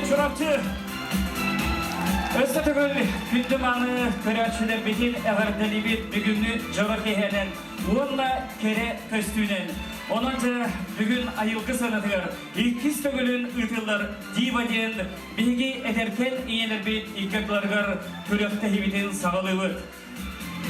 Şurapçı. Östetögül gündümanı körәçülер bitin əğərdəli bit bügünlü jorok ehenen onunla kere köstünen. Onunca bugün ayılgı sanatıgar ilkiz tögülün ıtıllar diva diyen bilgi ederken iyeler bit ilkaklargar kürektehi bitin sağalığı.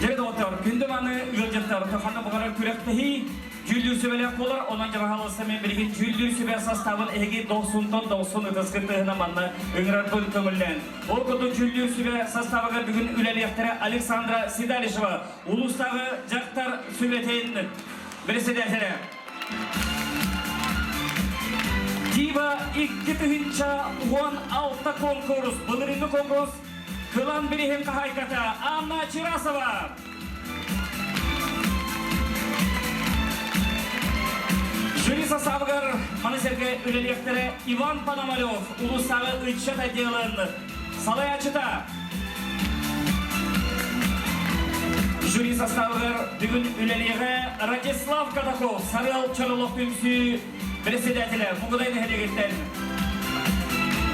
Jere otar gündümanı yılcıktar toxanı buğarar kürektehi Jüldür sübelek bolar, onunca bahalısı men bilgin Jüldür sübel sastavın egi 90 ıtıskıttığına manna öngüratbın kömüllen. O kutu Jüldür sübel sastavıga bugün üleliyektere Aleksandra Sidalisheva, Ulustağı Jaktar Sübeteyin birisi dertere. Diva iki tühünça 16 konkurs, bılırını konkurs, kılan birihim kahaykata Anna Çirasova. Jüri sastavıgar Manıserge üleliyektere Ivan Panamalov, Ulustağı Içşat Ediyalarını Salayaçıta. Jüri sastavıgar bugün üleliyeğe Radislav Katakov, Sarıyal Çarılov Tümsü Presidentiler, Muguday'ın hediyetler.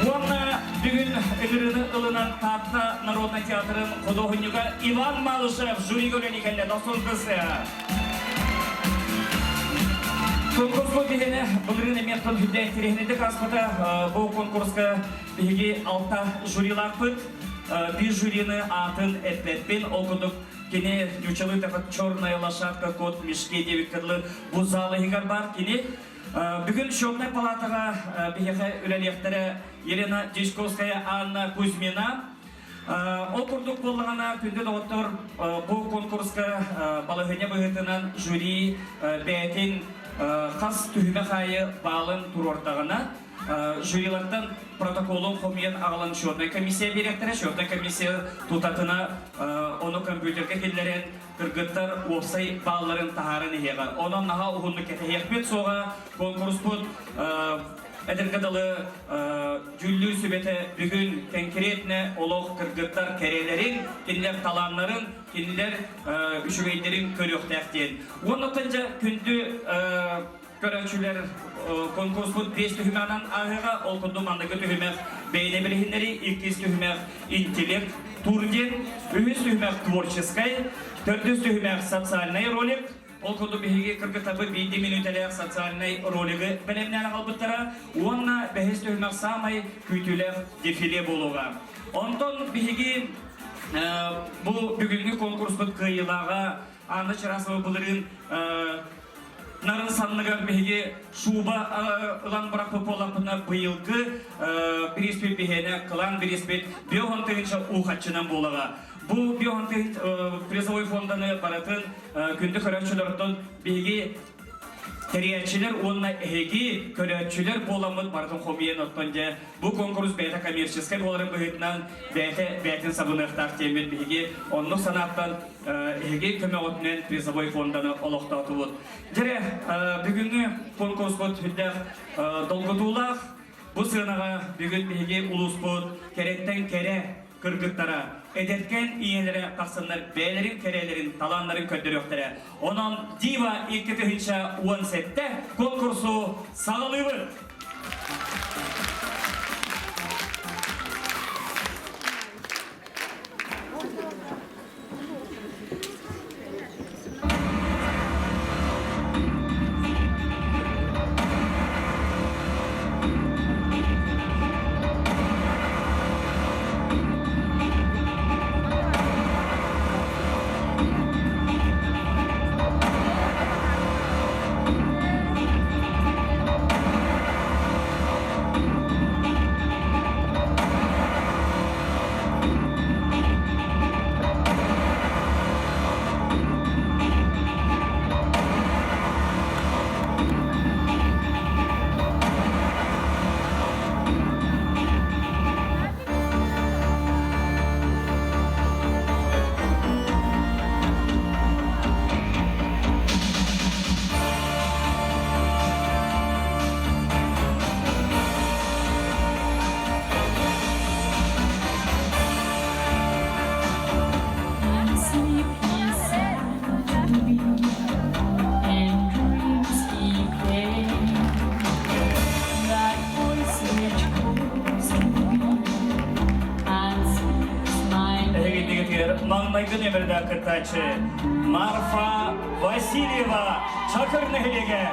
Onunla bugün ölürünü ılınan Tatlı Народный Teatrın Kodohunyuga Ivan Malышев, jüri üleliyeğine dostun kızı. Konkursu bihine bugün emeğinden hüddettirihine de kaspata bu konkurska bihi altta jüriler pıt bir jürinin atın etletpin okuduk kiniючалы тапат черная лошадка кот мешке девиккадлы bu залы хигар бар кини бүгүн счетный палатага бихе үлелектери Елена Дичковская, Анна Кузьмина окурдук болғана күнді доғыттыр бұл конкурска балығыне бұғытынан жюри бәйтін қас түйіме қайы балын тұр ортағына жюрилардан протоколын қомиен ағылан счетный комиссия беректірі, счетный комиссия тұтатына оны компьютерге келдерен кіргіттар опсай балларын тағарын егер. Онын наға ұғынны кәті екпет соға конкурс бұд Әдіргадалы жүллі сөбеті бүгін конкретне олық кіргіттар кәрелерін, кенілер таланларын, кенілер үшігейдерін көріқтәқтен. Онытынжа күнді көрәчілер конкурс бұд 5 түхімәнан ағыға, ол күнді мандығы түхімәқ бейне білігіндері, 2 түхімәқ интеллект, турден, 3 түхімәқ творческай, 4 түхімәқ социальный ролик, ол күнді бігеге кіргітабы 5 минутелер социальный ролигі білімнен қалбыттара, онына бәхес түхімәқ самай күйтілер дефиле болуға. Онтон бігеге бұл бүгінгі конкурс бұд қиылаға Анна Чирасова бұлырын нарын санныгар бігеге шуба ұлан бұрақ полапына бұйылғы біреспет бігені қылан біреспет беғын түйінші ұқатшынан болуға. Бұл биоантын призовой фонданы баратын күнді көрәтшілердің бейге тәрiyatçiler онына әйге көрәтшілер боламыд бардың қомиен оттонде. Бұл конкурс бәйті коммерческай боларын бұғытынан бәйтін сабынықтақ темет бейге онлық санаттан әйге көмі отымен призовой фонданы олықтаты бұд. Дере, бүгінгі конкурс бұд хүлдәқ долғытулақ, бұл сығынаға бүгін бейге ұлыс бұд, кереттен кере кыргыттара, эдеткен иелері қақсынлар бәлерін, керелерін, таланларын көндір өқтірі. Онын Дива 2-10 сетті конкурсу сағылығы. Üçüncü numerde kıtaçı Marfa Vasilyeva Çakırnehli'ge.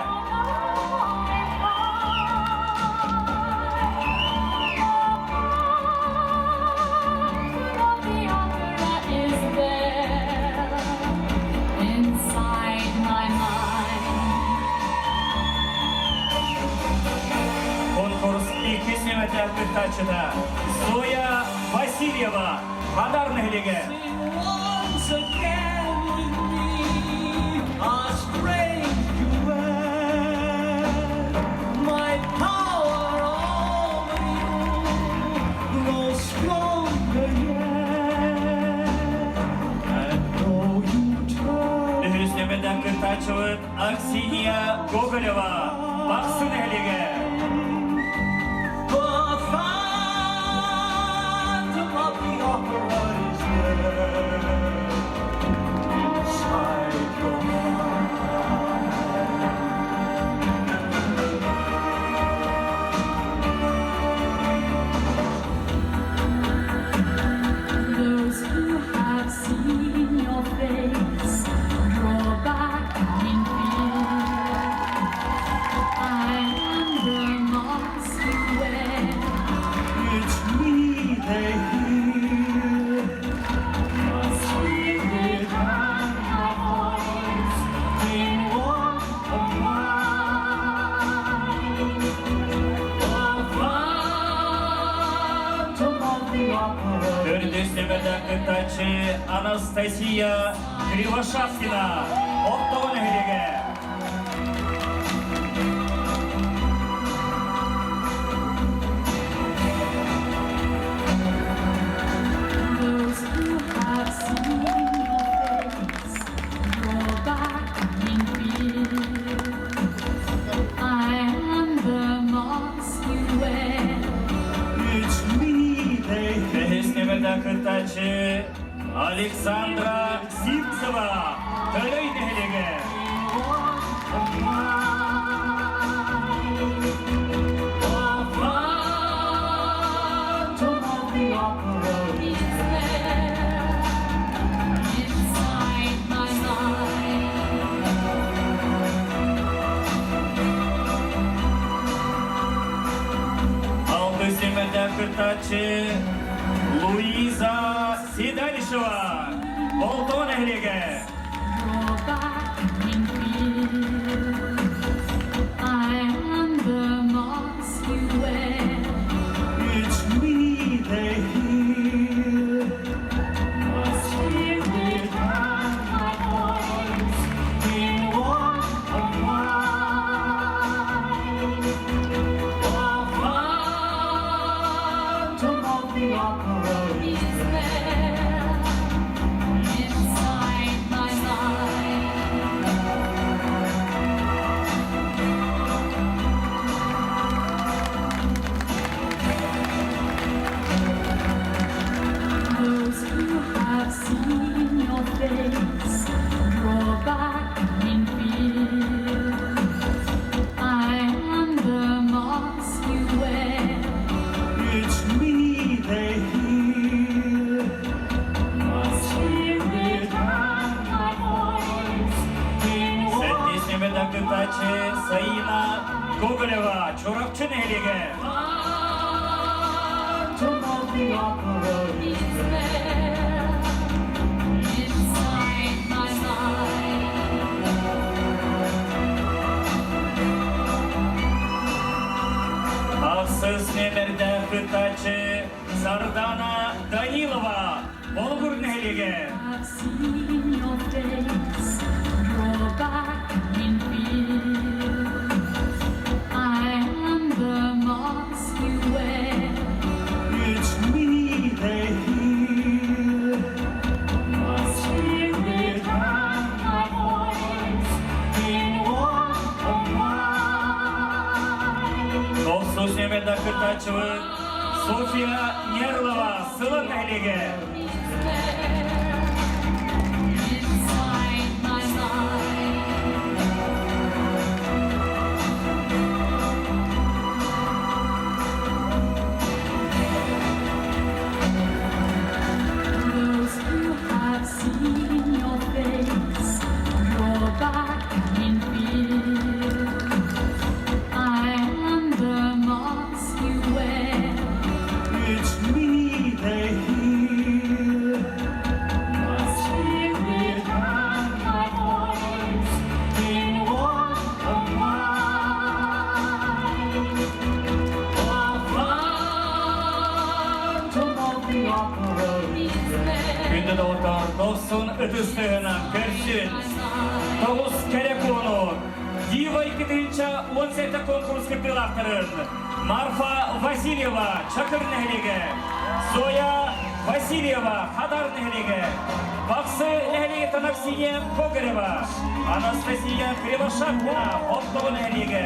Конкурс ikki numerde kıtaçıda Zoya Vasilyeva Kadarnehli'ge. Once again with me, a stranger you were. My power over you grows stronger yet. And though you turn Üç numerde kıtaçı Aksiniya Gogolyeva Baksınehli'ge. the phantom of the opera is there inside your mind. Those who have seen your face draw back in fear. I am the mask you wear. It's me they hear, my spirit and my voice in one of mine. The phantom of the opera. Dördüncü numerde kıtaçı Anastasiya Krivashapkina Oktogonehli'ge. Those who have seen your face draw back in fear. I am the mask you wear. It's me they hear. Beş numerde kıtaçı Aleksandra Sivtseva Tölöynehli'ge. It's there inside my mind. Altı numerde kıtaçı Luisa Sidalisheva Oktogonehli'ge. Draw back in fear. I am the mask you wear. It's me they hear, my spirit and my voice in one of mine. The phantom of the opera is It's there inside my mind. Those who have seen your face draw back in fear. I am the mask you wear. It's me they hear, my spirit and my voice in one. Sekiz numerde kıtaçı Sayina Gogolyeva Çorakçınehli'ge. Phantom of the opera is It's there inside my mind. Aksız numerde kıtaçı Sardana Danilova Болгурнehli'ge. I've seen your face draw back in fear. I am the mask you wear. It's me they hear, my spirit and my voice in one of mine. Dokuz numerde kıtaçı Sofia Nerlova Sılınehli'ge. It's there inside my mind. Those who have seen 90 ытыстығынан көрсін. Тоғыз керек onu. Дива 2-17 конкурс кірділақтырын. Марфа Васильева, Чакыр нәхлеге. Зоя Васильева, Хадар нәхлеге. Бақсы нәхлеге Танаксия Когарева. Анастасия Кривошапкина, Оптова нәхлеге.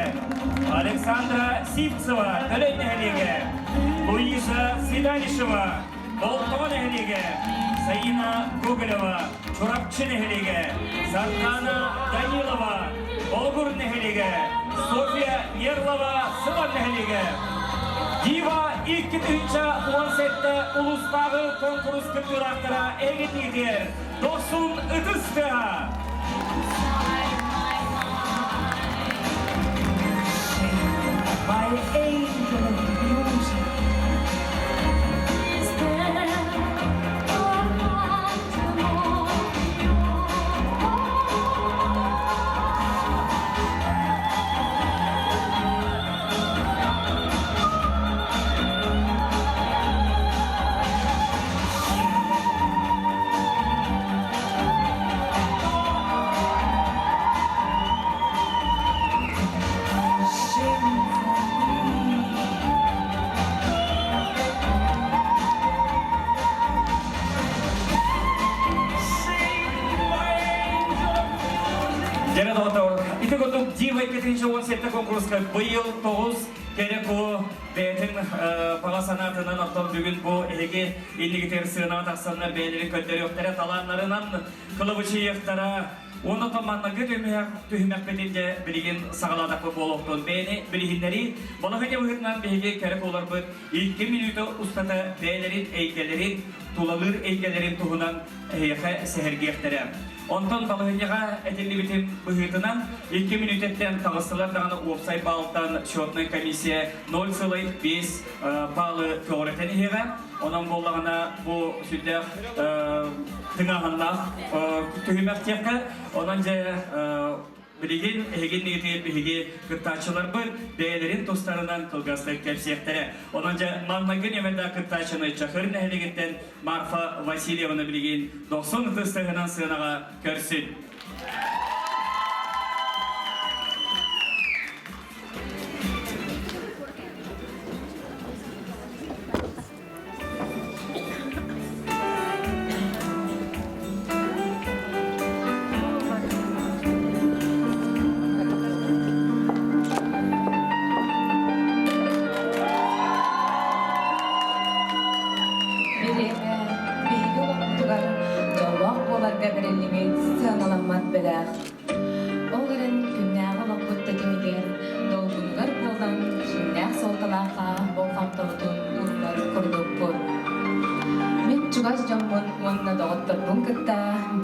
Александра Сивцева, Төлен нәхлеге. Луиза Сидалишева, Болтова нәхлеге. Саина Гоголева, Чурапчы нәхлеге. Саркана Данилова, Болгур нәхлеге. София Ерлова, Сыван нәхлеге. Дива 2-17 улустағы конкурс күттірақтыра әгетегер 90 үтістіға. My angel of music. Is there or not tomorrow? Дива 2-17 конкурска бұйыл 9 керек о бәйтін пағасанатынан оқтан бүгін бұл әге елігітер сығына тақсанына бәйлері көндері өқтері таланларынан қылыбычы ектара оны томаннанғы түйімәк бетінде білген сағаладақпы болуқтың бәйіне білігіндері болағыне бұғытынан бәйге керек олар бұд 2 минуты ұстата бәйлерін әйкелерін тулалыр әйкелерін тұғынан әйеқі сәхерге ектері. Онтон балығыняға әтелі бітім бұғытынан 2 минуттен тағыстылар дағаны офсайт балықтан шотный комиссия 0,5 балы көғыретін еға. Онан болағына бұл сүттер тыңағаннақ түйімәк текті. Онан жа білеген әген негетеген бігеге күттачылар бұл бәйлерін тұстарынан қылғасты кәпсияқтары. Онан жа маңнағын емелді күттачыны Чақырын әлегеттен Марфа Васильеваны білеген 90 тұстығынан сығынаға көрсін.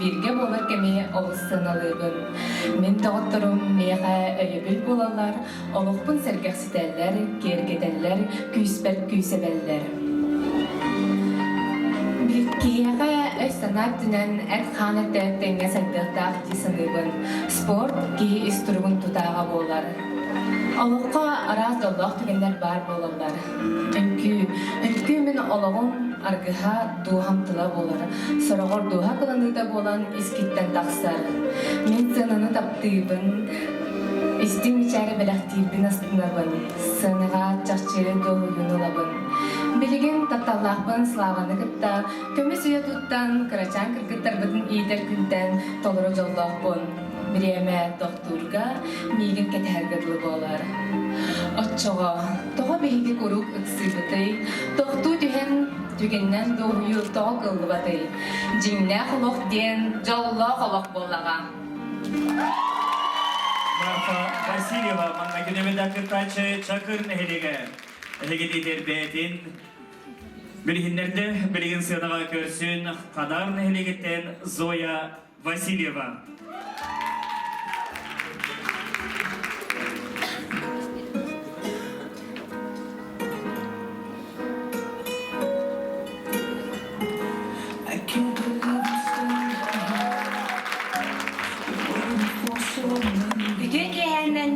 Birge bolar kemi oğuzsanalığın. Min doğutturum meğe öyebil bolalar, oluqpun sergəxsitələr, gergedələr, küsbət küsebələr. Bilkiyeğe öz sanat dünen ətxanətdə denge səddəqdaq disanıbın. Sport ki üstürgün tutağa bolar. Oluqqa araz dollaq tügenlər bar bolarlar. Ünkü min oluğun argıha duhamtıla bolar. Sorağır duha kılanıda bolan iskitten taqsar. Min sınını taptığın, istim içeri belaqtığın astınabın. Sınığa çaqçırı doğuyunulabın. Bilgin taptallaqpın slavаны gıtta, kömü suya tuttan, kıraçan kırgıttar bıdın iyidir günden toluru jollaqpın. Bireme doktorga migin kethergirli bolar. Otçoğa, toğa behigi kuruk ıksıbıtı, doktu tühen tügenden doğuyu toğa kıllıbatı. Jinne xoloq den, jolla xoloq bolağa. Марфа Васильева, маңнагынемеді күттачы Чақыр нәхелеге. Әлегедейдер бәйтін білгендерді білген сынаға көрсін Хадар нәхелегеттен Зоя Васильева.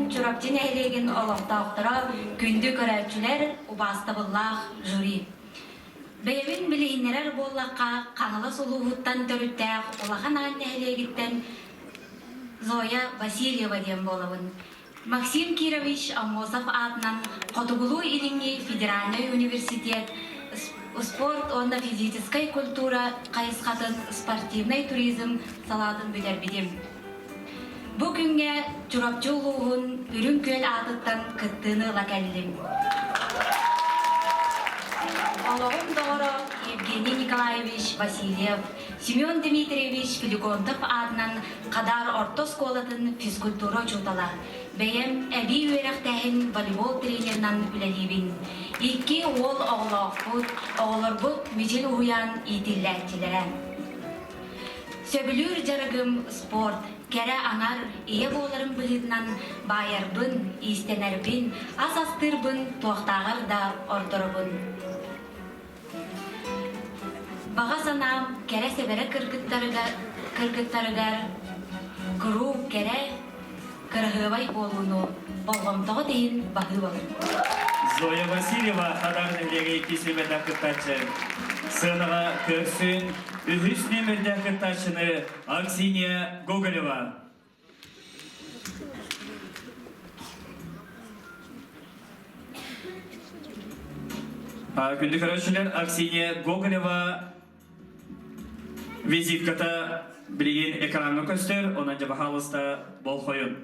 Чурапчын әлеген олықтауқтыра күнді көрәтшілер ұбасты бұллақ жюри. Бәйбин билейнерер боллаққа қаңылы сұлуғыттан төріттәқ олақан аннәхелегіттен Зоя Васильева дем болабын. Максим Кирович Амосов атынан Котугулу илинги Федеральный университет спорт, онда физическая культура, кайысқатын спортивный туризм салатын білербедім. Бұл күнге чурапчулуғын үрін көл атыттан кыттыны лакәлілім. Олығын doğru Евгений Николаевич Васильев, Семен Дмитриевич Филиконтов атынан қадар орта сколатын физкультура чутала. Бәйім әбей өрәқтәхін волейбол тренернан үләлейбін. Икки ол оғылар бұд мүжел ұян етіләттілерін. Сөбілір жарығым спорт, кәрі аңар ие боларын білетінен байырбын, истенербін, асастырбын, тоқтағыр да ордырбын. Баға санам кәрі сәбәрі кіргіттарыгар, күру кәрі кіргівай болуыну, болғымтығы дейін бағы болыр. Зоя Васильева қадарнылығы кесілмеді күттачы. Сынаға көрсін үхіс нөмірді күттачыны Аксинья Гоголева. Күнді көрішілер Аксинья Гоголева визитката білген экранны көстер, онан жаба халыста бол қойын.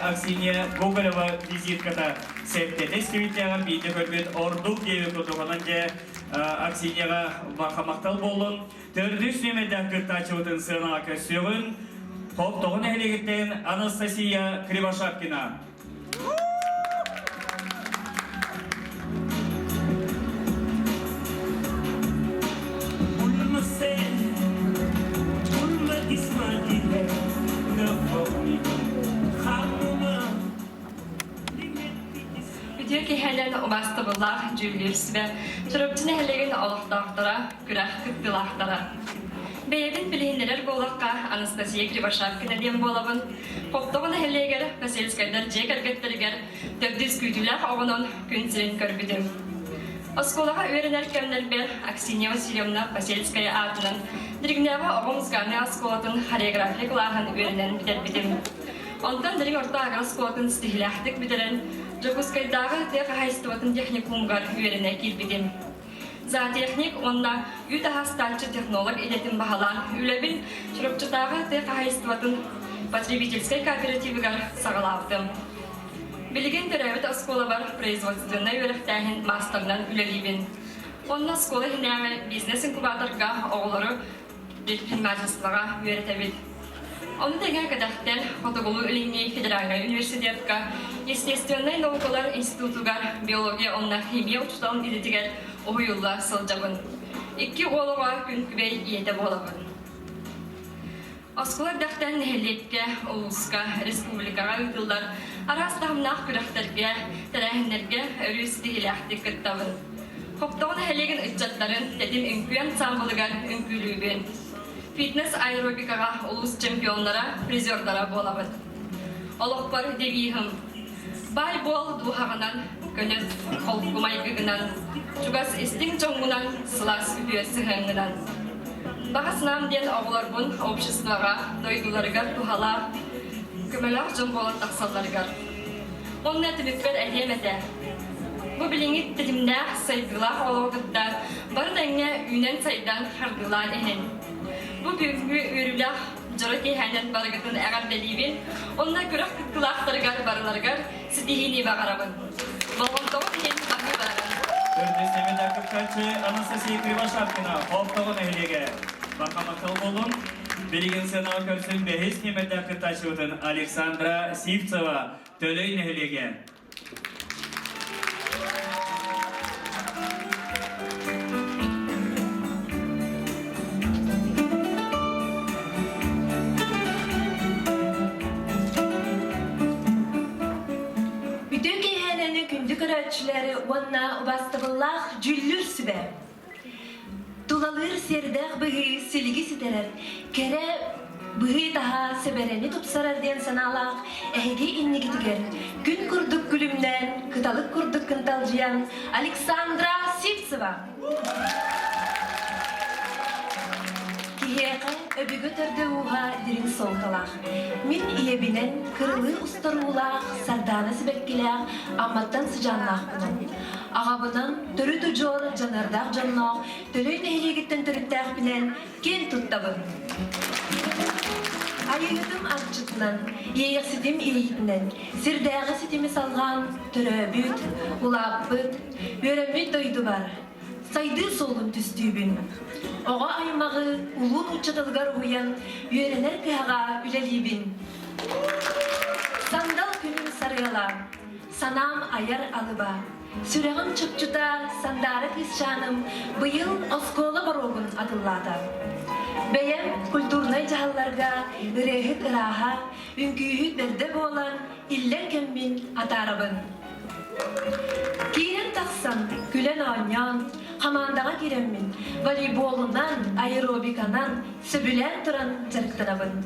Аксинья Гоголева визитката септеде стивитяған бейді көргет ордук дейі күтіғынан де Аксиньяға бақамақтал болын. Төрдіс нөмірден күттачы өтін сырнаға көстеуін тоқтығын әлегеттен Анастасия Кривошапкина. Türkiye helen ubastı Julius ve Türkçe helen olaqtaqtara, күрәх кыттылақтара. Бәйбін білгендерер болаққа Анастасия Кривошапкина дем болабын. Қоқтығын хелегер Васильскайдар жекергеттерігер төбдіз күйтілер оғынан күн сирен көрбідім. Осколаға өрінер кәмдер бер Аксинья Васильевна Васильская атынан диригнева оғымызғаны осколатын хореографик лағын өрінен бідербідім. Онтан дириг орта ағыр осколатын стихиләқтік бідерін Жокускайдағы теқ хайстыватын техникумгар үйеріне келбедім. За техник онна ютахастанчы технолог едетін бағалан үлебін шұрыпчыдағы теқ хайстыватын потребительской кооперативігар сағылаптым. Білген төрәбіт оскола бар производственный өріқтәхін мастернан үлелейбін. Онна скола хинеме бизнес инкубаторга оғлары предпринимательствоға үйретебет. Оны деген кадақтен Хотоголу Ильни федеральный университетка естественный наукалар институтугар биология онна химия учталын идетигер оғыюлла сылжабын. 2 олыға күнкібей иеті болабын. Осколар дақтан нәхелетке, Улуска, республикаға үйтілдар, арастағымнақ күрәқтерге, тәрәхінлерге өріс дегеләқті күттабын. Хоптауын әлеген үтчаттарын тәдім үнкүйен самбылығар үнкүлүүбен. Фитнес аэробикаға улус чемпионлара, призердара болабын. Олықпар дегейхім. Бай бол дұғағынан, көнет қолқымайгығынан, чугас істің чоңғынан, сылас үпүйесі ғыңынан. Бағасынам ден оғыларбын обществоға, дойдуларығар тухала, көмелақ жон болат тақсаларығар. Оның әтімікпер әлеметі. Бұ біліңі тілімдәқ сайдылақ олығыттар, бар дәңе үйнен сайдан қардылар әнін. Бұ бүгінгі өрілақ жұры кейхәнен барығытын әғар бәлейбен, онына күріқ күткілақтарығар барыларығар сітігіне бағарабын. Болғымтауы дейін аңы барығын. Төрдесеме дәкіптәчі Анастасия Кривошапкина Хоптауын әхілеге бақамақыл болын. Береген сенал көрсін бәхес неме дәкіптәчі өтін Александра Сивцева төлейін әхілеге. Көрәтчілері онна бастығылақ жүллір сүбе. Тулалыр сердәқ бұғы сілгі сітерер, кәрі бұғы таға сөбәрені тұпсарарден саналақ, әйге иннігітігер, күн күрдік күлімнен, күталық күрдік күнталжиян Александра Сивцева. Кихеқі өбігі түрді уға дирин солталақ. Мен иебінен кырылы ұстарулақ, сарданы сібәккіләқ, амматтан сыжанлақ бұнын. Ағабынан түрі жор жанардақ жанлақ, төлөй нәхелегеттен түріттәқ білен кен тұттабын. Айығытым ақчытынан, еғ сетім иейтінен, сірдәғі сетімі салған түрі бүт, ұлап бұт, өрәмет дойды бар. Сайды солын түстүйбін. Оға аймағы ұлын ұчатылғар ұян, үйеренер кіғаға үлелейбін. Сандал күнін сарыяла, санам аяр алыба. Сүрәғым чықчыта, сандары кісшаным, бұйыл осколы барогын атыллата. Бәйем культурнай жағаларға, үрәхіт ыраға, үнкүйхіт берді болан, иллер кәмбін атарабын. Кейрен тақсан, күлен ойнян, Хамандаға кереммін, волейболынан, аэробиканан, сөбілен тұран жарықтанабын.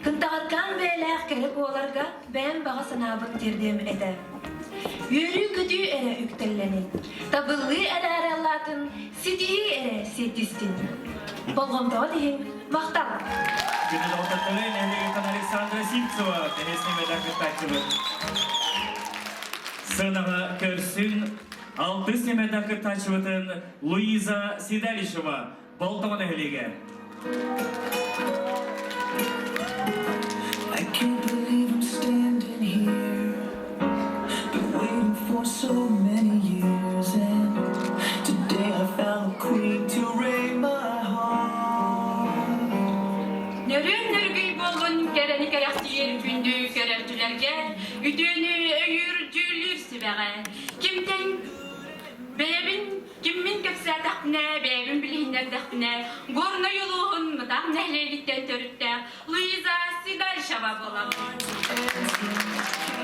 Күнтағатқан бәйләқ кәріп оларға бәйім баға санабын тердем әді. Үйрі күті әрі үктілленін, табылы әрі алатын, сетейі әрі сетістін. Болғымтау дейін мақтал. Күнді отаттылын әмегетін Александра Сивцева тәнесіне дәкіттәкілі. Сынаға көрсін Алтыс немедәкі тачывытын Луиза Сидалишева Болтауын әхілеге. I can't believe I'm standing here. Been waiting for so many years, and today I found a queen to reign my heart. Нөрін нөргей болын кәрәні кәрәқтиер күнді кәрәқтілерге, үтіні өйір жүлір сібәғі. Кімтен бәйбін кіммін көпсә тақпіне, бәйбін білігінден тақпіне, ғорны юлуғын мұтақ нәхлеліктен төрітті Луиза Сидалишева боламын.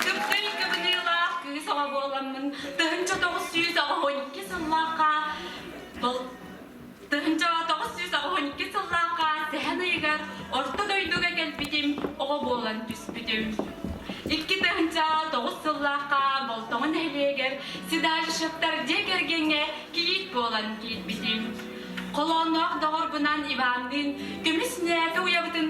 Күптің күбінілақ күгі саға боламын, тұхынча 912 сыллаққа, тұхынча 912 сыллаққа сәхін ұйғар, орта дойдуға кәлпетім, оға болан түспетім. 2-9 сыллаққа болтоңын әлегер, Сидалишевтар дегергенге кейт болан кейт бітім. Қолонақ дағырбынан Ивандың көмісінәкі уябытын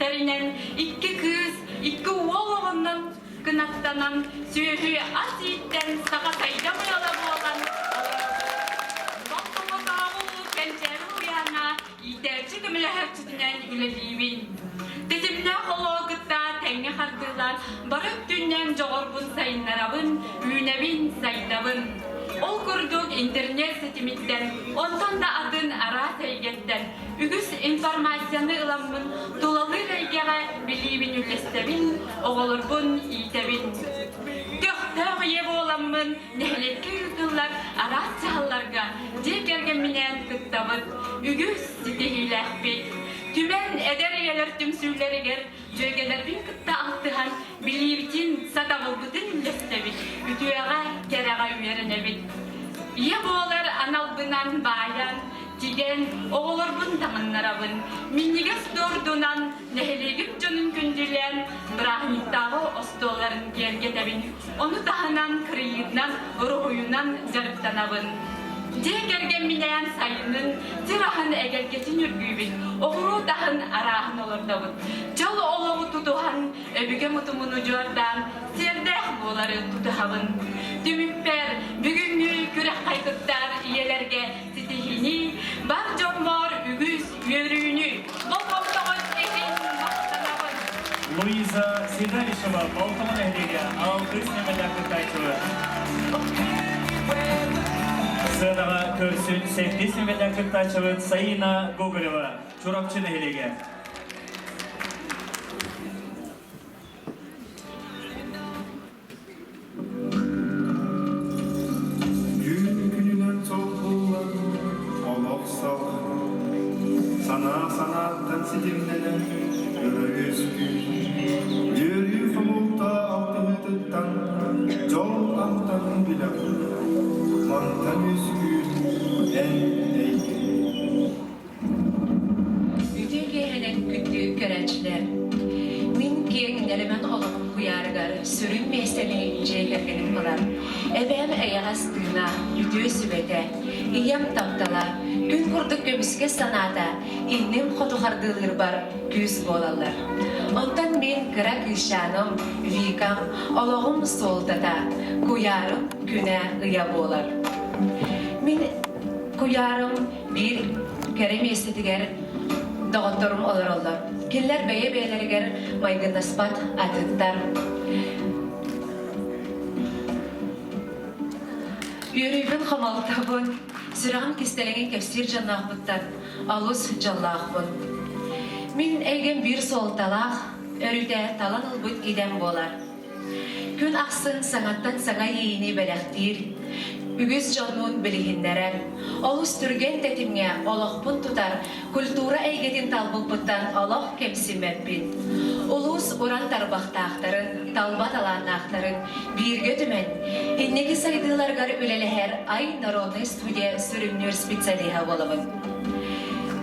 тәрінен 2 күз, 2 олығынан күнаттанан сүйі ас еттен саға сайда мұяла болған. Болтоңы тағылы кәнчәрі ұяна етәрчі көмілі әпчітінен үлелейбін. Тезімне қолуғытта тәңе қартылар, барып түннен жоғырбын сайынларабын, үйнебін сайдабын. Ол курдук интернет сетимиттен, онтон да атын ара сәйгеттен, үгіс информацияны ыламмын, тулалы рәйгеға білейбін үлестебін, оғылырбын ийтебін. Төхтөг ие боламмын, нәхлекке ютылар ара сағаларға, декерген менен кыттабыт, үгіс сетихиләхпет. Түмен әдер елер түмсүлерігер, жөгелербін кытта алтыған, білейбітін сатабылбытын үлестебін, үтуяға кереға үйерінебін. Ие болар аналбынан баян, тиген оғылырбын таңыннарабын. Миннегес дордунан нәхелегіп жонын күнділен, брахниктағы остоларын кергетебін. Оны тағынан кырыйынан, ұрғойынан жарыптанабын. Декерген минен сайынын, тирахын әгелгетін үргүйбін, оғыру тағын арағын олырдабын. Жол олығы тұтуған, өбіге мұтымыны жордан, сердәқ болары тұтығабын. Түмікпер, бүгінгі күрек қайқыттар иелерге сетихini, бар жормор үгіз үйерүйіні, бұл қомтағыз әйін мақтанабын. Луиза Сидалишева, Балтаман әйдеге, алтыс немелі қайтылы. Сынаға көрсін сәттес немелі қайтылы Саина Гоголева, Чурапчын әйдеге. Sanattan sidimlenen görürüz gün. Yürü kumulta altı yol antan bilen. Mantan üzgün en eyken. Bütün gehenen kütlü körençler. Min kiyen nelemen olağım kuyargar, sürün mesleğini cekergenim olar. Ebem ayağız tığına, yüdüğü sübete, iyem taptala, gün kurduk gömüske sanata, innim kotuhardılır bar, güz bolalar. Ondan min kırak işanım, vikam, olağım soltata, kuyarım güne ıya bolar. Min kuyarım bir kere mesletiger, doktorum olur olur. Killer beye beylerger maygın aspat atıttar. Yürüyün hamaltabın, sürağım kisteleğin kefsir cannahbıttan, alus callahbın. Min eygen bir soltalaq, örüde talan ılbıt giden bolar. Gün aksın sanattan sana yiyini belektir, ügüz canun bilihinleren, olus türgen tetimge olaqpın tutar, kultura eygetin talbılpıttan olaq kemsimeppin. Ulus uran tarbaqtaqtarın, talbat alanaqtarın, bir götümen, inneki saydılargar üleleher ay Narodny Studiya sürümnür spitsaliha bolavın.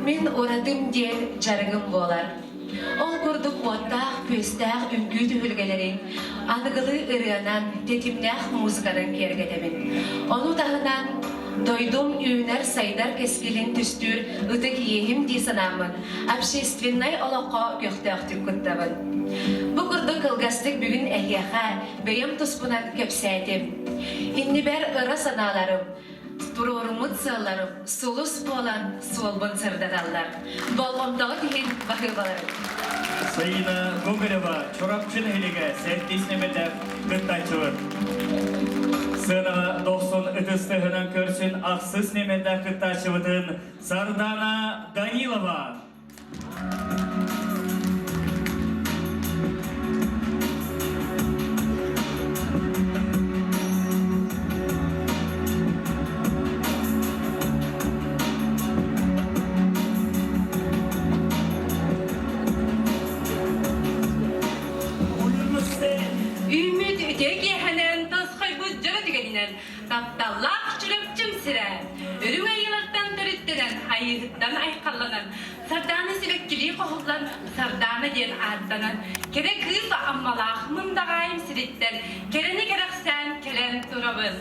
Min uradım diyen jarıgım bolar. Ol kurduk ottaq, pöstaq, üngü tühülgelerin, anıgılı ırıanan, tetimnaq muzikadan kergetemin. Onu dağınan, doydum üner saydar keskilin tüstür, ıtık yehim disanamın, общественный olaqqa göktaqtük kuttabın. Bu kurduk kılgastık bugün ehyaqa, beyim tuspunan köpsətim. İnni ber ıra sanalarım, Tururumut sığlarım, sulus bolan, solbun sırdatallar. Bolğomdağı tihin bakıbalarım. Sayina Goголева, Чурапчын әйдеге, сәттес немелі қыттайчылы. Сынаға 93-тігінің көрсін ақсыз немелі қыттайчылытын Сардана Данилова. Taptalaq çürüpçüm sire. Örün ayılardan törüttenen, ayıhıttan aykallanan, sardana sibekçiliği qoğullan, sardana diyen addanan, kere kız ammalaq mındağayım siritten, kereni kereksen kelen turabın.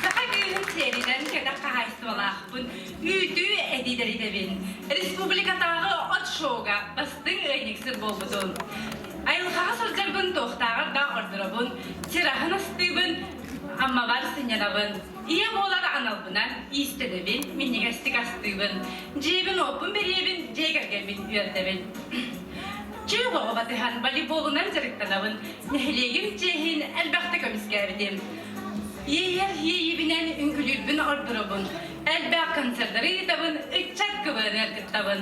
Sağa göğün seriden kere kahaysı olaqbın, üydü edideri debin. Respublikatağı ot şoğga, bastın öyniksir bolbudun. Ayılgağa sözlerbün toxtağı da ordurabın, tirahın astıbın, amma var sinyalabın. İye bolar analbınan, istedebin, minnigestik astıbın. Cebin opun beriyebin, cegergebin üyerdebin. Çığığa batıhan, voleybolundan zırıktanabın. Nehilegim cehin, elbaqta komiskerdim. Yeyibinen üngülürbün ordurubun. Elbaq konsertleri yitabın, ıkçat kıvığını erkittabın.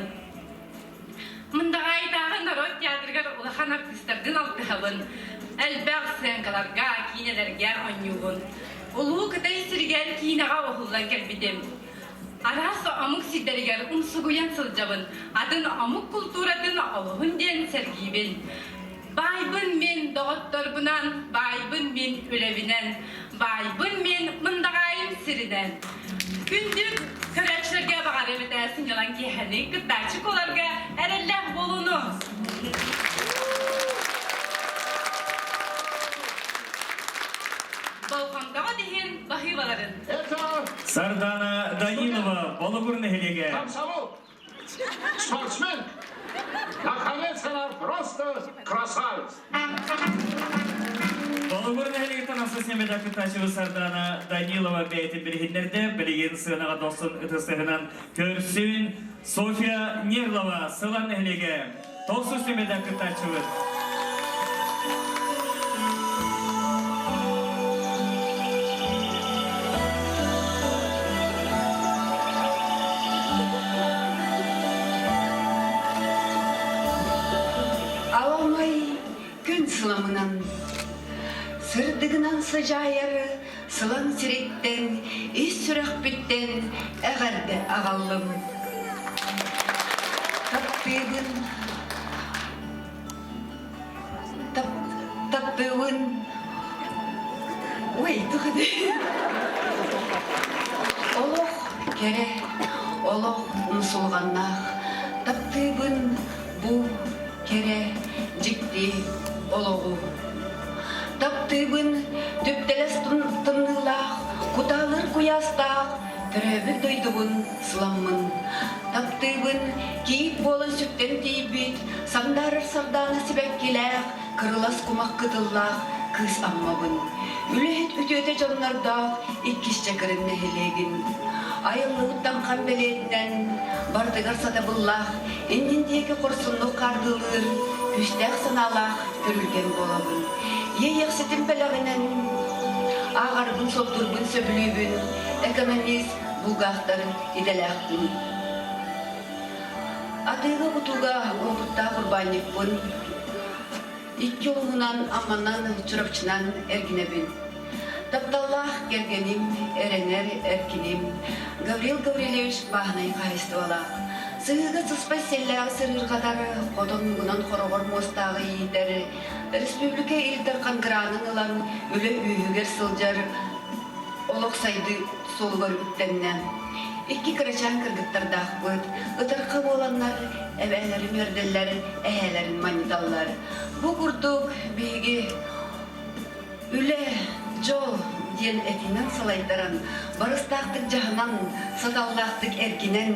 Mındağa aytağın narod teatrgar ulahan artistlerden altıhabın. Elbaq sənkalarga, kinelerge onyugun. Ulu kıtay sirger kinağa oğullan kelbidim. Arası amuk sideriger umsuguyan sılcabın. Adın amuk kulturatın Allah'ın den sergibin. Baybın men doğuttorbunan, baybın men ülevinen, baybın men mındağayım siriden. Gündük köreçlerge bağarım edesin yalan kehani, gıddaçık olarga erellah bolunu. Balkonda dihin bahivaların. Сардана Данилова, Балагурны Хелеге. Комсомол! Спортсмен! Наконец она просто красавец! Балагурны Хелеге танасы семеда кытачыбы Сардана Данилова бәйті білгендерді, білген сығынаға досын ұтысығынан көрсін София Нерлова, Сыланы Хелеге. Тосы семеда кытачыбы. Сыламынан, сырдығынан сыжайары, сылан сиреттен, ес сүрек біттен, әғарды ағалым. Таптығын, ой, тұғыды. Олық кере, олық ұмсылғаннақ, таптығын бұ кере, жікті олығы. Таптыбын төптелес тымнылақ, куталыр куястақ, түрәбі дойдығын сыламмын. Таптыбын кейіп болын сүттен тейбіт, сандарыр сарданы себек келәқ, кырылас кумақ кытыллақ, кыз аммабын. Үлет үтөте жоннардақ, иккішче кірінне хелегін. Айыллығыттан қамбелетінен, бардығар садабыллақ, ендіндегі құрсынлық қардылыр, күштәқ саналақ көрілген болабын. Ейек сетім бәләғінен, ағарбын солтырбын сөбілүйбін, экономист бұлғақтарын иделәқтін. Атыға құтуға оңғытта құрбайнекпін, икки оңынан аманнан чұрапчынан әргінебін. Тапталлах кергеним, эренер эркиним, Гаврил Гаврилевич бағнай қайыстывалақ. Сыйғы сыспай селләғ сырырғадары, қотон мұғынан қорғыр мостағы иетері, республика илдер қангыранын ылан өлі үйігер сылжар, олық сайды солғыр үттеннен. Икки кірачан кіргіттардақ бұд, ұтырқы боланлар, әбәлерін өрделер, әйәлерін манидаллар. Бұ күрдік бейгі үлі жол ден әтінен салайдырын, барыстақтық жағынан, саталлақтық әркінен,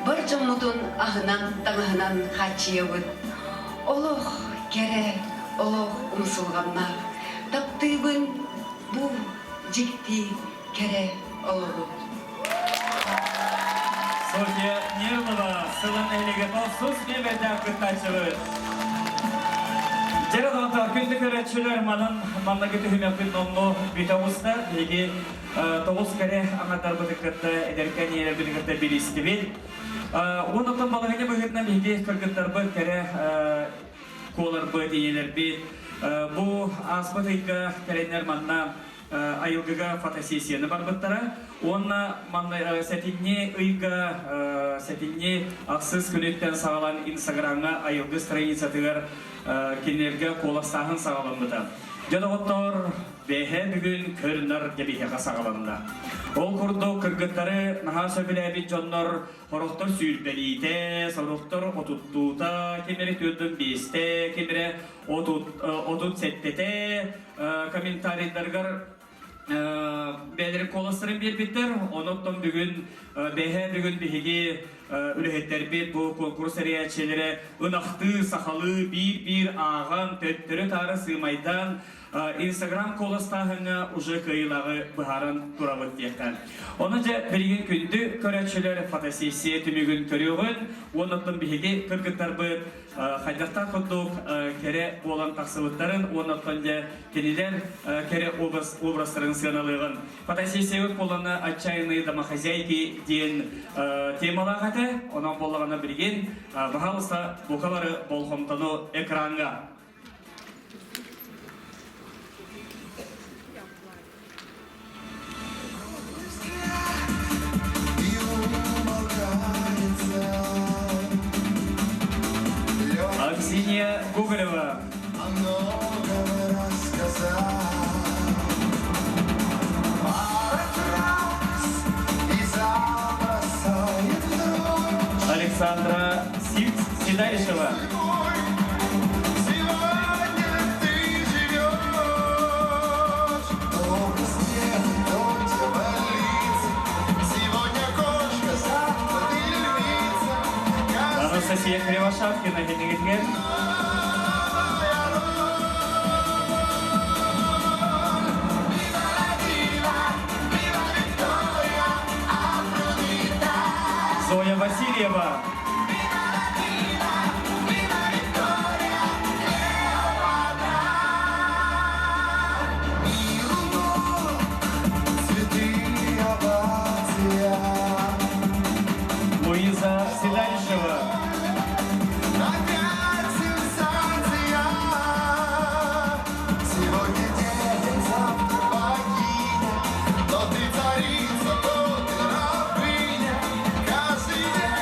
бар жамудын ағынан, таңығынан қачиевыд. Олық кере, олық ұмсылғаннар, таптыбын бұ жікті кере олығы. София Нерлова, Сылан Элеге Толсус, Мемерді Күттачывы. Жарадонтар күнді көрәтшілер манна күті хүмәпін нолну бітауызда, беге тоғыз кәрі аңатар бұдықытты, әдеркен елер бұдықытты білісті бел. Оныптан балығыне бұғытна беге кіргіттар бұд кәрі қолар бұд елер бел. Бұл аспыт үйгі кәренер манна айылғыға фотосессияны бар бұттара. Онна сәтінне үйгі, сәтінне ақсыз күнеттен сағалан инстаграмға айылғы страницатығар кенерге қоластағын сағаланбыда. Жадағыттар бәйхе бүгін көрінер дебейхеға сағаланында. Ол күрді кіргіттары наға сөбіләбет жонлар қорықтар сүйілбәлейді, сұрықтар отуттуыта, кемері түрдің бесте, кемері отут сәттете, комментарийдергар бәлірі қоластырын бербеттер. Оныптан бүгін бәйхе бүгін бейхеге үлеһеттер бит бу конкурс рәчеләре ынахты, сахалы, бир аған, төттөрө тары сыймайдан Instagram колостағына уже кыйлагы быһарын турабыт дияқтан. Оны же берген күнді көрәтшілер фотосессия түмігін көріуғын, онытын бігі кыргыттар бұд, қайдақтар құттық кере болан тақсыбыттарын, онытын же кенелер кере образларын сыналығын. Фотосессия өт боланы «Отчаянные домохозяйки» дейін темалағаты, онан болағына берген, бағалыса бұқалары болғымтану экранға. Аксинья Гоголева. Александра Седалишева. Анастасия Кривошапкина, Геннадий. Зоя Васильева. Луиза Седалишева.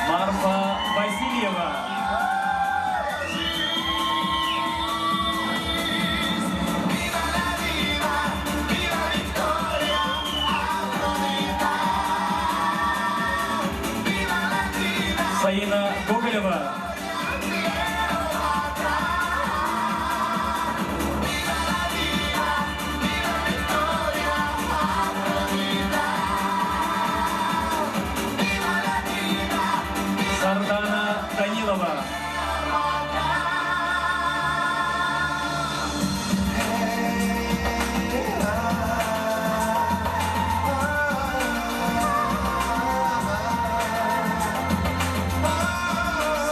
Марфа Васильева. Саина Гоголева. Сардана Данилова.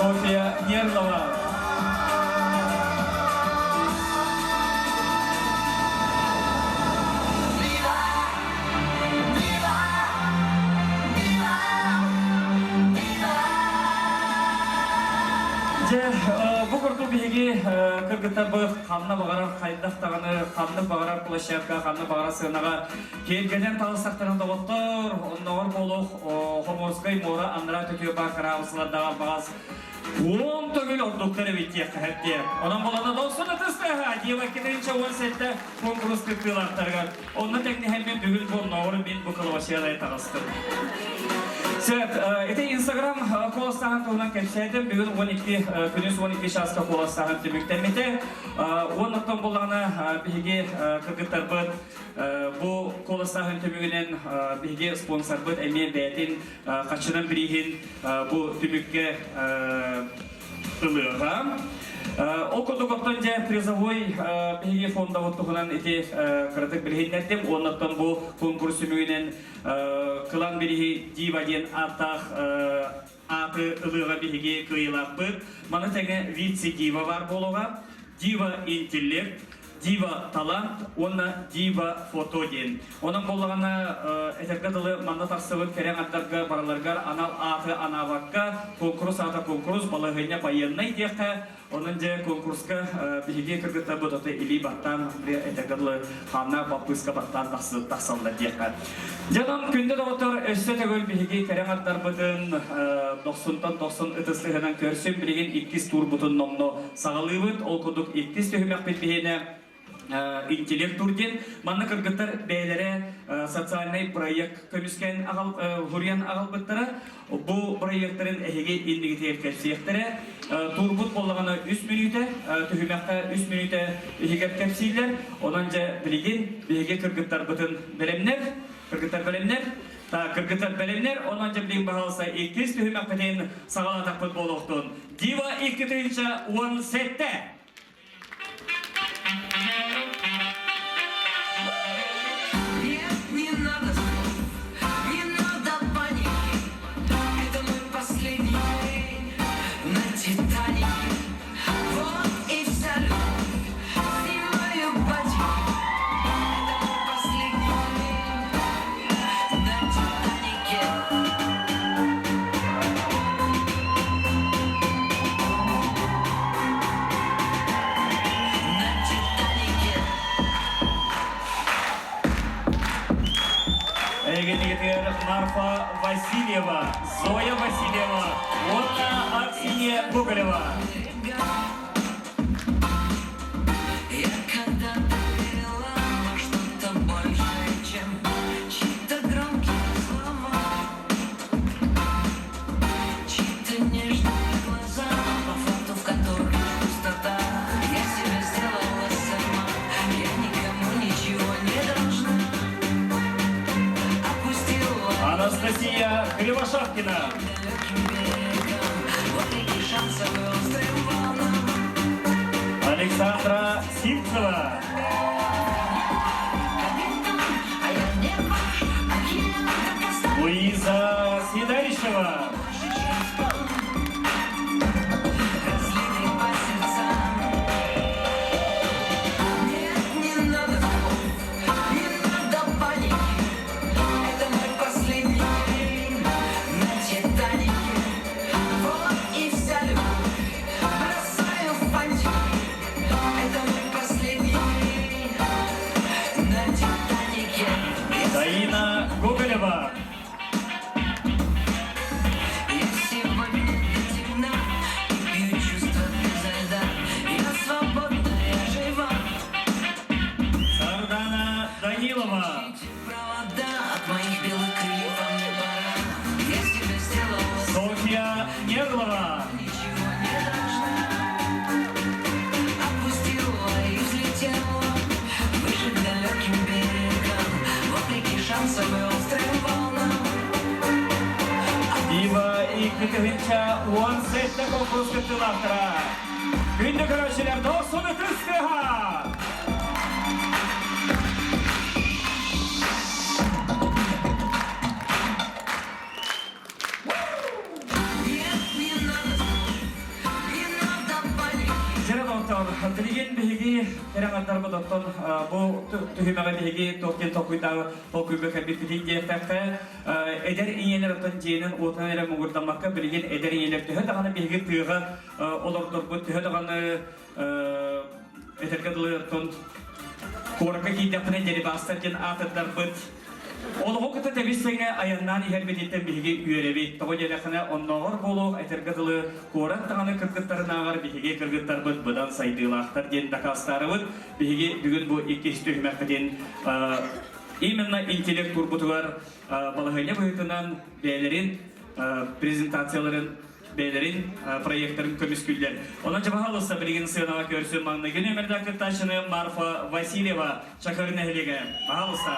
Софья Нерлова. Бұқырту бейге кіргіттар бұл қамна бағарар қайдақтағаны, қамны бағарар площадка, қамны бағарар сығынаға келгеден талысақтарын доғыттыр, оннағыр болуқ, Хоморскай мора андыра төтеу бақыра ұсылардағы бағас. Он түгіл ордуқтары бетте қағатте. Онан боланы доқсыны тұстыға, дева кенінші 10 сәтті конкурс күттілақтарға. Онны тәкнехелмен бүгіл бұл науыры мен бұқылы вашиялай тағыстыр. Сәт, это Instagram қоластаған тұғынан кәпсәйдім. Бүгін 12 шасқа қоластаған түміктәметі. Онықтан болғаны бігі кіргіттар бұд. Бұл қоластаған түмігінен бігі спонсор бұд. Әмен бәйтін қачынан бірігін бұл түмікке ұлыға. Окудук оттонже призовой беги фонда оттугунан эти кырдык билгендердим. Оннан бу конкурс мүгүнен кылан бириги дива ден атах аты ылыга бириги кыйлаппыт. Мана теге вице дива бар болуга. Дива интеллект, дива талант, онна дива фото ден. Онан болғаны әтергадылы манда тақсыбын керен аттарға бараларғар анал аты анавакка конкурс аты конкурс балығыня байыннай деқі. Onun же конкурска биһиге кыргытта бодоты или баттан этегадылы ханна бапыска баттан тахсалда диякка. Жадам күндө доктор өссө төгөл биһиге кереңаттар бытын 90 ытыслыгынан көрсөм билген 2 тур бутун номно сагалыбыт ол кудук 2 төһмөк бит биһине интеллект турден манна кыргыттар бәйләре социальный проект көмүскен агал хурьян агалбыттары бу проекттарын эһиге индигитер кепсиектери турбут боллагана 3 минута төһмөккә 3 минута эһиге кепсилер онан же билген биһиге кыргыттар бытын белемнер Та кыргыттар бәлемнер, онан жаблин бағалса 200 түйімек бәтен сағалатақ футбол оқтын. Дива 2 түйінші 10 сетте. Нет, не надо слов, не надо паники. Это мой последний день на Титанике. Вот и вся любовь, снимаю ботинки. Это мой последний день на Титанике. На Титанике. Эгенегетер Марфа Васильева, Зоя Васильева, Отна Аксинья Гоголева. Я когда-то верила во что-то большее, чем чьи-то громкие слова, чьи-то нежные глаза, по факту в которых пустота. Я себя сделала сама, я никому ничего не должна. Опустила Анастасия Кривошапкина. далеким берегам, вопреки шансовым острым волнам. Александра Сивцева. А я не ваш океан, как остальные. Луиза Сидорищева. Разлитый по сердцам. Нет, не надо слов, не надо паники. Это мой последний день на Титанике. Вот и вся любовь, бросаю в пантики. Это мой последний день на Титанике. Таина Гоголева. Я сегодня до темна и пью чувства безо льда. Я свободна, я жива. Сардана Данилова. Провода от моих белых крыльев вам не пора. Я с тебя сделала, Софья Нерлова. ничего не должна. Отпустила и взлетела выше к далеким берегам, вопреки шансам и острым волнам. Дива и Китовича 10 сетте конкурс кыттылақтыра. Күнді көрішілер 90 түстіға. Нет, не надо слов, не надо паники. Жара доктор, тілеген бігі кераңаттар бұл доктор, бұл түхімеға бігі тоқтен тоқуйдағы толкуйбі кәбіттілік дейістәқті әдер иелер ұттан жейінің отын әрі мұғырдамаққа білген әдер иелер түхі дағаны бігі түйіға олардың бұл түхі дағаны әтіргіділі ұттан қорыққа кейдепіне дәрі бастар кен атырдар бұд. Олығы күті тәбістігіне аяннан ихербететтен бігі үйеребі. Тоғы jelekine onnoğur boluq әтіргіділі қорат тағаны кіргіттарын ағар бігі кіргіттар бұд бұдан сайдылақтар ден дақастары бұд. Бігі бүгін бұл еккеш түймәқпеден именно интеллект турбутуар балығыне бұйытынан бәлерін презентацияларын бәлерін проекттарын көміскүлдер. Онан жабағалыса білген сыйынаға көрсін маңны күн өмірді күтташыны Марфа Васильева шақырын әхілігі. Бағалыса.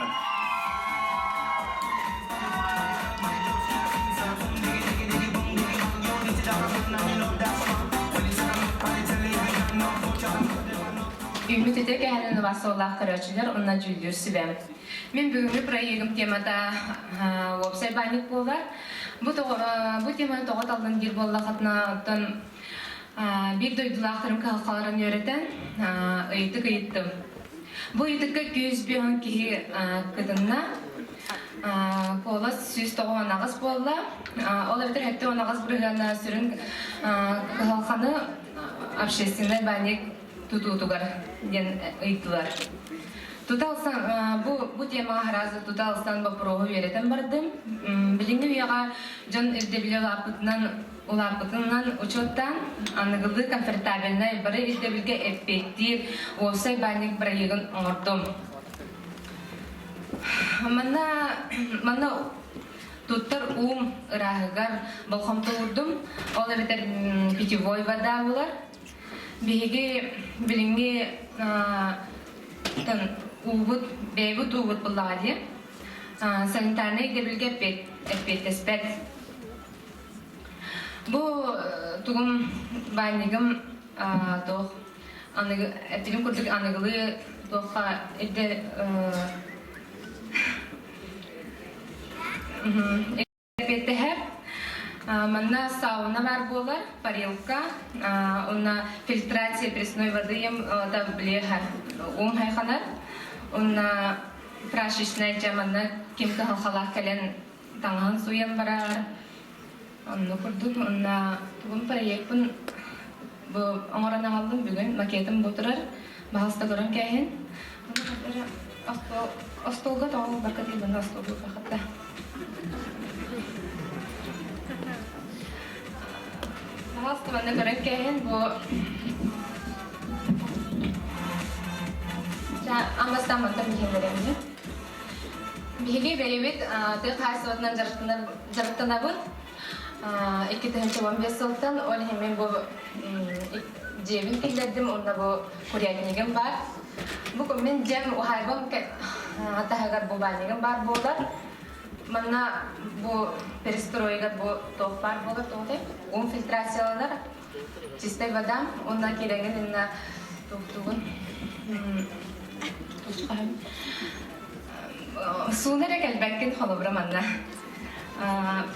Ümit edek әһәлін васы олақ көрәчілер, онна жүлдер сүбәм. Мен бүгінгі проектім темада веб-сайт баник болар. Бұл теманы тоғат алдын кел болла қатына оттан бір дойдылақтырым қалқаларын өретен ұйытық ұйыттым. Бұл ұйытыққа көз бүйін кейі күдінна қолас сүз тоғы онағыз болла. Ол әбітір әтті онағыз бұрғана сүрін қалқаны общественный баник тутутугар ден ыйттылар. Туталсан бу темага харазы туталсан бапырогу веретен бардым. Билинги уяга жон ирдебиле улапытынан учеттан аныгылы комфортабельный бары ирдебилге эффектив осай банник проегін оңырдым. Мана туттар ырахыгар болхомты урдум. Ол эбетер питьевой вода булар. Биһиги билинги бэйбут убут буллади. санитарный дебилге эппеттеспет. Бу тугум баннигым тох аныгы этилим курдук аныгылы тоха эдде эппеттехер манна сауна бар болар, парилка, онна фильтрация пресной воды да блеха хайханар, онна прашечная манна кимка халах кален танган суян барар. Онно курдук, онна тугум проектын бу оңорана алдым бүгүн макетим бутурар, баалста көрөн кайын. Остолга тагы баркати бunda остолга хатта. Баалста бunda көрөн кайын бу амастан мантар михемдерем. Биги беребит тык хайсотнан жарыктанабыт. 2015 жылдан ол мен бу жебин килдердим, онда бу курятнигим бар. Бу мен жем ухайбам атагар бу банигим бар болар. Манна бу перестройга бу тох бар болар тоте. Фильтрацияланар. Чистая вода, онна кереген инна токтугун. Сунера келбеккен холобра манна.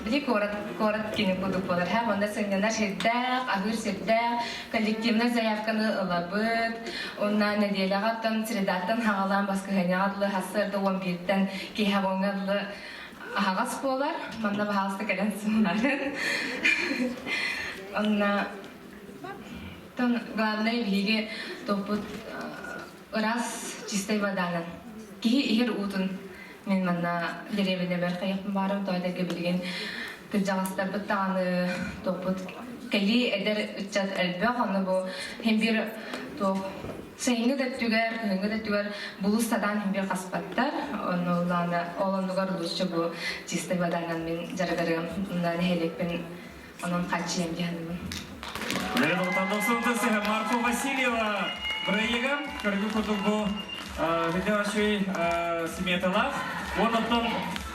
Били корот кини будук болар. Ха монда сыңнанар шеддак, агыр седдак, коллективна заявканы ылабыт. Онна неделягаттан средаттан хагалан баскыганягадлы хасырды 11-тен кейхабоңгадлы агас болар. Манна бахалысты кален сымнарын. Онна тон главное биги топут раз чистой воданан. Кихи ихер утун мен манна деревине бер кайыппын барым тойдерге билген кыджагастар быттаганы топут кели эдер үтчат элбек аны бу хем бир топ сейинги да түгер кыһыңы да түгер булустадан хем бир каспаттар оны улана олондугар луччу бу чистой воданан мен жаргарым мына нехелекпен анан качием дияным. Марфа Васильева проиграм, көргү курдук бу видеошуй сметалар. Онуттан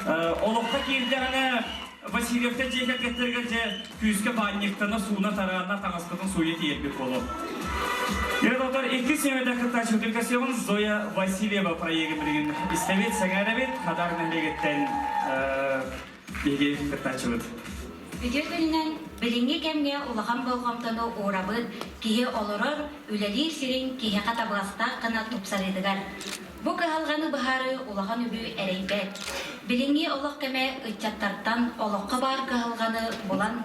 олыққа келдеріне Васильевті жеке кеттерге же күйіске банниктаны суына тарағына таңаспытын суе тиетбек болу. Ердоктор, 2 семейді қыртачы өтілкасевін Зоя Васильева проегін бірген істевет, сәңәрі бет, қадар мәлегеттен беге қыртачы өт. Видеотөлінен білінге кәмге ұлаған болғамтаны орабыд, кейі олырыр, үлелер сирен кейі қатабыластақ қана тұпсар едігар. Бұ қағалғаны бұхары ұлаған үбі әрейбет. Білінге олық кәме үтчаттарттан олыққа бар қағалғаны болан,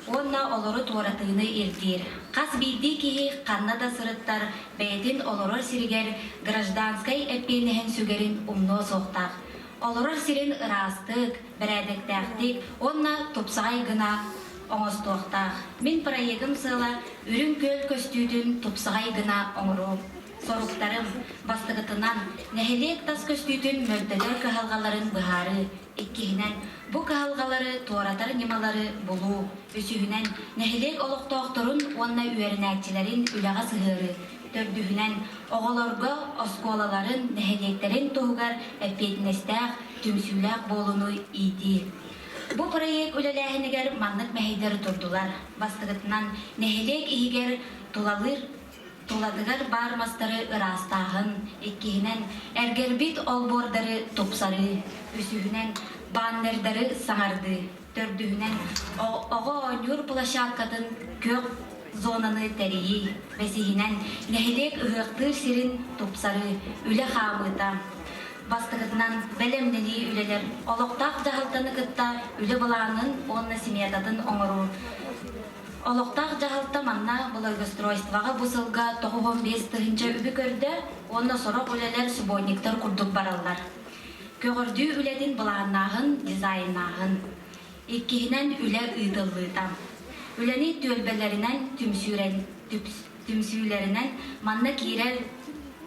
онна олыры туаратыны ердер. Қас бейді кейі қанна да сырыттар, бәйдін олырыр сиргер, гражданскай әппенігін сүгерін ұмно соқтақ. Олырыр сирен ырастық, бәрәдіктәқтік, онна тұпсағай гына оңыз тоқтақ. Мен проегім сыла үрін көл көстүйдің тұпсағай гына оңыру. Соруқтарым бастығытынан нәхелек тас көстүйдің мөлтелер кағалғаларын бұхары. Иккihinen bu kağalgaları tuğratar nimaları bulu. Üsühünen nehilek oluqtoqturun onna üerinəkçilerin ülağa sığırı. Tördühünen oğolorga oskolaların nehileklerin tuğgar epetnestaq tümsülaq bolunu idi. Bu proyek üleləhiniger manlık meheyleri turdular. Bastığıtından nehilek ihiger tuladıgar barmastarı ırastağın, ikkihinen ergerbit olbordarı topsarı, üsühünen bannerdarı sanardı, tördühünen oğo nyur plaşatkadın kök zonanı teriyi, besihinen nehilek ıhıqtır sirin topsarı, üle xamıta. Bastığıtından belemneli üleler, oloqtaq jahıltanı kıtta üle balağının onna simiyatadın oңыру. Олықтақ жағылта манна благоустройстваға бұсылға 9-15 тыгынча үбі көрді, онна сорок үлелер субботниктар күрдік баралар. Көгірді үледін бұлағынағын, дизайнағын. Иккihinen үле ұйдылғыдам. Үлені төлбелерінен түмсүйлерінен манна кейрер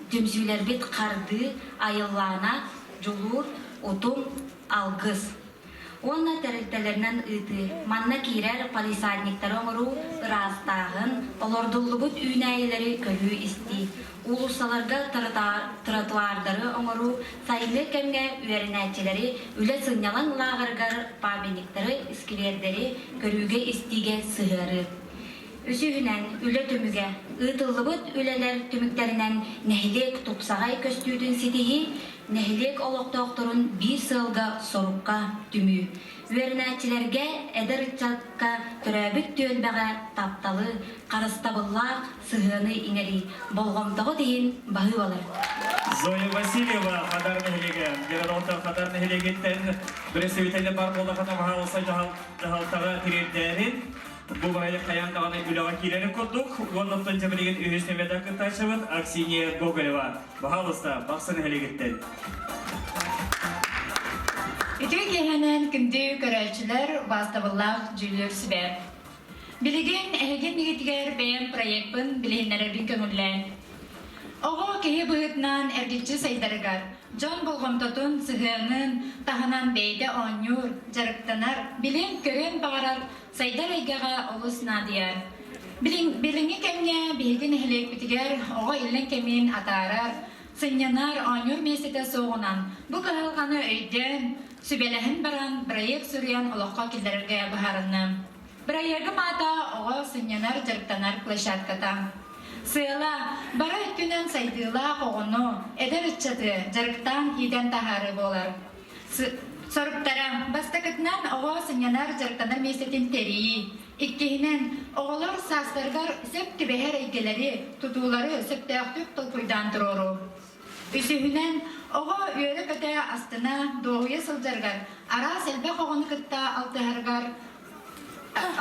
түмсүйлер бет қарды, айыллана, жулур, утум, алгыз. Онна тәрелтелерінен ыты, манна кейрер полисадниктары оңыру ырастағын, олордуллубут үйнәйелері көлі істі. Улусаларга тротуардары оңыру сайлы кәмге үйерінәтчелері үлі сыңнялан лағырғар памятниктары искилердері көрүүге істиге сығыры. Үсүһүнен үлі түміге, ытыллыбыт үлелер түміктерінен нәхилек тупсағай көстүүдін сетихи, нәхилек олоқтоқтырын бір сылға сорукка түмі. Үйерінәтчелерге әдір чатқа түрәбік төнбәға тапталы, қарыстабыллақ сығыны инери. Болғамтығы дейін бағы болыр. Зоя Васильева, Хадар Нехлеге, Геродоктор Хадар Нехлегеттен бірісі бар болда қатамаға олса жағалтаға тірердерін. Бұл барайы қаяндағаны үліға келері көттік. Онлықтан жабілеген үйесіне медакы ташывын Аксинья Гоголева. Бағалыста, бақсын Нехлегеттен. Үтігі кейханан күнді көрәлчілер бастабыллақ жүлір сүбәр. Білеген әген негетігер бәйін проектпін білгенлердің көңіллән. Оғы кейі бұғытнан әргетші сайдарығар. Джон болғымтотын сығығының тағынан бейді оңюр, жарықтанар, білен көрен бағарар сайдар айгаға олыс надияр. Біліңі кәмге бейген әхілек бітігер оғы илін кәмен атарар, сынянар оңюр месеті соғынан. Бұл қағылғаны өйден, сүбеләхін баран, проект сүрген олыққа келдерге бұхарынным. Проектім ата оғы сынянар жарықтанар площадката. Сыйла, бара өткінен сайдыла қоғыну, әдір үтчаты, жарықтан иден тахары болар. Сорыптара, бастакытынан оға сынянар жарықтанар месетін терии. Иккейінен оғылар састырдар сөп түбәхер әйгелері, тұтулары сөпті ақтүк тұлпыйдан тұрору. Үсіхінен оға үйелі көтә астына доғуя сылжарғар, ара сәлбе қоғыны күтта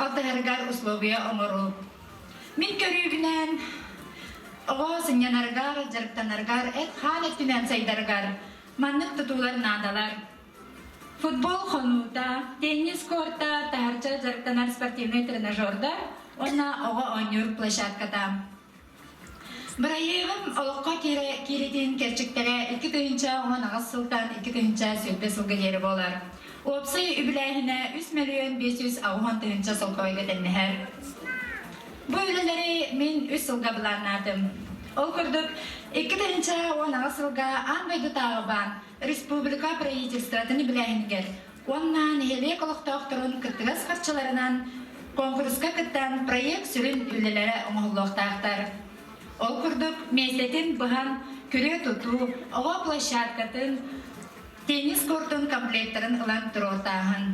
алтыхарғар условия оңыру. Мен көрігінен оға сынянарғар, жарықтанарғар, әт хан әттінен сайдарғар, маннық тұтулар надалар. Футбол қонута, теннис корта, тахарча жарықтанар спортивный тренажердар, онна оға оңюр площадката. Бірайығым олыққа керетін керчіктері 2 түйінча 10 сылтан 2 түйінча сөйбе сылғылері болар. Опсай үбіләйіне 3.500.000 түйінча сылғойғы тәннігер. Bu ülelere min 3 sılga bulanardım. Ol kurduk 2 tünce 10 sılga anbaydı tağıban Respublika правительствотыны біләйінгер. Ondan hele kılıqtağıqtırın kıttıgaz qarçılarından konkurska kıttan proyekt sürün ülelere oңғылықтağıqtar. Ol kurduk mesletin бұған küre tutu, oğa plощадкатын, tenis kortun komplektарын ılan тұрортағын.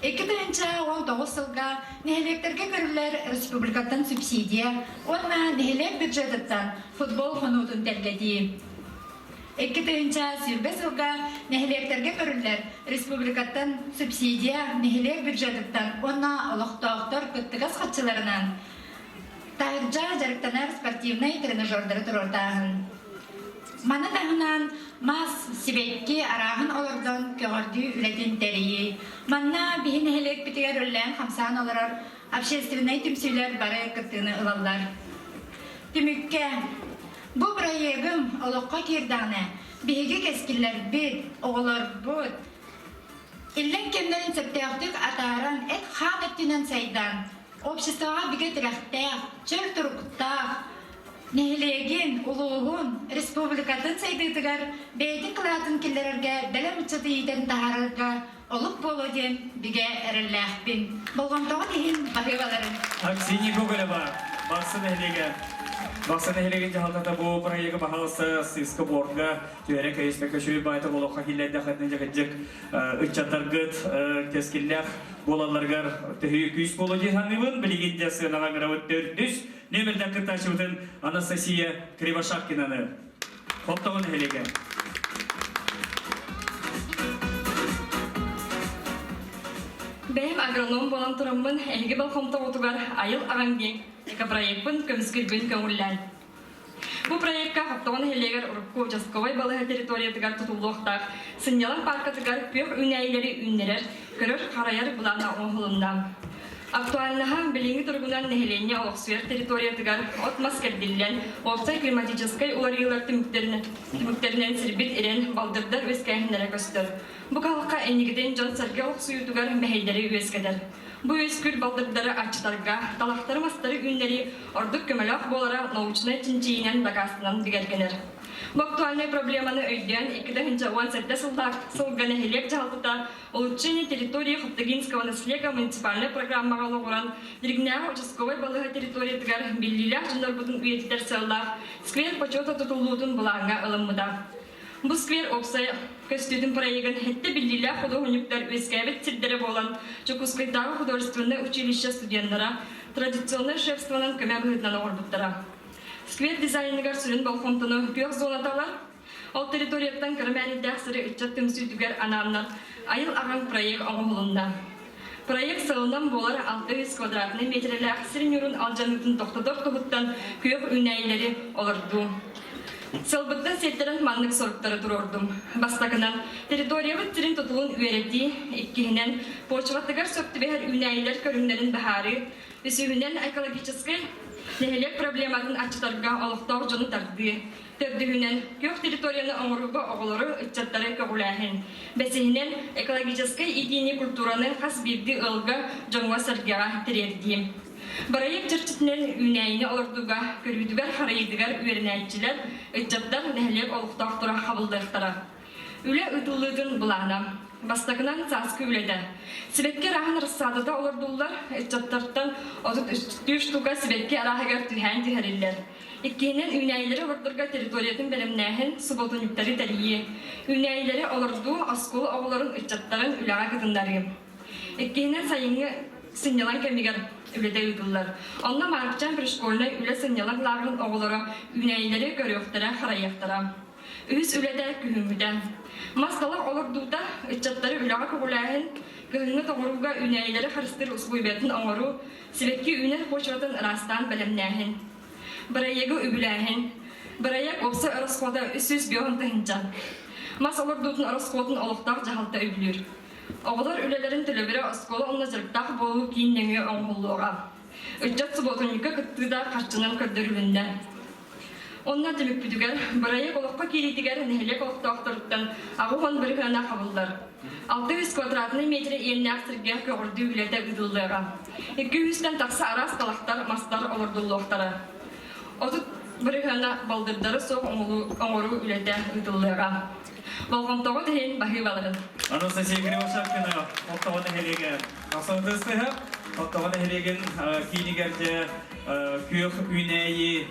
2019 сылға нәхелектерге көрілер республикаттан субсидия, онна нәхелек бюджеттан футбол қонуытын тәлгеді. 2020 сылға нәхелектерге көрілер республикаттан субсидия, нәхелек бюджеттан онна олықтауқтар күттігіз қатшыларынан тағыржа жарықтанар спортивный тренажердары тұрортағын. Маны тағынан мас себекке арағын олардан көғырды үлетін тәрейі. Манна бейін әлек бітігер өллән қамсан оларар общественный түмсүйлер бары күттіғыны ұлалар. Түмікке, бұл проегім олыққа кердағына бейгі кәскілер бет, оғылар бұд. Иллен кемдерін сөптеқтік атаран әт хан әттінен сайдан, обществоға бігі тірәқтәқ, чөл тұрықтақ, Нәхилеген, улуғын, республикатын сайдығдығар, бәйді қылатын келдерерге бәлім ұчыты еден тағарырға олық болу ден біге әрілләқпен. Болғамтағы дейін бағываларын. Аксинья Гоголева, бақсы нәхилеге. Бақсы нәхилеген жағалтата бұл проегі бағалысы сыйсқы бордға түйәрі көйеспек көшірі байты болуға келерді қатын жағыджық үтчаттарғыт кескелләқ болаларғар түйі күйіс болу дейханывын білеген жасы нағаңыравыт 400 Нөмірден кірташы өтін Анастасия Кривошапкинаны. Қоптауын әлеге. Бәйім агроном болан тұрамын әлгі балқомта отуғар айыл ағанген экопроектпін көміскілбін көңіллән. Бұл проектқа қоптауын әлегер ұрыққу жасқовай балығы территориятығар тұтулуқтақ, сынялан паркатығар пөк үнәйлері үннерер, көрір қарайар бұлана оңғылындан. Актуальнаха билинги тургунан нехеленне олоксуер территориятыгар отмас кердиллен опсай климатической уларыйлар түмүктеринен сирбит ирен балдырдар өскәһиннәре көстөр. Бу калыкка эннигиден жон сарга олоксуютугар мәһәйдәре өскәдер. Бу өскүр балдырдары ачтарга, талактары мастары үннәри ордук көмөлөк болара научный тинчиинен багастынан бигергенер. Бу актуальный проблеманы өйден 2017 сылганы хелек жалтыта улучшение территории Хоптагинского наследия муниципальной программага логуран диригняга участковой балыга территориятыгар биллилях жындар бутун уетитер сыллах сквер почета тутулуутун булаңга ылыммыда. Бу сквер оксай көстүдүн проегин хетте биллилях художниктар өскәбет сирдере болан Чукускайдагы художественное училище студенттара традиционный шефствонан көмө быгытнан орбуттара. Сквер дизайнығар сүрін балқомтыны күйек зонаталар, ол территорияттан кірмәніддәк сыры үтчаттым сүйдігер анамнан айыл ағын проект оңғылында. Проект сылынан болар 600 квадратный метрелі сирин юрун алжанытын тоқтадор тұғыттан күйек үнәйлері олырду. Сылбыттан сеттерін манлық сорттары тұрордым. Бастакынан территориябыт тирин тұтылын үйереті, иккihinen почваттыгар сөптібәр үнәйлер көрінлерін бәхары, үсігінен экологический нехелек проблематын ачтарга олықтау жоны тарды. Төрдігінен көк территорияны оңыруға оғылары үтчаттары көғіләхін. Бәсігінен экологический идейни культураны қас бірді ылға жоңға саргаға тірердейм. Барайып жырчытнен үнәйіні олырдуға көрбідігер харайдығар үйерінәйтчілер үтчаттар нехелек олықтау тұра қабылдықтара. Үлі үтілігін бұлағына. Бастакынан саскы үледі. Сибетке рахын рысадыда олырдулар, үтчаттарттан отут үштуға сибетке арахығар түйән түйәрілер. Иккенен үнәйлері ордырға территориятын бәлімнәхін суботын үктері тәрие. Үнәйлері олырду асколы оғыларын үтчаттарын үліға кытындары. Иккенен сайыңы сынялан кәмігер үледі үйділер. Онна марықчан бір школына үлі сынялан лағын оғылары үнәйлері көріқтері қарайықтыра. Үз үледі күхімден. Масталар олырдуда үтчаттары үліға көғіләхін, көхіңі тоғыруға үнәйлері қарыстыр ұсбойбетін оңыру, себетке үнер почватын растан бәлімнәхін. Бірайегі үбіләхін, бірайек опсы ұрысқода үсіз беуін тұхынчан. Мас олырдудың ұрысқотын олықтақ жағалта үбілір. Оғылар үлелерін түлі осколы онына жырықтақ болу кейіннеңе оңғылуға. Үтчат сұботынығы күттіда қарчынан көрдірілінді. Онна демек бүдігер, бірайек олыққа кейлетігер нәхелек олықтақтырыптан ағуған бір ғана қабылдар. 600 квадратный метрі еліне ақсырге көғірді үлеті үділдіға. 200-тен тақсы арас қалақтар мастар олырдылықтары. Отут бір ғана балдырдары соқ оңыру үлеті үділдіға. Болғымтауы дәйін бахи балырын. Анастасия Кривошапкина, оқтауыны хелеге қасыңдысты ғып, оқтауыны хелеген кейнігерде күйек үнәйі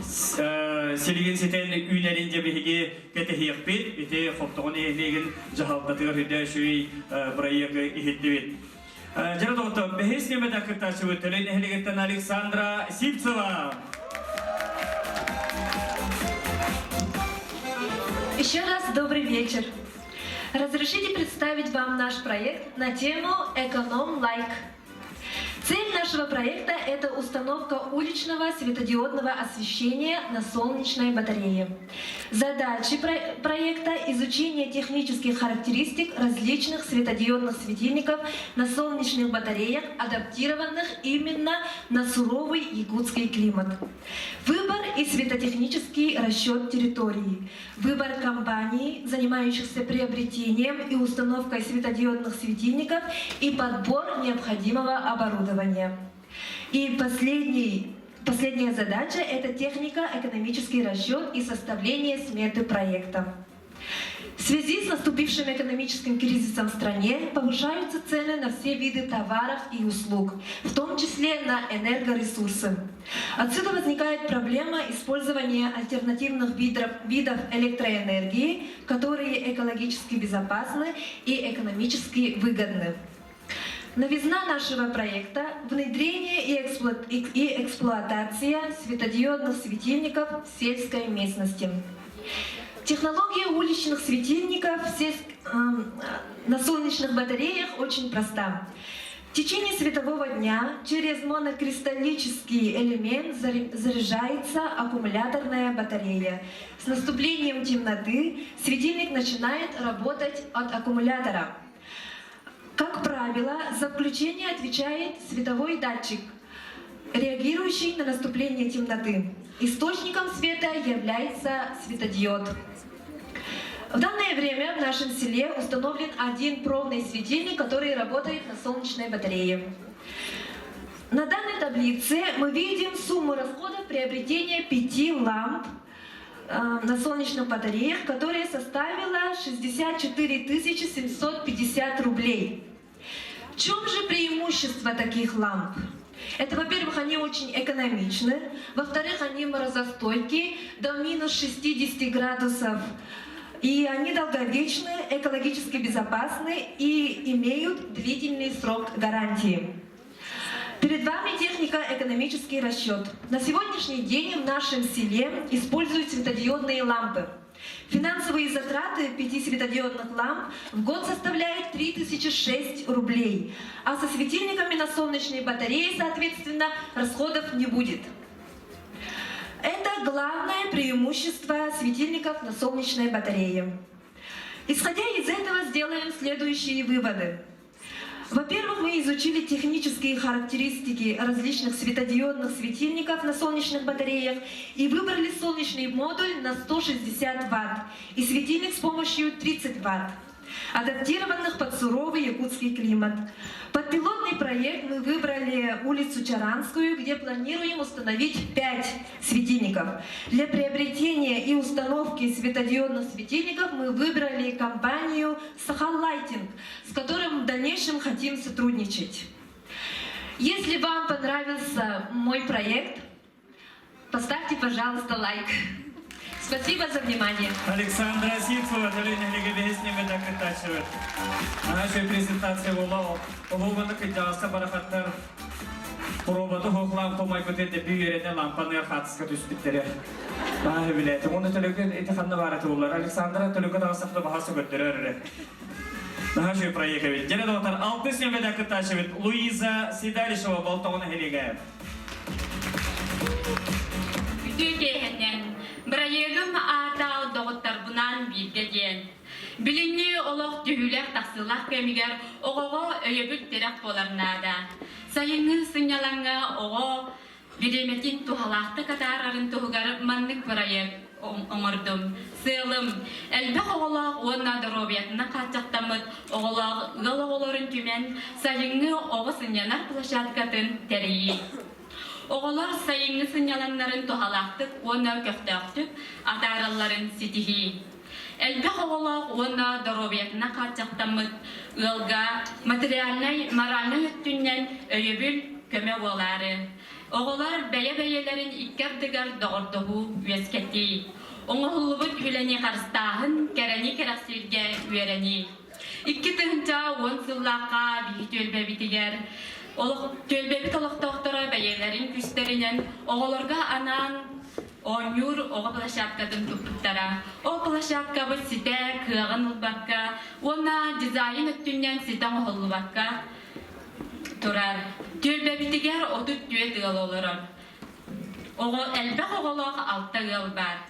Селеген сетен үйнәрінде беге кәтіхияқ бет, бете қоптығын егілеген жағалдатығыр үйді шөй бірайығы ехетті бет. Жары тоғытты, бәхес немеді ақырташы өттілін әхілегеттен Александра Сипцева. Еще раз добрый вечер. Разрешите представить вам наш проект на тему «Эконом-лайк». Цель нашего проекта – это установка уличного светодиодного освещения на солнечной батарее. Задачи проекта – изучение технических характеристик различных светодиодных светильников на солнечных батареях, адаптированных именно на суровый якутский климат. Выбор и светотехнический расчет территории. Выбор компаний, занимающихся приобретением и установкой светодиодных светильников, и подбор необходимого оборудования. И последняя задача – это технико-экономический расчет и составление сметы проекта. В связи с наступившим экономическим кризисом в стране повышаются цены на все виды товаров и услуг, в том числе на энергоресурсы. Отсюда возникает проблема использования альтернативных видов электроэнергии, которые экологически безопасны и экономически выгодны. Новизна нашего проекта – внедрение и эксплуатация светодиодных светильников в сельской местности. Технология уличных светильников на солнечных батареях очень проста. В течение светового дня через монокристаллический элемент заряжается аккумуляторная батарея. С наступлением темноты светильник начинает работать от аккумулятора. Как правило, за включение отвечает световой датчик, реагирующий на наступление темноты. Источником света является светодиод. В данное время в нашем селе установлен один пробный светильник, который работает на солнечной батарее. На данной таблице мы видим сумму расходов приобретения 5 ламп на солнечных батареях, которая составила 64 750 рублей. В чем же преимущество таких ламп? Это, во-первых, они очень экономичны, во-вторых, они морозостойкие до минус 60 градусов, и они долговечны, экологически безопасны и имеют длительный срок гарантии. Перед вами технико-экономический расчет. На сегодняшний день в нашем селе используют светодиодные лампы. Финансовые затраты 5 светодиодных ламп в год составляют 3006 рублей, а со светильниками на солнечной батарее, соответственно, расходов не будет. Это главное преимущество светильников на солнечной батарее. Исходя из этого, сделаем следующие выводы. Во-первых, мы изучили технические характеристики различных светодиодных светильников на солнечных батареях и выбрали солнечный модуль на 160 Вт и светильник с помощью 30 Вт, адаптированных под суровый якутский климат. Под пилотный проект мы выбрали улицу Чаранскую, где планируем установить 5 светильников. Для приобретения и установки светодиодных светильников мы выбрали компанию Сахан Лайтинг, с которым в дальнейшем хотим сотрудничать. Если вам понравился мой проект, поставьте, пожалуйста, лайк. Спасибо за внимание. Александра Ситцова, Галина Легебеснеме так кытачивает. Наша презентация была оголована кидался барахаттар. Пробаду хоглам помай бутенде бүйерене лампаны архатыска түспиттере. Бағы билеті. Оны төлөгі етіқанны бараты олар. Александра төлөгі дағысақты бағасы көттірер. Наша проекта ведь. Дене доктор, алтыснеме так кытачивает. Луиза Сидалишева болтоғына хелеге. Браегым атау доғыттарбынан билгеден. Билинни олық түйілер тақсылақ кемігер оғығы өйебіл терек боларнада. Сайыңы сыңялаңа оғы биреметин тухалақты катарарын тухугарып маннык браег оңырдым. Сылым, әлбәқ оғылақ уанна дұробиятына қатчақтамыд оғылақ ғыл оғыларын түмен сайыңы оғы сыңянар площадкатын тәрейі. Оғылар сайыңы сыняланларын тухалақтық, оны көқтіқтік, атараларын сетихи. Әлбәқ оғылақ оны дұробиятына қатчақтамыд, ғылға моральный өттінен өйебіл көме олары. Оғылар бәйе-бәйелерін иккердігер доғырдығы өскетті. Оңғылыбыт үләне қарыстағын кәрәне керақсерге үйерәне. Икки тұхынша 10 сыллаққа бейт өлбәбітігер. Төлбебит олықтақтары бәйелерін күстерінен оғыларға анан оңюр оғы площадкадың тұптықтара. О площадка бұл сите кығын ұлбаққа, ona дизайн өттінен ситан ұлбаққа тұрар. Төлбебитігер отыт түйет ұл олырым. Әлбәқ оғылық алты ұл бар.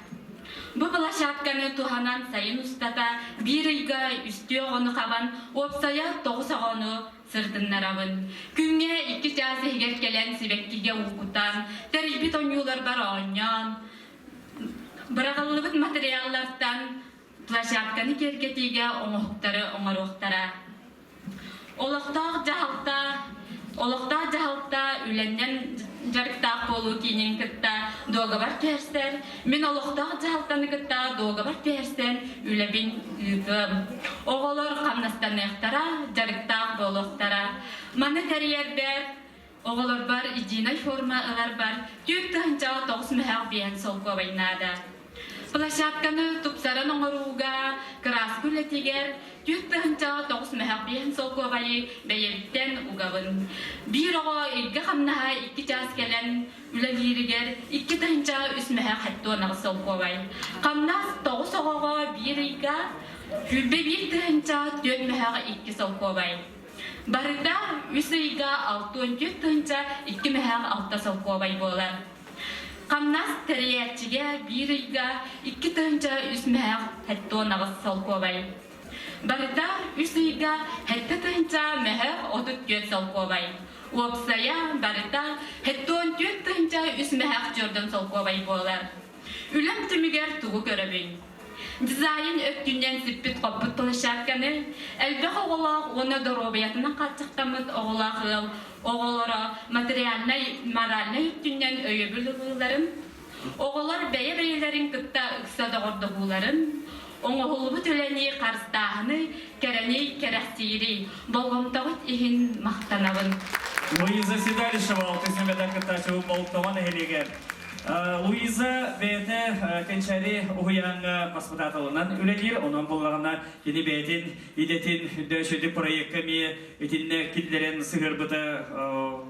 Бұл площадканы туханан сайын ұстата бір үйға үсті оғыны қабан, опсая 9 оғыны сырдыннарабын. Күнге 2 жасы егер келен себеккеге ұқытан, тәрбет ойнулар бар оңян. Бірағылыбыт материаллардан площадканы кергетеге оңықтары оңырықтара. Олықта жағалта үленнен жарықтақ болу кейінен кітта доғабар тәрсер. Мен олықтақ жағалтаны кітта доғабар тәрсен үлебін үйгім. Оғылыр қамнастан ектара, жарықтақ болуқтара. Маны кәрiyер бәр, оғылыр бар, идинай форма ұлар бар. Түйік тұхынча 9 мүхәқ бейін сол көбайнады. Площадканы тұпсарын оңыруға крас күлетегер, түйік тұхынча 9 мүхәқ бейін сол көбайы бәйеліктен ұғабын. Bir oğa ilgi қамнаға 2 час келен үләлерігер 2 тұхынча 3 мүхәқ әтті онағы сол көбай. Қамнас 9 оғаға 1 иға, күлбе 1 тұхынча 4 мүхәқ 2 сол көбай. Барыда 3 иға 6-14 тұхынча 2 мүхәқ 6 сол көбай болар. Қамнас тәріятчіге 1 иға 2 тұхынча 3 мүхәқ әтті онағы сол көбай. Барыта үсүйга хетте тынча мехе отут көт солкобай. Опсая барыта хеттон төт тынча үс мехе жордан солкобай болар. Үлем түмүгер тугу көрөбүн. Дизайн өттүнен сиппит коппут толшакканы, элбек оголак оны доробиятынан катчыктамыт оголак ыл, оголора материальный, моральный өттүнен өйөбүлүларын, оголор бәйе-бәйелерин кытта ыкса догордогуларын, оңоһулубут үлени карстаахыны, керени керехтири, болгомтогут ихин мактанабын. Луиза Седалишева, алтысынбеда кытачы болтоман эхелегер. Луиза бәйті кенчәрі ұғыяңға маспытатылынан үленер, онан болғағына кені бәйтін идетін дөшеді проекті ме етінне кидлерін сығырбыты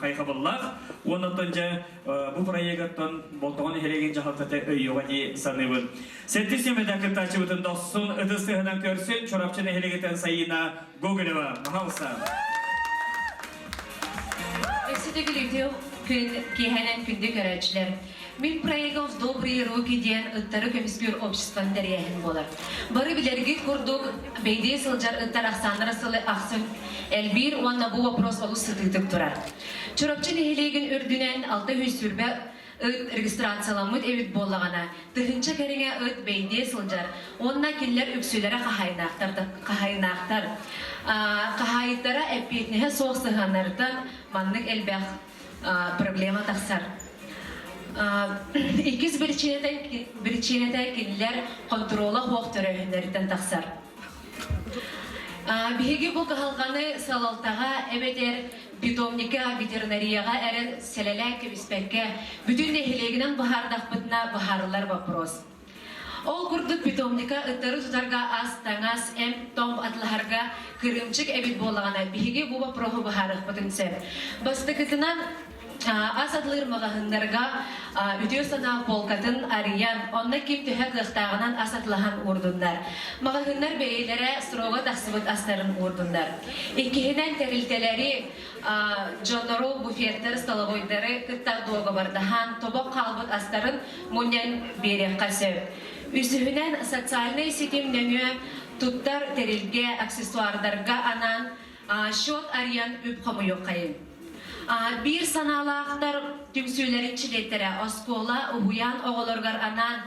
қайқабыллақ. Онын жа бұл проекттен болтоған эхелеген жағалтаты өйеуға де саныбын. Сәттісімеда кытачы бұтын досын ыдыстығынан көрсін, чорапчын эхелегетін сайына Гоголева. Махалса. Өсідегі видео кейхенен күнді көрәтшілер. Мен проектов «Добрые руки» ден ыттары көміспір обществан дәрияхін болар. Бары білерге күрдік бейде сылжар ыттар ақсаныр сылы ақсын әлбір уанна бұл вопрос олу сытыдық тұрар. Чорапчын эхелеген үрдінен 600 сүрбе ыт регистрацияламыд эвит болағана. Тыхынча кәріңе ыт бейде сылжар. Онна келлер үксілері қахайнақтар. Қахайыттара әппетнеге соғсығанырдан манның әлбәқ проблема тақсар. İkiz birçinete kinler kontrola hoq töröhünlerden taqsar. Bihigi bu qahalğanı salaltağa ebeter питомника, ветеринарияға әрін сәлеләк кебіспәкке бүтін нехелегінен бұхардақпытына бұхарылар вопрос. Ол күрдік питомника ыттары тұтарға аз таңас әм том атлахарға кірімчік әбет болағана бихиге бұл вопрохы бұхарықпытын сәп. Бастықытынан аз атлыр мағahınдарға үтеу сана полкатын ариян, онна кем төхәк лықтағынан аз атлахан ордындар. Мағahınдар бәйлері сұрауға тақсыбыт астарын ордындар. Еккехінен тәрілтелері Джонору буфеттер столовойдары кыттар доғы бардахан тобок қалбыт астарын мұнен берек қасып. Үсігінен социальный сетемнені туттар тәрілге аксессуардарға анан шот ариян үп қамы қайын. Bir sanalaqtar tümsüylerin çiletlere oskola uhuyan oğulorgar anan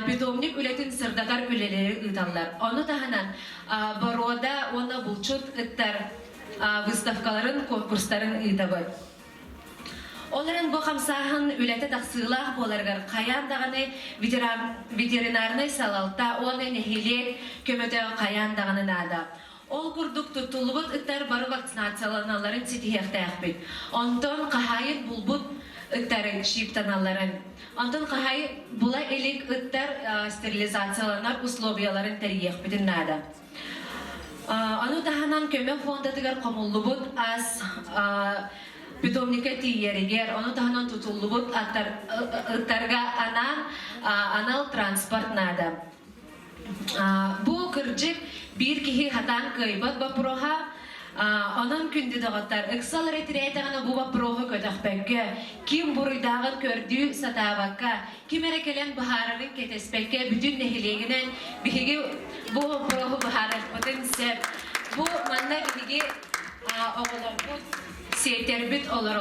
питомник үлетін сырдатар үлелері ұйталар. Оны тағынан барода оны бұлчут ұттар выставкаларын, конкурстарын ұйтабы. Оларын бұл қамсағын үлеті тақсығылақ боларғар қаяндағаны ветеринарный салалта оны нехелек көмөті қаяндағаны нада. Ол күрдік тұтылыбыт ұттар бары вакцинацияланаларын сетихекті әқпет. Онтон қағайын бұлбұт ұттарын шиптаналарын. Онтон қағайын бұла елік ұттар стерилизацияланар условияларын тәріекпетін нада. Оны тағынан көмек фондатығар қомылыбыт аз питомника тиерегер, оны тағынан тұтылыбыт ұттарға анал транспорт нада. Бұл кірджік bir kişi hatan kıybat baproha, onun kündü dağıtlar. Iksal retireytağına bu baproha kötüqbekke, kim buruydağı kördüğü satavakka, kim erekelen bahararın ketespekke, bütün nehileginen bihigi bu baproha bahararpatın sep. Bu manna bihigi oğularbut seterbit olur.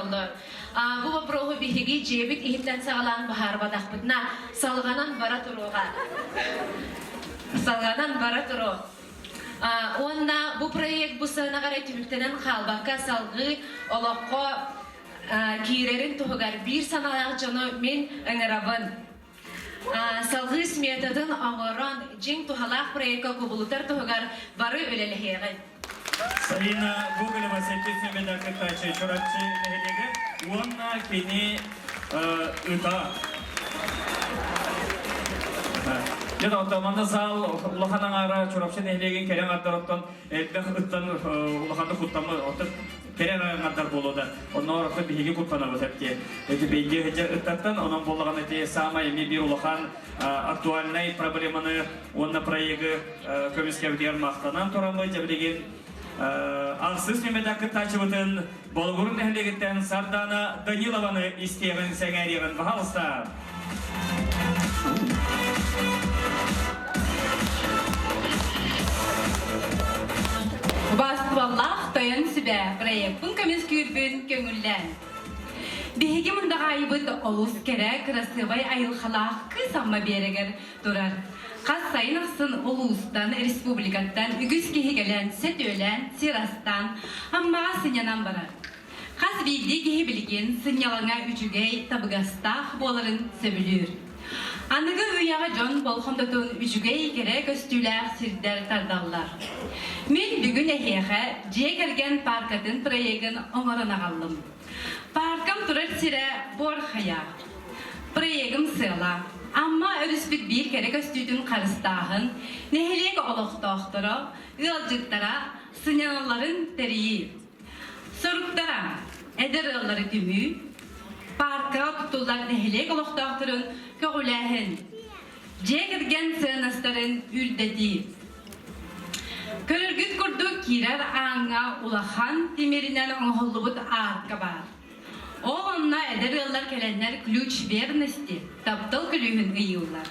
Bu baproha bihigi cebit ihitten sağlan baharbadaqpıtna salganan bara turu. Онна бұл проект бұсына қарай түміктенен қалбаққа салғы олаққа кейрерін тұғығар бір саналақ жоны мен өңірабын. Салғы методын аңыран жен тұғалақ проектқа көбілітер тұғығар бары өлеліғеғі. Sayına Google'ıma seçilmeden kıtaçı çorapçı nehelege, onunla keni ıta. Ya da otomanda zal ulakanın ara çorapçı nehelegen keren adlarottan elbek ıttan ulakanda kuttamı otup keren adlar boluda. Onun orada bir higi kuttana bu tepki. Eti beyge hece ıttattan onun bolağın eti sama emi bir ulakan aktualnay problemanı onunla proyegi kömiskevdiyer maqtanan toramı cebilegen Ağsız memedakı taçıbıtın Bolgurun ehlegetten Sardana Danilovanı isteyen sengeriyen bahalıstar. проектпын көмес күйірбін көңіллән. Беге мұндаға айбыт олус кере красывай айылхалақ кыз амма берегер тұрар. Қас сайын ақсын олуыстан, республикаттан, үгіз кехегелен, сет өлен, сирастан, аммаға сынянан барар. Қас бейді кеге білген сынялаңа үчүгей табығастақ боларын сөбілір. Анығы ұяға жон болхымдатын үчүгей кере көстүләр сирдер тардалар. Мен бүгін әхеға жекерген паркатын проегін оңырын ағалым. Паркам тұрар сире бор хая. Проегім сыла. Amma örüspüt bir kere köstüdün karıstağın, neheliyek oluqtağıtırı, ılcıktara, sınyanalların teriyi. Soruktara, eder ılları tümü, parka tutullar neheliyek oluqtağıtırın köğüləhin, cekirgen sığınastарын üldedi. Körürgüt kurdu kirer ağına ulağan timerinden oğullubut ağırka var. Oğlanla eder yıllar gelenler ключ vernosti, taptal külüğün ıyıllar.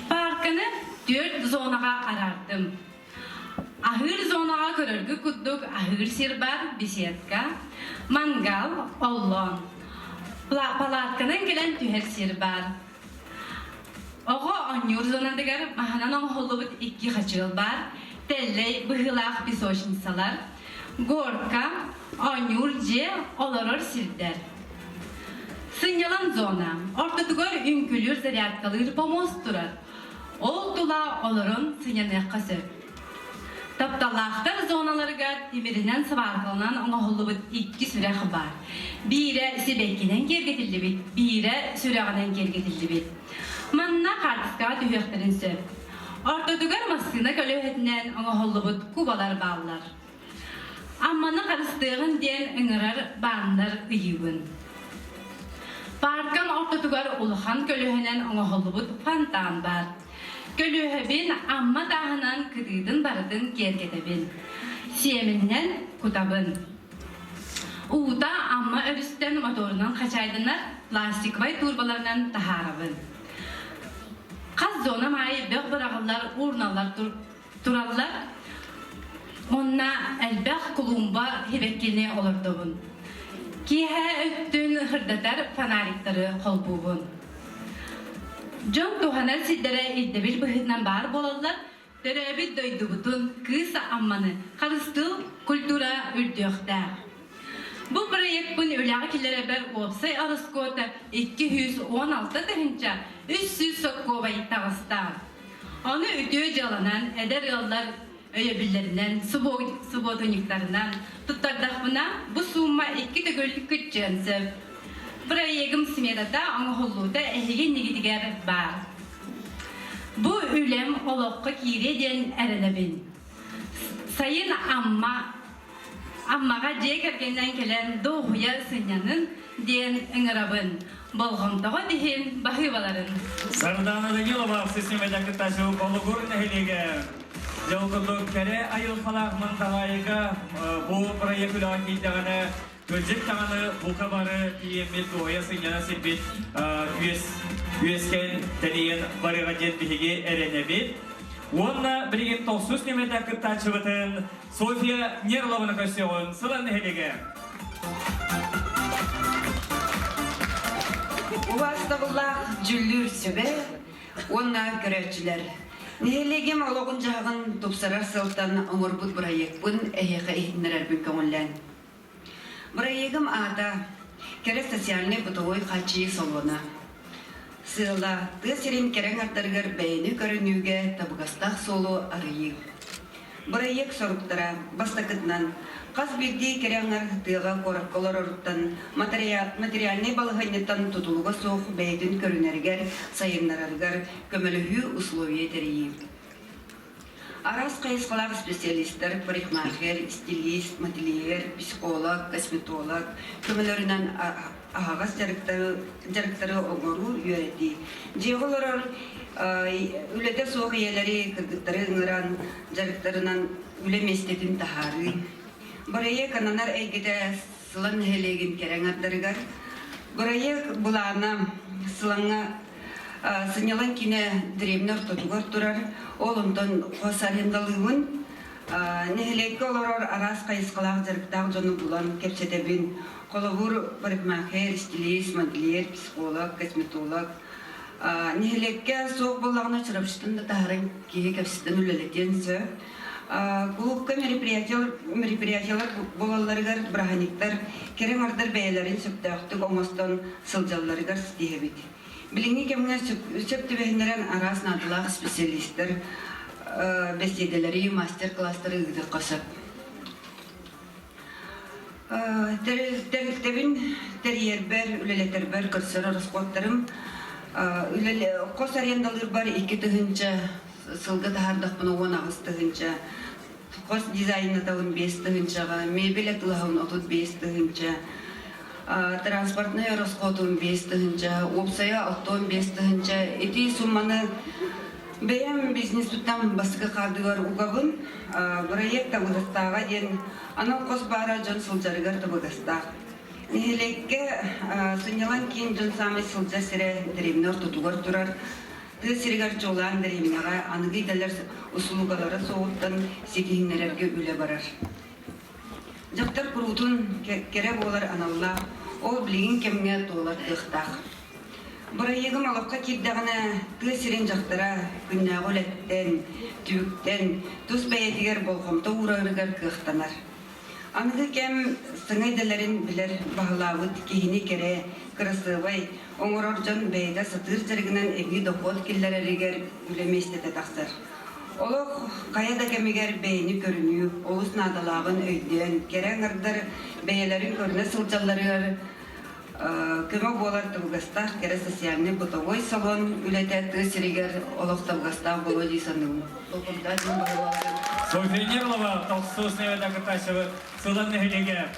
Parkını 4 zonaga arardım. Ahır zonaga körürgü kudduk ahır sirbar, bisetka, mangal, ollon. Palatkanın gelen tüher sirbar. Oğu onyor zonadagar mahanan oğullubut 2 haçıl bar, telley bıhılaq bisoşinsalar, gorka, onurce oloror sirder. Sınyalan zona, ortadıgor ünkülür zaryatkalır pomos durar. Ol tula olorun sınyanıqqa söp. Taptalaqtar zonalarıga timirinden sıvargalanan oğullubut 2 süreği var. Bire sibekinen gergetildi bit, bire süreğinen gergetildi bit. Manna kartiska tühektirin söp. Ortadıgor maskına kölöhetinden oğullubut kubalar bağlar. Ammanı karıstığın diyen ıngırar bağınlar ıyıbın. Parkam ortadıgar uluhan kölühenen oğullubut fantan var. Kölühebin amma dağınan kıdıydın barıdın gergedebin. Siyeminden kutabın. Uğda amma örüsten motorundan kaçaydınar plastik vay turbalarından taharabın. Kaz zona mayı bök bırağılar urnalar turallar. Onna elbaq kulumba hebekkine olurdubun. Kihe öttün hırdatar fanarikları kolbubun. Jon tuhanar siddere iddebil bıhıtnan bar bolallar, dörebi doydubutun kısa ammanı karıstı kultura ürdüğde. Bu proyektun ülağı kilere ber opsay arıskota 216 derinca 300 sokkovayı tağıstar. Onu ötüğü jalanan eder yollar öyebilerinden, subotoniklarından tuttardaqbına bu summa 2 tögöllük kütçensöp. Proyegim smedada oğulluda ehegen negitiger bar. Bu ülem oloqqa kireden erenebin. Sayın ammaga jekergenden kelen doğuya sınyanın diyen ıngırabın. Bolğontağa dihen bahıbaların. Sardana Danilova sesmedeki taşı kolugur neheliga. Jauquluk kere ayılxalaq mantağayıga bu proyekül akidağını Kölcek tağını bu kabarı iyemmet doğuya sınjana sirbet üyesken teniyen barıga jetbihigi erenebit. Onna bilgin toqsus nemedeki taçıbıtın Sofia Nerlov'unu köşeğin sılan neheliga. Uvastağıllah cüllür söbe, onlar görevçiler. Nehelegem oloğun jağın topsarar sıltan omurbut burayekbun eheqa ehindirer bin köngüllen. Burayegim aada kere sosyalne butoy qaçı solona. Sıla tesirin keren artargar beyni görünüge tabıgastaq solu arıyı. Burayek soruktara bastakıtnan qas birdi kerengar tığa korakkolar oruttan materialne balğannetan tutuluga soğ beydin görünerger sayınlarargar kömölühü usloviye teriyi. Aras kayısqalar spesialistler, parikmarker, stilist, modelyer, psikolog, kosmetolog, kömölörünen ağaz jarıktarı oğuru yöreti. Jeğolorar ülede soğuk yeleri kırgıtları ıngıran jarıktarınan üle mesletin taharı. Buraya kananar eygide sılan helegin keren atlarıgar. Buraya bulana sılana sınyalan kine diremler tutugar turar. Olumdan hosarendalığın Nehelekki oloror aras kayıskalağı zarıktağ jonu bulan kepsetebin kolobur parikmaker, stilist, modelier, psikolog, kosmetolog. Nehelekke soğuk bollağına çırapıştın da taharın kiye kepsetten üleleten sö. Kulukka meripiriyatyalar bolallarıgar brahaniktar kerem ardar beylerin söptağıttık oңостон sıljallarıgar stihebit. Bilingi kemge söptü behenleren aras nadılaq spesialistler besideleri, master-klassları ıgıdı qasap. Terliktebin teriyerber, üleleterber, kırsara rıskotlarım. Kos arendalır bar 2 tıhınca, sılgı tahardaq bunu 10 ağız tıhınca. Kos dizaynı tağın 5 tıhıncaға, mebel atılağın 35 tıhınca. Transportны росходун 5 tıhınca, опсая 6-15 tıhınca. Eti summanı Бәйәм бизнес туттан басқы қадығар ұғабын, проект табығыстаға ден, анау қос бара жон сылжарығар табығыстақ. Нехелекке сынялан кейін жон самай сылжа сірі дәремнер тұтуғар тұрар, тұғы сірігар жолан дәремнеға анығы дәлер ұсылуғалары соғыттан секейінерерге өлі барар. Жақтар құрутын кере болар аналла, ол білген кемге толар тұқтақ. Burayıgım alıqqa kiddağına tığ sirin jaqtara günnağı oletten, tübükten, tuz bəyetiger bolğamta uğrağırıgar kıqtanar. Anıgı kem sыңайдаларын biler bağlavıt kihini kere kırısıvay, oңororjon bəyda satır jargınan evi doqot killereriger ülemestete taqsar. Oloq qayada kemiger bəyini görünüyor, olus nadalağın öydен, keren ardar bəyelerin körüne sıljallarıgar Көмөк болар табыгастах, кере социальный бытовой салон үлетәті сиригер олық табыгастах болу дейсанның. Софья Нерлова, толстосная докатачева, сылан нехелеге.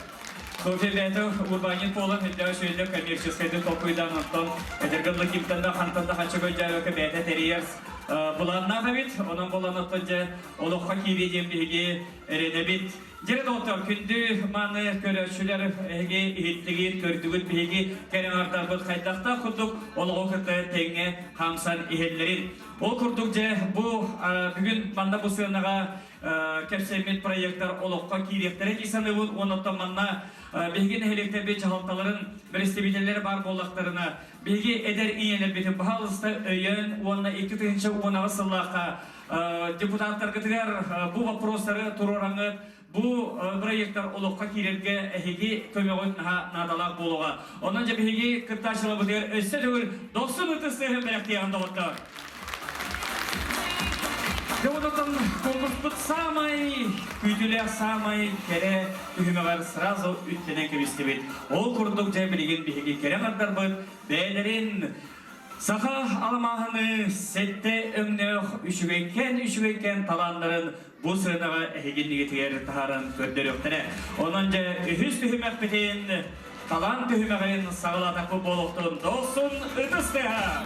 Софья Бәйтов, урбанин полон, хетляу шөйлі коммерческой толкуйдан антон, әдергірлі кимтанда хантанда хачыгой жайвака бәйті тәрейерс. Бұланна ғабит, оның болан отынжа, олыққа кейбеден бейге әренебит. Жері доктор, күнді маны көрәшілер әге ехеттігін көрдігін бейге кәрін артар бұд қайдақта құдық, олық оқыты тәңе қамсан ехелерін. Ол күрдік жә, бүгін манда бұл сығынаға кәпсәмет проекттар олыққа кейректері кейсаны бұл, оныттан манна бейген әхелектер бет жағалталарын бірістебетелері бар болақтарына бейге әдер иенер бетін бағалысты өйен, онына 2-тігінші оңағы сыллаққа депутаттар күтігер бұл вопростары тұрораңы bu proyektler olukka kirerge ehigi kömeğin nadalak buluğa. Ondan önce ehigi kırtaşılı bu diğer össe dövül 90 ötüsü belki yanında otlar. Devletin konkursut samay, kütüle samay kere tühümeler sırası ütlenen kebistibit. O kurdukça bilgin ehigi kerem ardar bud, beylerin Saha alamağını sette ömnöğ üşügeyken talanların bu sıranağa eheginli getirir taharın kördür öktene. Onunca ühüz tühümek bitin, talan tühümeğin sağlataklı boluktun dolsun ıtısteha.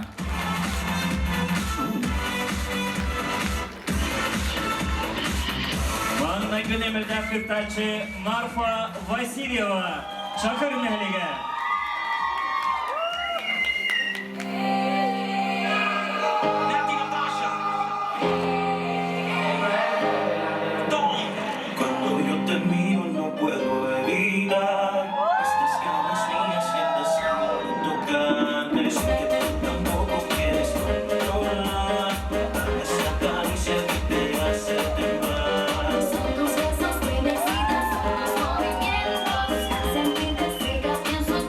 Vanna günemirden kırtaçı Marfa Vasilyeva, Çakır Nehlige. Sus movimientos, sentimientos, ciega en sus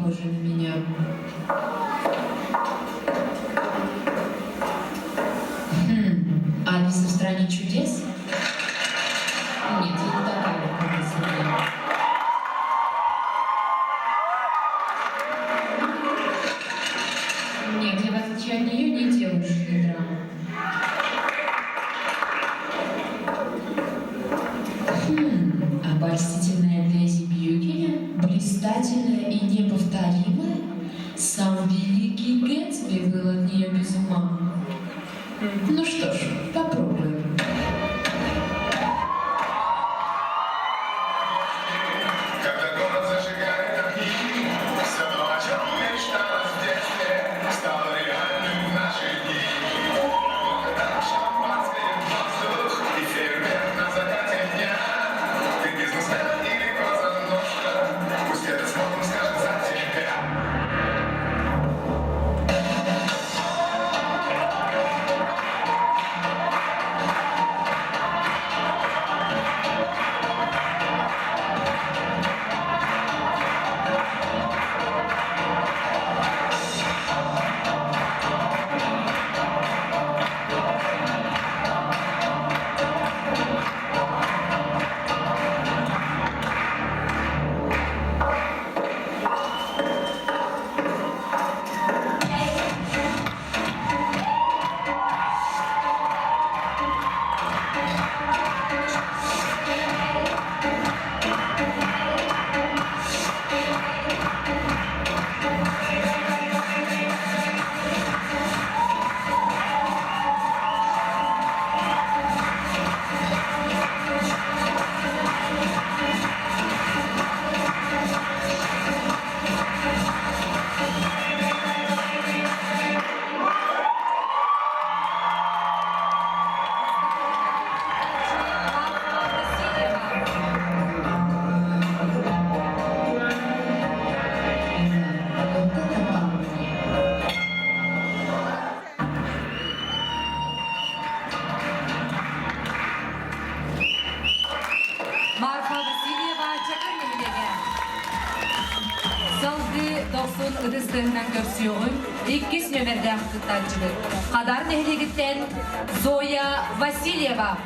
похожа на меня. Алиса в стране чудес? Нет, не такая красивая. Нет, я в отличие от нее не делаю драму. Обольстительная Дейзи Бьюкина, блистательная и неповторимая, сам великий Гэтсби был от нее без ума. Ну что ж, попробуем. Когда город зажигает огни, все то, о чем мечталось в детстве, стало реальным в наши дни. Когда шампанское в воздух и фейерверк на закате дня, ты бизнесмен или коза-ножка, пусть это смогом скажет за тебя. Marfa Vasilyeva Çakırnehir'e. Salgı dostun ıdыстığından görsüyorun. İlk nömerde akıttancılık. Kadar Nehri'den Zoya Vasilyeva.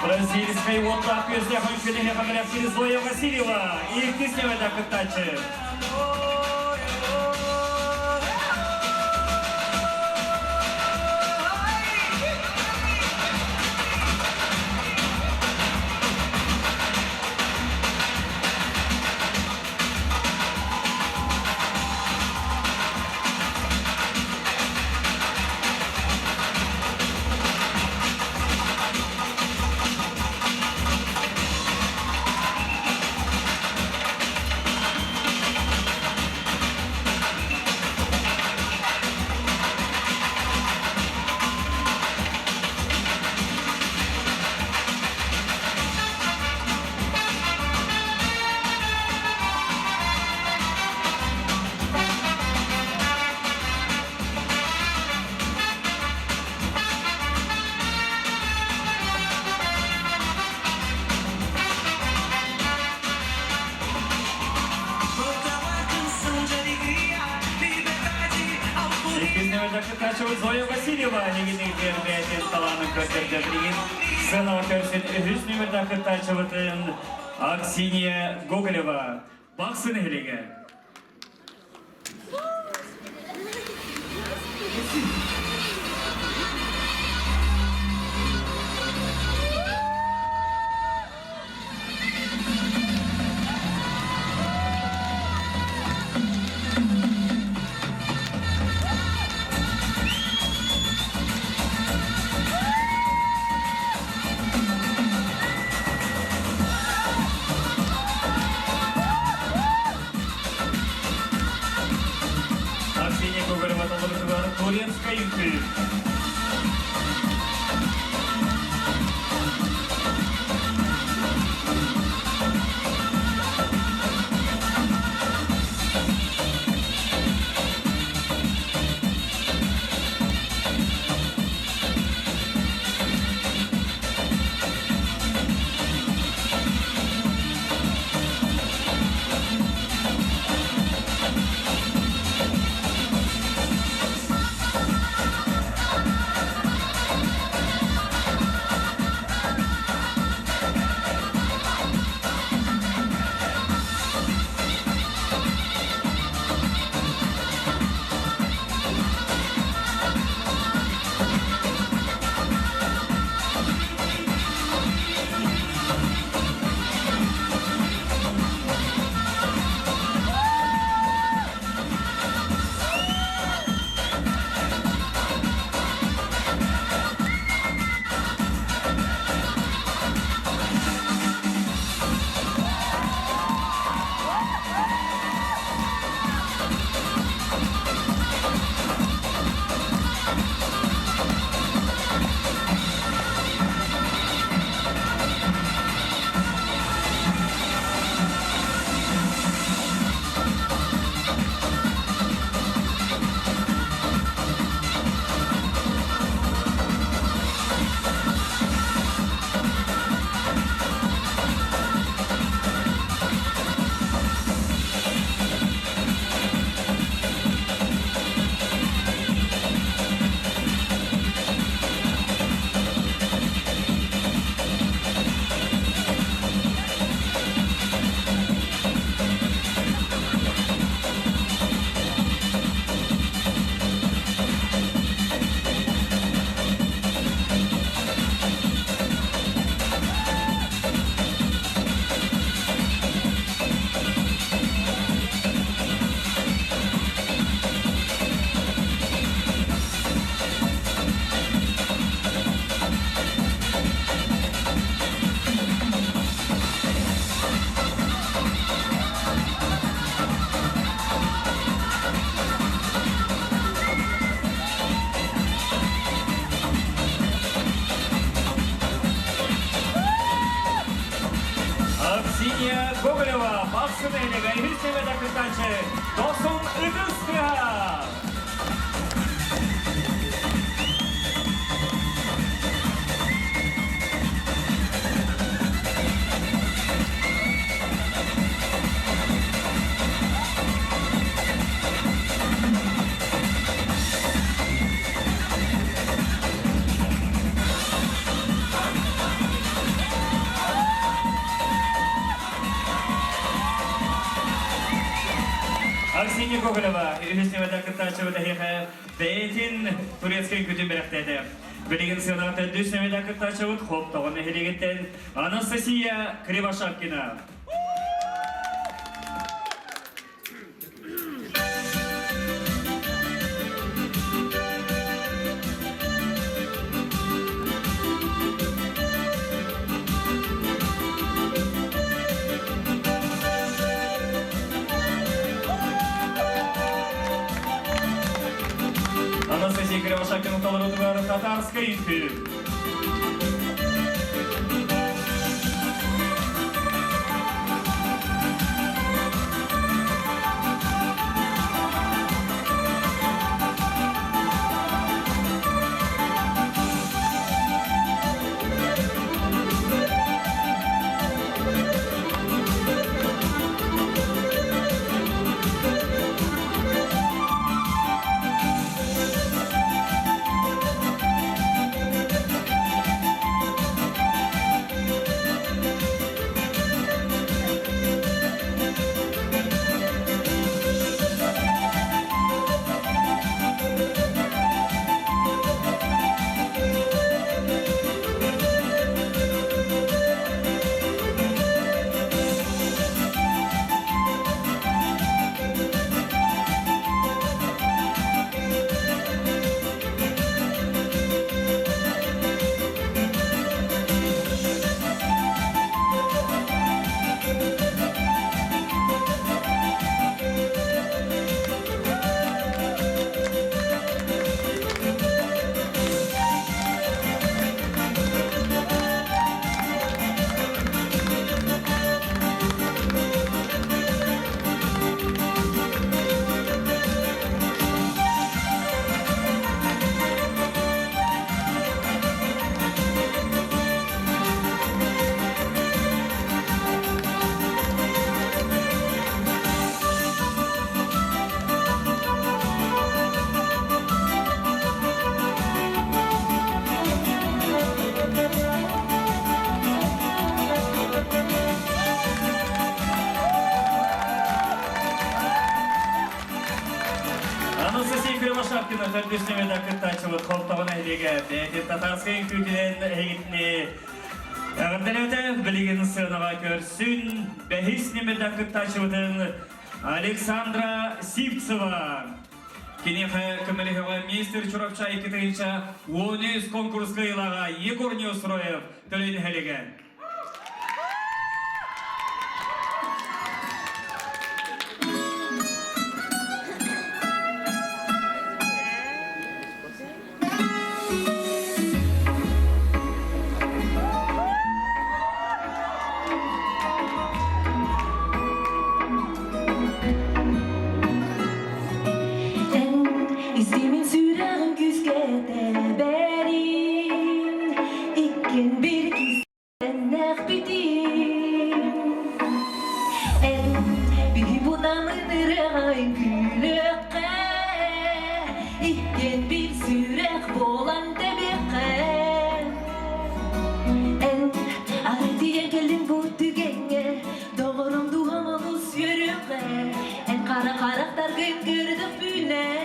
Бразильской вот-так песня Ханчелине Хамряфтiri Zoya Vasilyeva. İlk istemede kıttaçı. Кытачева Зоя Васильева, негидный вербетин таланын көрсеттердеген сценова көрсет үз нөмірді Кытачеватын Аксинья Гоголева. Бақсын елеге. Турецкая империя. Аксинья Гоголева, бақсын елеге, үстемеді Кытачы, Досун Ыдыская. Аксинья Гоголева, үстемеді Кытачы өтәхеқі бәйтін турецкий күтін біріқтеді. Білеген сыйларды үстемеді Кытачы өт хоптауын әхелегеттен Анастасия Кривошапкина. Анастасия Кривошапкина таларудугары татарская империя. Ötürküsünü de kıttaçımız koltuğuna hilege. Beytir Tatarskayın kütülen heyitini. Ağırdan öte bilgin sığınağa görsün. Behisnimi de kıttaçımızın Александра Сивцева. Кенеха Камелихова мистер Чуровча и Китаича Уонис конкурской лага Егор Неустроев Төлен Хелеге. İzdimin sürağın küskete berin İkken bir kisenden bitin En bir bunamın rağay gülükke İkken bir sürek bolan debekke En aretiye gelin bu tügenge Doğrum duhamamız yürüme En kara karakter güngürdük büne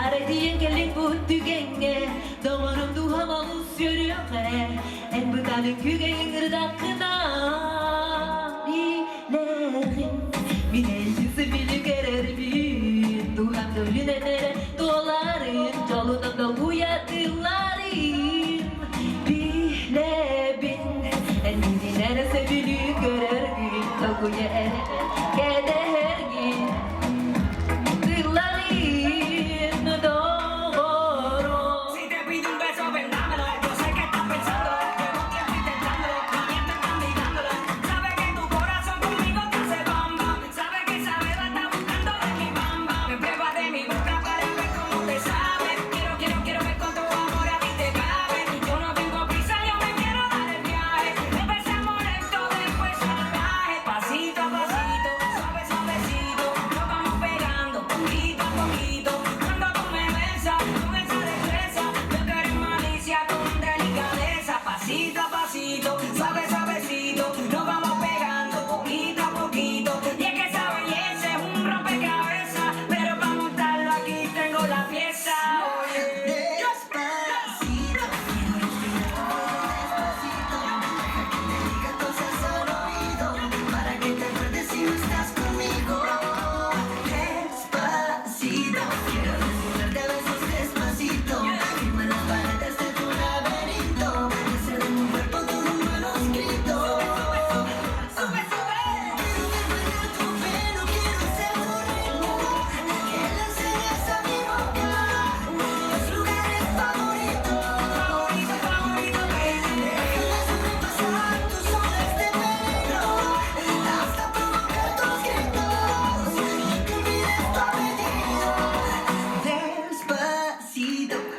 Aradiyen gelin bu tügenge Doğrum duhamamız yürüme En bıkanın kügeyin gırdakına Bilerin Bir elcisi bili gerer bir Duham dölünenere dolarım Çoludan da uyatırlarım Bile bin En bilin sevili görer gün Dokuya ere Kede her gün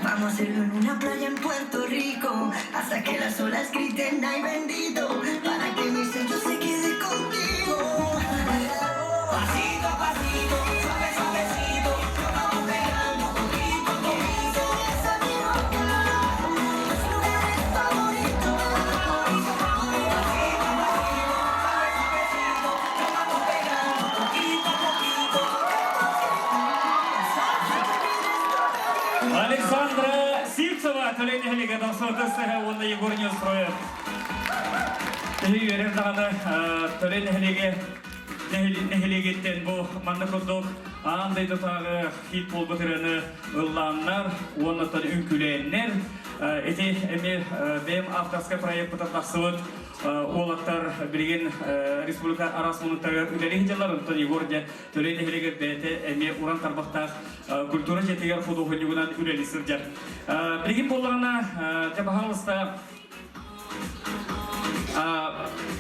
Vamos a hacerlo en una playa en Puerto Rico hasta que las olas griten ay bendito para que mi sello se quede contigo. Pasito a pasito, suave suavecito, nos vamos pegando poquito a poquito. Esa mi boca, los lugares favoritos. Pasito a pasito, suave suavecito, nos vamos pegando poquito a poquito. Александра Сивцева Төлен Хелеге дасотыстығы онда Егор Неустроев. Үйерен дағаны Төлен Хелегеттен бұл манны күрдік. Андайды тағы хит бол бұтырыны ұлланлар, онытын үнкүленлер. Эти әме бәйім авторскай проект бұтатақсывыд. Олаттар білген республика арасмынықтағы үлелі хиджалар ұнтын Егорде Төлен Хелеге бәйті әме уран тарбақтақ культура жетігер фудуғынығынан үлелі сұрджар. Білген болағына жабағалыста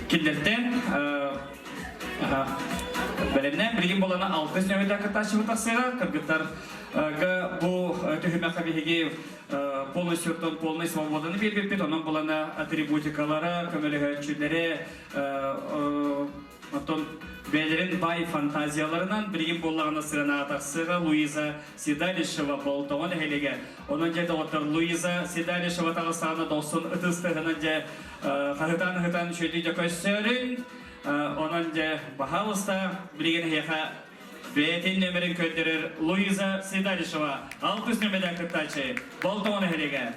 келдерден бәлемнен білген болағына 6 нөмірді ақытташы бұтақсыға кіргіттар бұл түйімәқі бейге полностью полной свободаны бербеппет, оның болана атрибутикалары, көмелігі чүлері, бәлерін бай фантазияларынан білген болағына сырына атақсыға Луиза Седалишева болтауын әйелеге. Оның жеді отыр Луиза Седалишева тағыстағына досын ұтыстығынан жа қағытан шөйді көссерін, оның жа бағалыста білген әйеға Бетин нөмірін көндірір Луиза Седалишева. 6 нөмірден кыттачы. Болтауыны хелеге.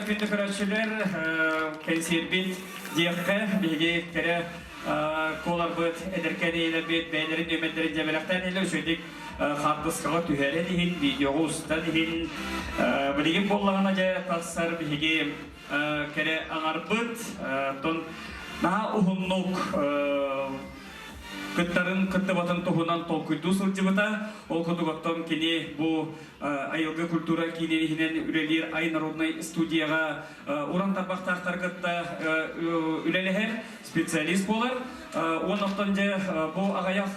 Күнді көрәтшілер кәнсер бет дейіққа беге кәрі қолар бұд әдіркен ейлер бет бәйлерін өмендерін жәбеліқтен елі сөйдік қартысқаға түхәрі дейін, видеоға ұста дейін білеген болағына жай тақсар беге кәрі аңар бұд тон наға ұғыннық Кыттарын кытты батын туһунан толкуйду сылжыбыта, ол кудуготтон кини бу айылгы культура кинелихинен үлелер ай народный студияга уран табактактар кытта үлелехер специалист болар. Оноқтон же бу агаяк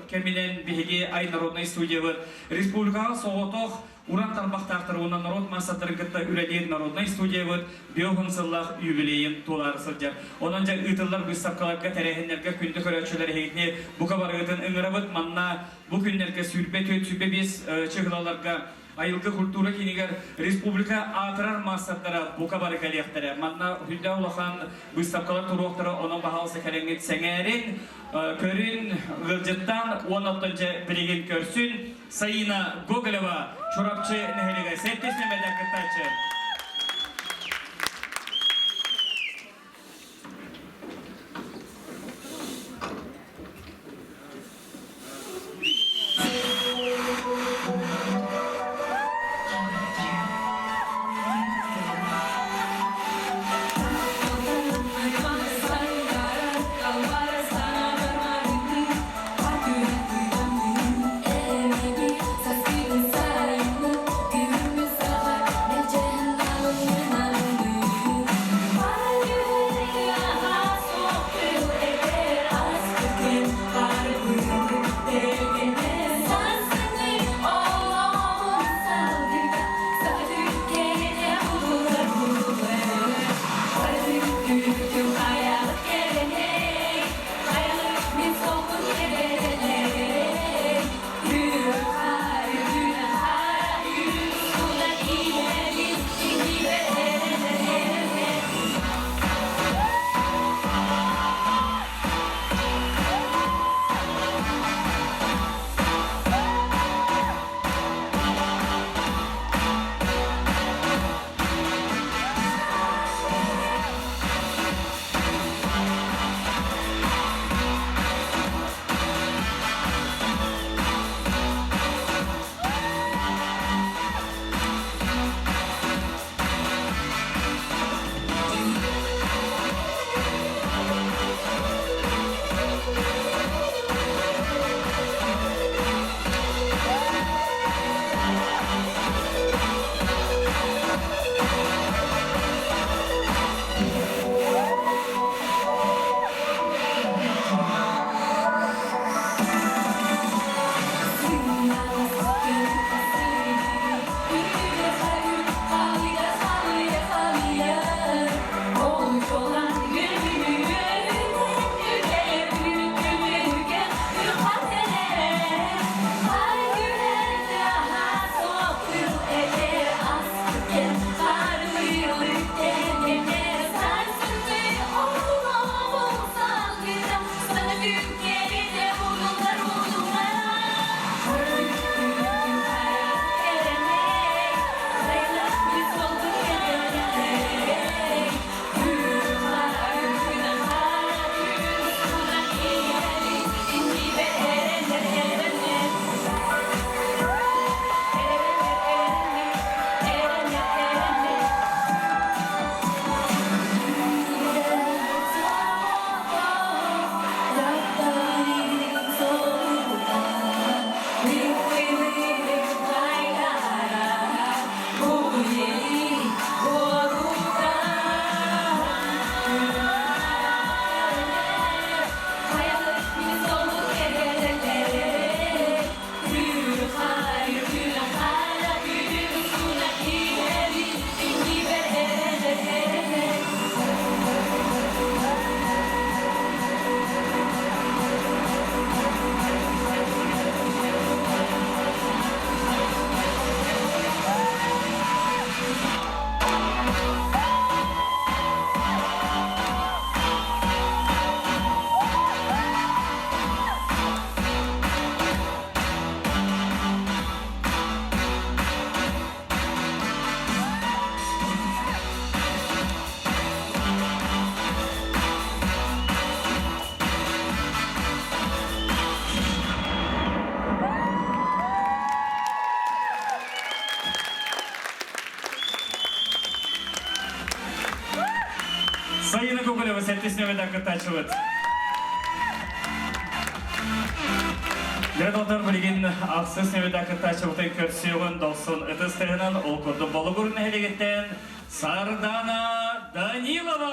кеминен биһиги ай народный студияга республикага соғотох уран тарбақтақтыр оны народ массатырын кытта үлелер народный студияга биоғын сыллах юбилейін толар сылжар. Онан же ытылар выставкаларга тәрәхінлерге күнді көрәтшілер хейтіне бука барғытын ыңырабыт манна бу күнлерге сүрбе төт сүрбе бес чығылаларга айылгы культура кинигер республика атырар массаттара бука бары кәлияқтары. Манна хүлді улахан выставкалар туруқтары оның бағалысы кәреңет сәңәрін көрін ғылжыттан оноқтан же білеген көрсін Саина Гоголева чорапчы нәхелігі сәттесіне мәдәк кіттачы. сесіне кыртачыбыт. Градотар білген ақсы сесіне кыртачыбыты көрсеуін досын ұтыстығынан оқырды болу көріне хелегеттен Сардана Данилова.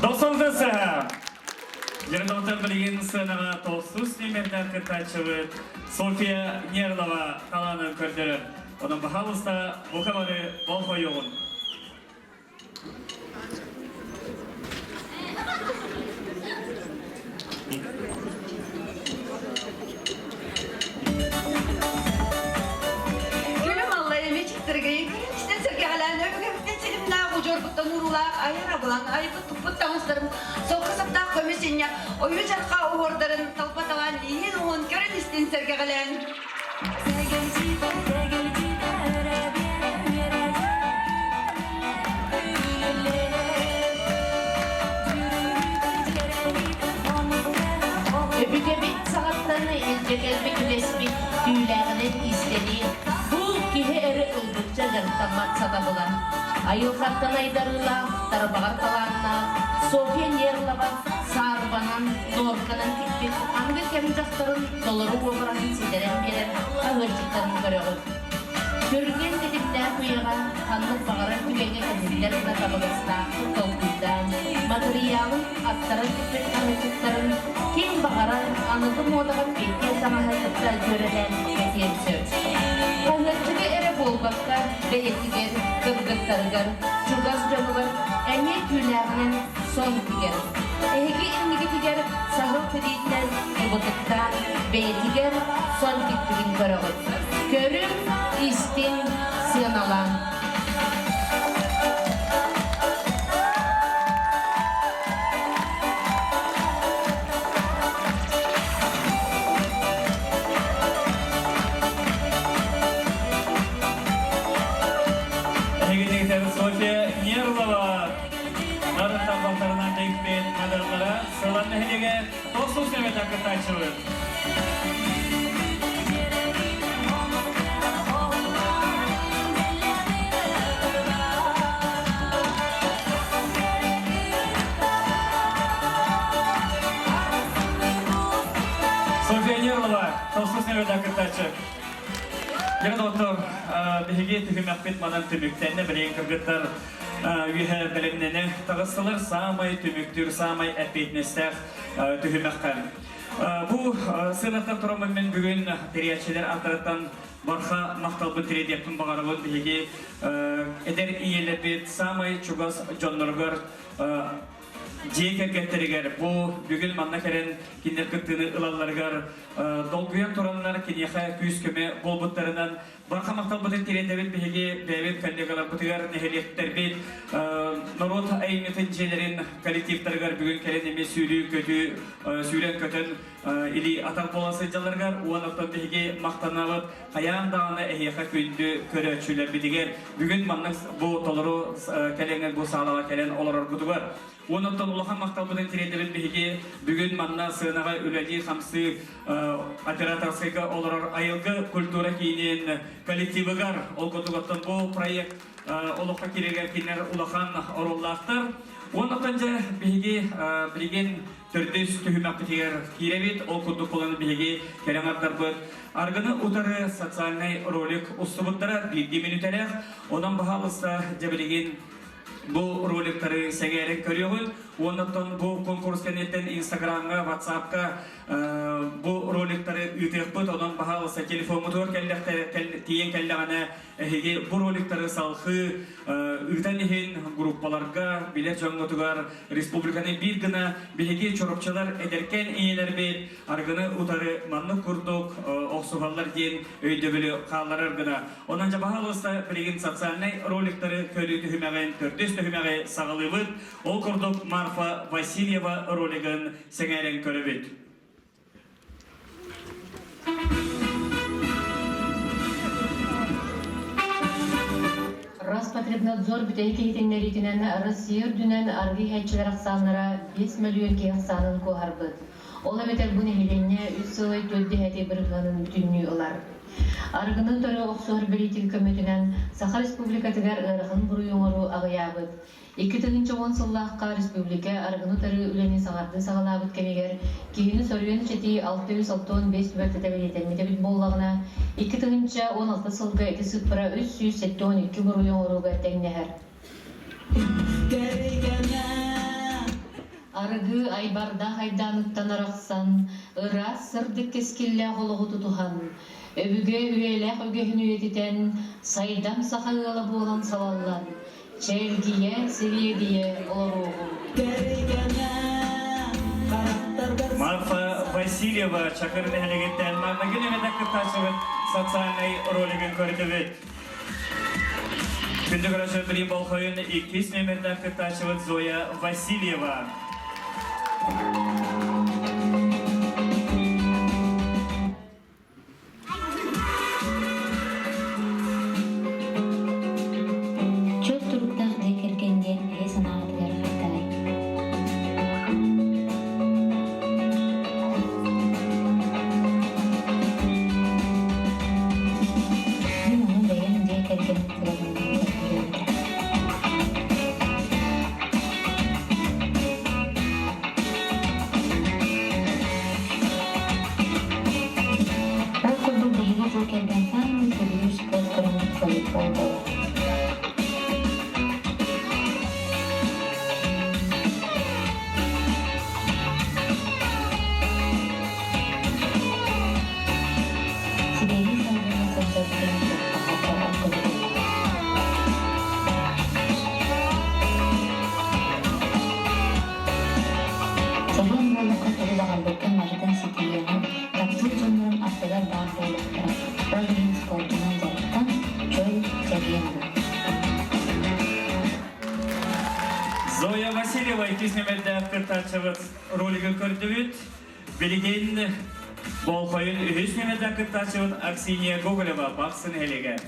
Dostlarımızı Yerindağıtan bilgin sığınağa tolsuz nimetler kırtaçıvıt Sofia Nерлова қаланы көрдірі. Оның бағалыста бұқамады бол қойуын. Gülüm Allah emi çıktırgayı. İşte sırgı halâne ögümden selimna ucurguttan urulak ayara bulan ayıpı tuput tanışlarım. Sol kısıpta kömesinye oyu çarka uğurdarın talpatalan iyin oğun körün istin sırgı halâne. Öbügemin sanatlarını incegelmek resmi düğlerinin istediği bu kihe eri ıldıkça gırtlamak sana bulan. Айылхаттан айдарыла, тарбағар таланна, София Нерлова, Сарбанан, Дорканан киппет, аңды кем жақтарын долыру обырағын сидерен берен, ағырчықтарын көріғыз. Көрген дедімдер бұйыға, қанлық бағарар күгене кәзілдер ұна табылысына, толқыздан, материалын, аттарын кіппет қанычықтарын, кен бағарар, анығы модаған бетке самахатықта көрелен кетен сөз. Қаңырчығы әрі болбаққа, бәйетігер, кыргыттарғар, чугас жонығыр, әне күләғінен сон тігер. Әйгі әңгі тігер, сағыл күдейтінен ұбытықтан, бәйетігер, сон тіктігін көріғыз. Көрім, истин, сыналан. София Нерлова нарын табақтарынан дейікпен қадарлара сылан мәхелеге тоқсу сәмет ақыртайшылы. София Нерлова тоқсу сәмет ақыртайшы. Яғын отыр, бігеге түхімәқпет мадан түміктәні білейін кіргіттар үйе білімнені тағыстылыр самай түміктір, самай әппетнестәқ түхімәққан. Бұл сынақтар тұрамымен бүгін периятшелер ақтараттан барха мақталбы тіредептің бағарығын бігеге әдер иелепет самай чугас жонларғар Жекергеттерігер, бұл бүгін манна кәрен кендер күттіні ұлаларғар долгуян тұранлар кенеха күйіс көме бол бұттарынан барқа мақтал бұтын терендебет бігеге бәйбет кәндегалар бұтығар нәхелеттер бет народ әйметін желерін коллективтарғар бүгін кәрен еме сөйлен көтін или атар боласы жаларғар уанықтан бігеге мақтанавыт қаян дағаны әйеқа күйінді көрі өтшілер бітігер бүгін манның бұл толыру кәленген бұл сағалаға кәлен оларар бұтығар. Онықтан ұлақан мақталбыдың терендерін бігеге бүгін манна сынаға үләді қамсы операторсыға оларар айылғы культура кейінен коллективігар ол көтігіттен бұл проект олыққа керегер кенер ұлақан ороллақтар. Онықтан жа бігеге білген түрдес түхімәк бітігер керебет ол күндік боланы бігеге керематтар бұд. Арғыны ұтары социальный ролик ұстыбыттара 1 минутарық, онан бағалыста жабілеген бұл роликтары сәгәрі көріғын. Онықтан бұл конкурс кәнеттен Инстаграмға, Ватсапқа бұл роликтары үтіқ бұд. Онан бағалыса телефон мұтығыр тиен кәліғаны бұл роликтары салқы үтен ехен группаларға билет жоңғытығар республиканы бір гына бігеге чорапчылар әдеркен иелер бет. Арғыны ұтары манны күрдік оқсуғалар ден өйдөбілі қаларыр гына. Онан жа бағалыса білеген социальный роликтары көрі түхімәген түрдес түхімәге сағылы бұд. Ол күрдік Марфа Васильева ролигін сәңәрен көрі бет. Роспотребнадзор бүтәйке етінен Россия дүнен арғы хәйтчілер ақсанлара 5 миллион кей ақсанын көғарбыд. Ола бетер бұны хеленне 3 сылай төлді әте бір ғанын бүтінні олар. Арғының түрі оқсуғыр білетіл көмітінен Саха Республикатығар ұрығын бұруын ұру ағыябыд. 2-10 сыллаққа республика арғыны түрі үлені сағарды сағалабыд кемегер кейіні сөрген жеті 665 түбәкті тәбелетелмеді біт болағына 2-16 сылғы 2-0-312 бұруын ұруға тәңнәхір. Арғы айбарда хайданықтан арақсан, ұра сырды кескелі қолығы тұтуған, өбіге үйелек өгехін үйетітен, сайдам сақағылы болған салалан, чәлгие, севегие олоруғым. Марфа Васильева чакырды әлегеттен маңнагын еметәкі ташығын социальный ролигін көрді бет. Күнді көріші білім болғойын 2 нөмірдәкі ташығын Зоя Васильева. Зоя Васильева икиснемедді кыртачыбыт ролигі көрдібіт. Білген болқойын үйіснемедді кыртачыбыт Аксинья Гоголева бақсын әлігі.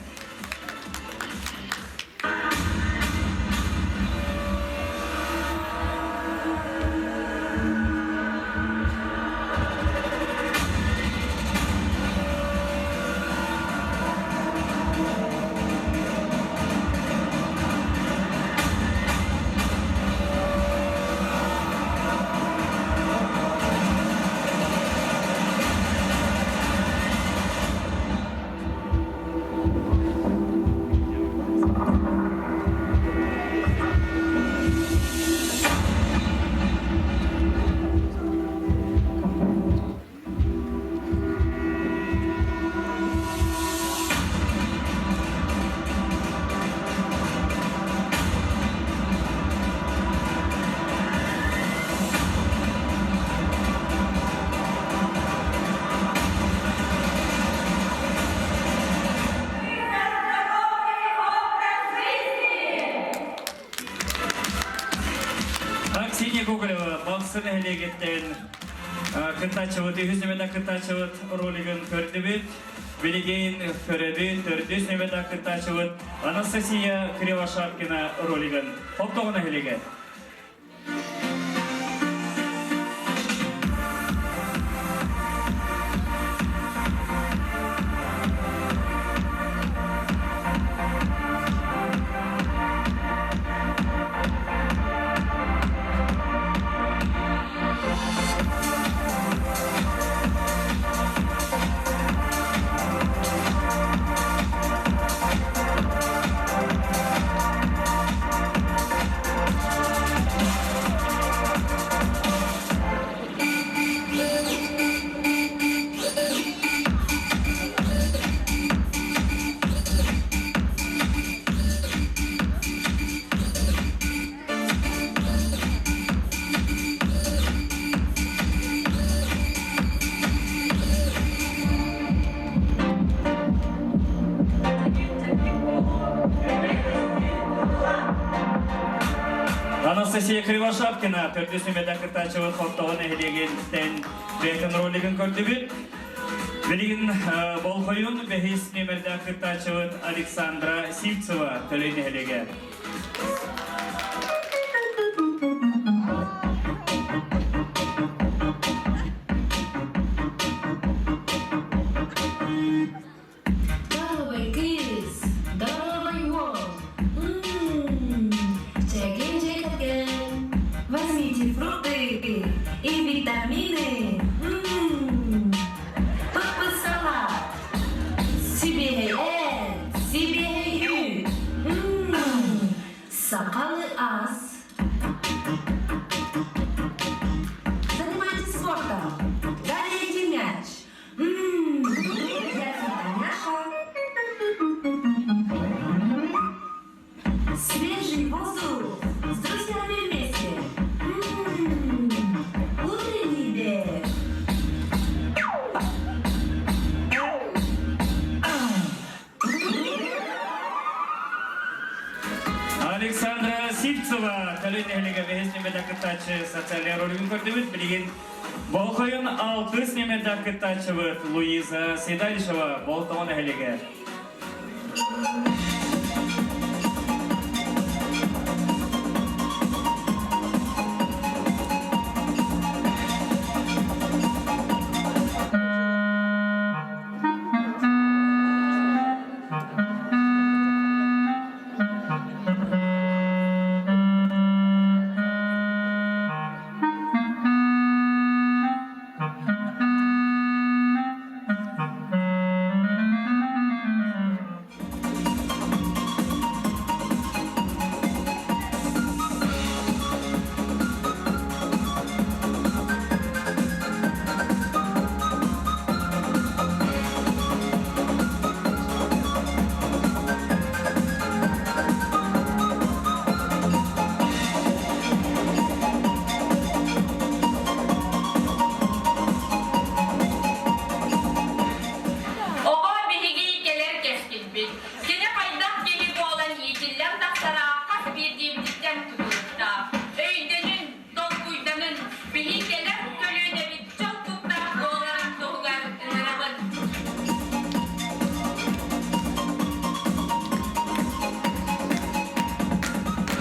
Аксинья Гоголева бақсын әлегеттен кыртачыбыт, үйіснемедді кыртачыбыт ролигін көрдібіт. Білген көреді, төрдіснемедді кыртачыбыт Анастасия Кривошапкина ролигін. Хоптоғына әлеге. Анастасия Кривошапкина төрдіснемедді кыртачыбыт хоптоғын әлегеттен бәйтін ролигін көрдібіт. Білген болқойын бәйіснемедді кыртачыбыт Александра Сивцева төлейін әлеге. Здоровый кыз, здоровый волк. Возьмите фрукты и витамины. Папа салат. Себе себе Сакалы ас. Занимайтесь спортом. Гоняйте мяч. Я Таняша. Свежий воздух с друзьями вместе. Утренний бег. Александра Сивцева төлейін әлеге бәйіснемедді кыртачы социалия ролигін көрдібіт. Білген болқойын алтыснемедді кыртачыбыт Луиза Седалишева болтоғын әлеге.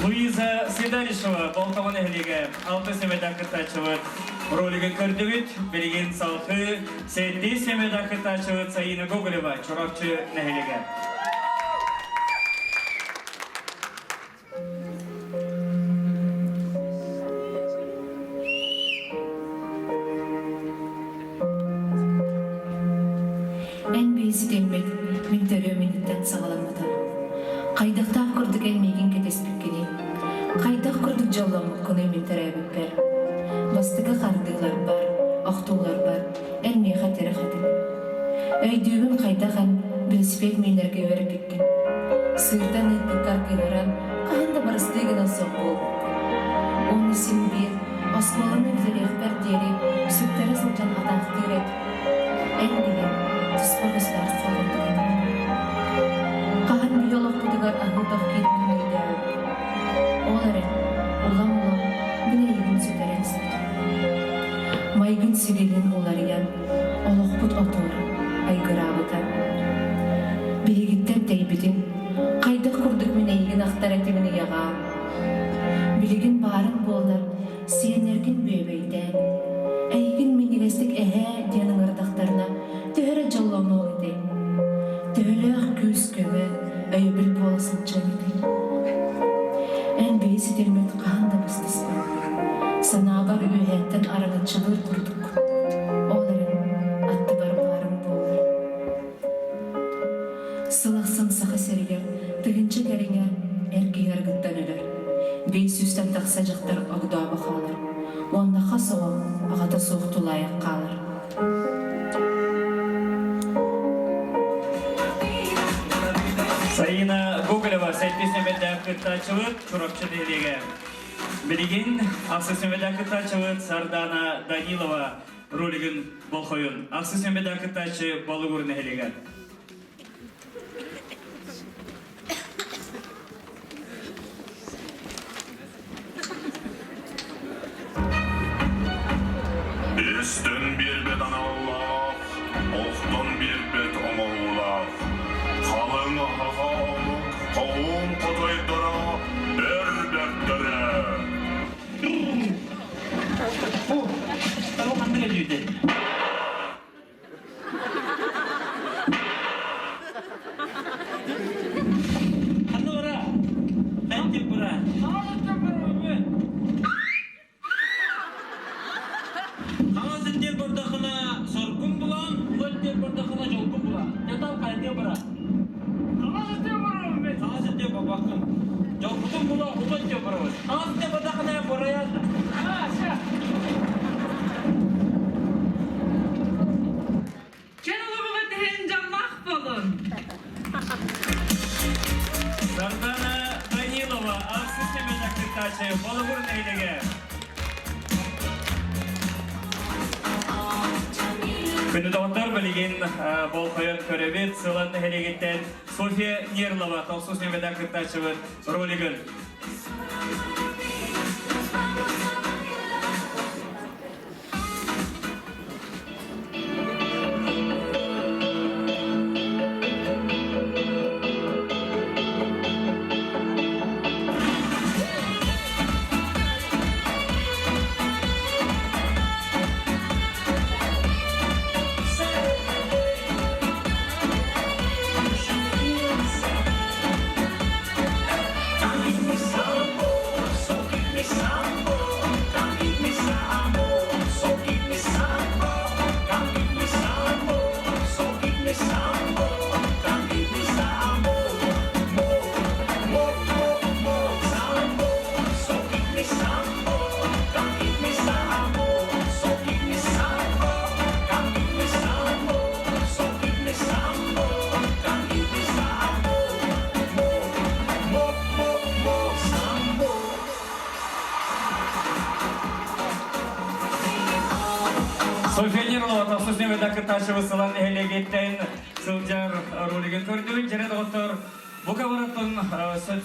Луиза Седалишева Болтаман эхлеге 6 семеда кытачывыт ролигин көрдүбүт берген салқы 7 семеда кытачывыт Саина Гоголева чорапчы нехлеге. Эн бейси дембет мен төрөө минуттан сагаламата. Кайдактаах көрдүк элмейген кетеспиккени. Кайдак көрдүк жалламык күнөй мен теребиппер. Бастыга кардыглар бар, актуулар бар, элмей хатері хатыр. Өйдүүбүн кайдахан велосипед менерге берип биккен. Сырдан эппеккар кырыран, каханда барыстыгына соқ болуп. Оны симбир, осколаны билерекпер дери, сүптері сылжан атақты рет. Эн деген, тұспағыстар соғырдыгын. Кахан биолог тудыгар ахылдақ кетінің өйдәуі. Олары, улам-улам, бине егін сүтерен сылды. Майгын сигелин оларыян, олықпыт отуыр, айгырабыта. Билигиттен тейбитин, қайдық күрдік мен егін ақтар әтімені яғам. Билигин барын болар, сиенерген бөбейден. Әйгін менегестік әхә деның ырдақтарына төхірі жаллауны ойды. Төхілі күз көмі өйбіл боласын чамиды. Ән бейсі термет қағанда бастыспа. Санабар үйәттен араңы чығыр тұрдық. Оларын атты бар барын болар. Сылақсан сақы сәрігер, тігінші кәріңер, әргі әргіттен өлір. Бейс үстен тақса жақтар ағдуа бақалар. Ондақа соғым, ағата соқты лайық қалар. Саина Гоголева 7 семеда кытачылык чурапчы делеге. Билигин 6 семеда кытачылык Сардана Данилова ролигин болхойын. 6 семеда кытачы балыгур нехелеге. Üstün bir beden Allah, oktun bir bet oğulak. Kalın haha oluk, kovun kotoydara, berbertlere. Tamam kandıra düğüde. Kandı ora. Bence bura. Ağzı bura. Ağzı diye bardakına sorgun bulan, ulan diye bardakına jolgun bulan. Yatal kaydı bura. Ağzı diye bura. Ağzı diye bakın. Jolgun bulan, ulan diye bura. Ağzı diye bardakına buraya. Aşağı. Сардана Данилова, 6 семеда кытачы балыгур нехлеге. Күні доғыттар білеген болқойын көребет сылан нехлегеттен София Нерлова, 9 семеда кытачы ролигін. София Нерлова, 9 семеда кытачы сылан нехлегеттен сылжар ролигін көрдігін. Және доғыттар бұқа бараттың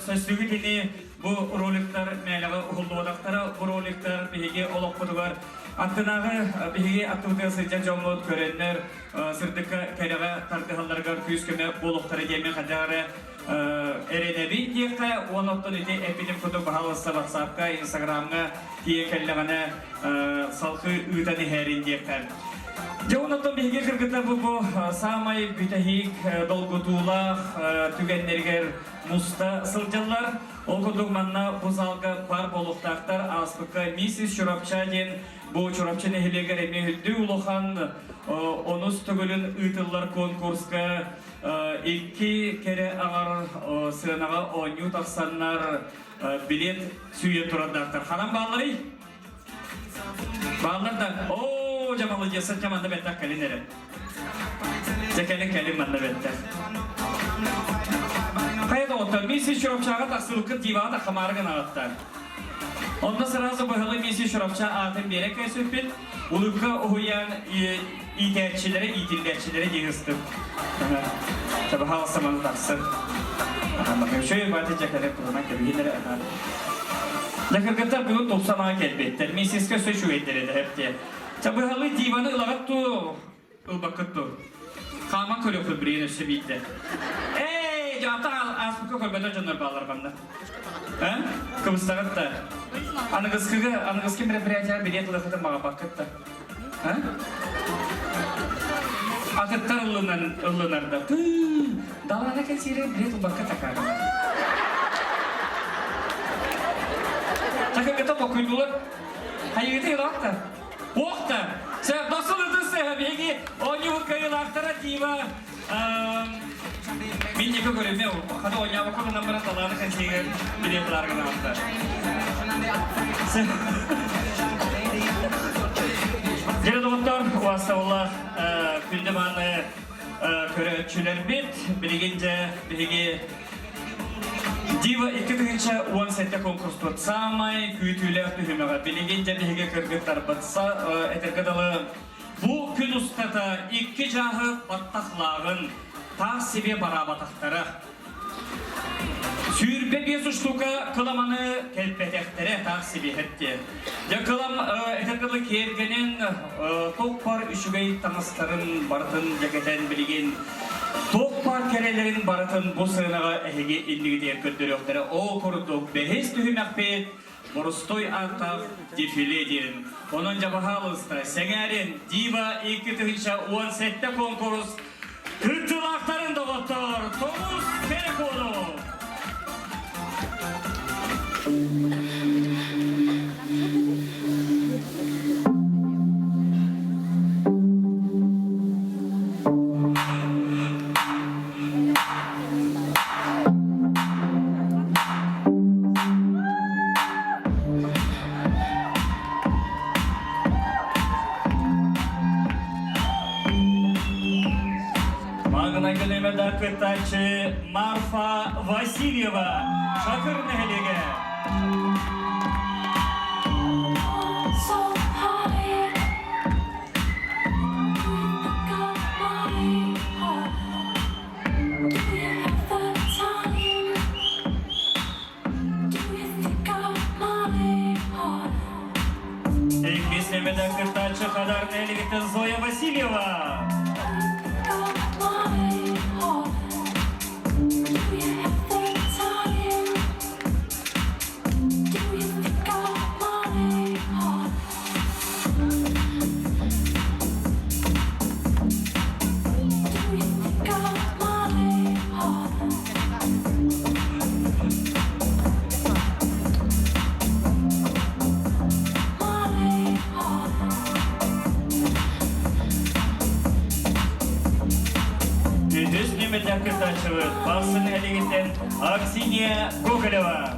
сөстігі тені бұл роликтар мәлігі ұғылды одақтары. Бұл роликтар бейге олық бұдығар. Аттынағы бейге аттығыды сылжар жауымлауыт көренлер сырдыққа кәліға тардығаларға күйіскеме болуқтары келмен қадағары эренебин диекте оноттон ити эпидем кутук бахалыста WhatsApp-ка, Instagram-га тиекеллегане салхы ытаны херин диекте. Жауынаттан бейге кыргыта бұ самай бүтәхик долгутулах түгеннергер мұста сылжалар. Ол күдік манна бұзалға бар болуқтақтар аспыққа миссис Чурапча ден бұл Чурапча нехелегер еме хүдді ұлыған онус түгілін ұйтылар конкурсқа 2 кере ағар сынаға 10 тақсаннар билет сүйе тұрандақтар. Қанам бағлары? Бағлардан, Жамалы жесін жаманда бәттақ кәлінері. Жекәлін кәлін манда бәттақ. Қайда оттар, миссис Чурапчаға тақсылықы диваға тақамарығын ағыттар. Онда сыразы бұғылы миссис Чурапча атын бере кәсіппен, ұлыққа ұғыян итәрчілері, итілдәрчілері дегістіп. Табы халысыманы тақсын. Шөй бәті жекәлін тұрына кәбігелері әғар. Жақырғыттар бүгін 90-ға кәлбеттер, миссиске сөй шөйеттер еді әпте. Çabıhalı divanı ılağıttı, ılbakıttı. Kaman kölü kılbiriyin üstü bitti. Cevapta aspıkı kölbede canlar bağlar banda. Kıvıstağıt da. Anıgızkı merepiriyatlar biliyet ılağıtın bağa bakıttı. Atıttar ılınarda. Dalana kelsiri biliyet ılbakı takardı. Çakırgıta bakıydılar. Hayırgıta yılağıttı. Оқта! Насыл үдісі беге ойнауы кайылақтыра дейбі. Мен некі көреме, қада ойнауы көңінен бірі таланы кәсегі билетларғын алды. Жері доғыттар, уаста олар күнді баны көрі өтшілер бет, білегенде беге Дива 2010 сәтті конкурс бұд. Самай күйтілер түхіміға білеген жәбіге кіргіттар бұдса әтіргідалы. Бұл күн ұстата 2 жағы баттақлағын тақ себе барабатақтары. Сүйірбе 5 штука қыламаны кәлпәтектері тақ себе әтте. Қылам әтіргіді кергенен тоқ бар үшігей таңыстарын бартын жәкетен білеген Тоқ бар кәрелерін баратын бұл сығынаға әйге ендігідер көттері өқтері. Ол құрдық бәхес түхімәк бет, бұрыстой ақтақ дефиле дерін. Оның жабағалысты сәңәрін Дива 2010 сәтті конкурс күттілақтарын доғыттыр. Тоғыз Перекону. Кытачы Марфа Васильева, Шакыр Нәхелеге. Песнемеда Кытачы Хадар Нәхелеге Зоя Васильева. Басын әлегінден Аксинья Гоголева.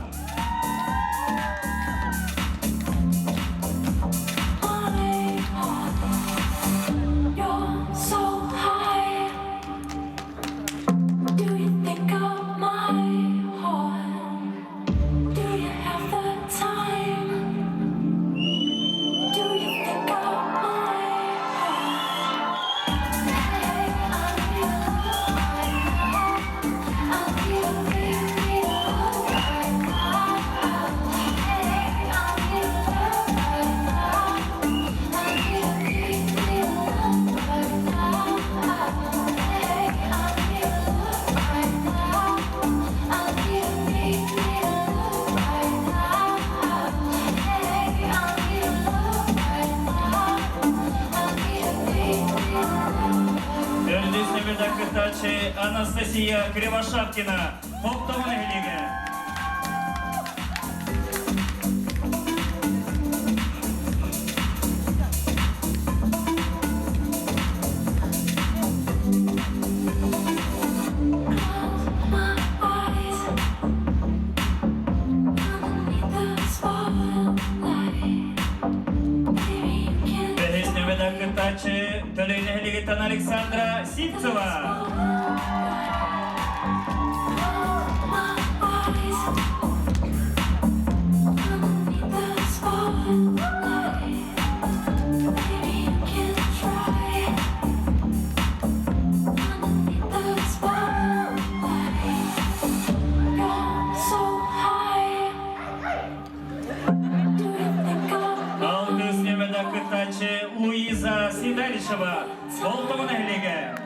I кытачы Анастасия Кривошапкина. Топтомын элеге. Кытачы төлөйнө элегетан Александра Сивцева. Кытачы Луиза Сидалишева. Толтомын элеге.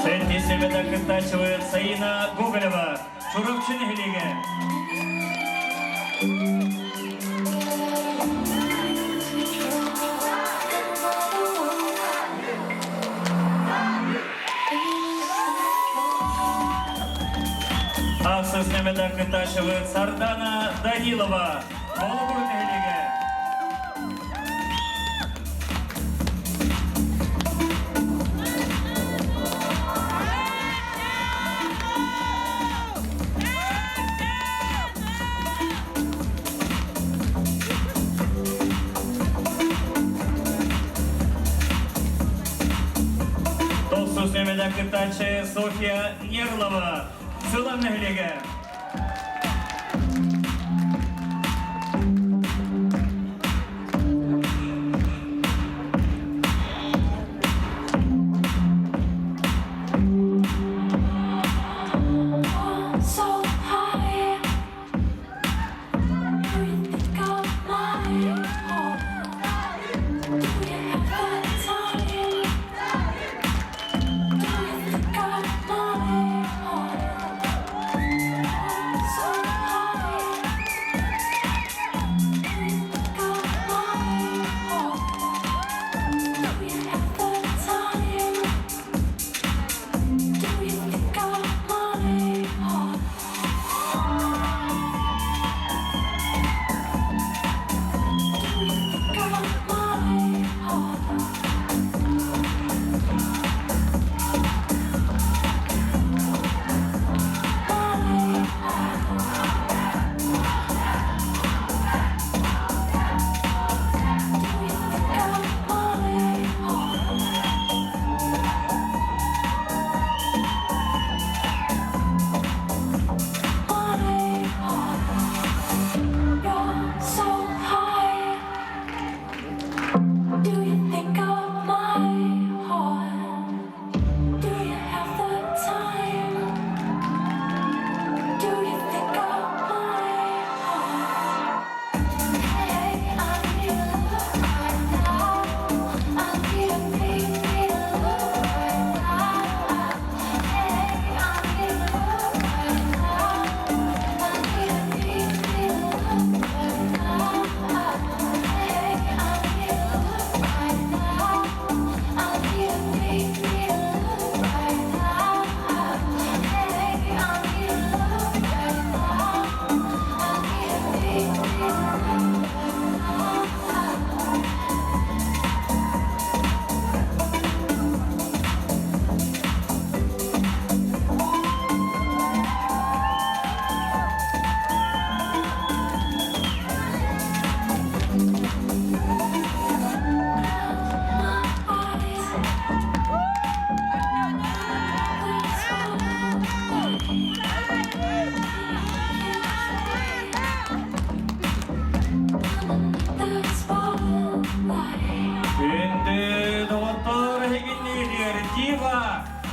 Сентисемеда кытачы Саина Гоголева. Чурупчын элеге. Аксыснемеда кытачы Сардана Данилова. Болбурт элеге. Сусемеда кытачы Софья Нерлова. Сылан элеге.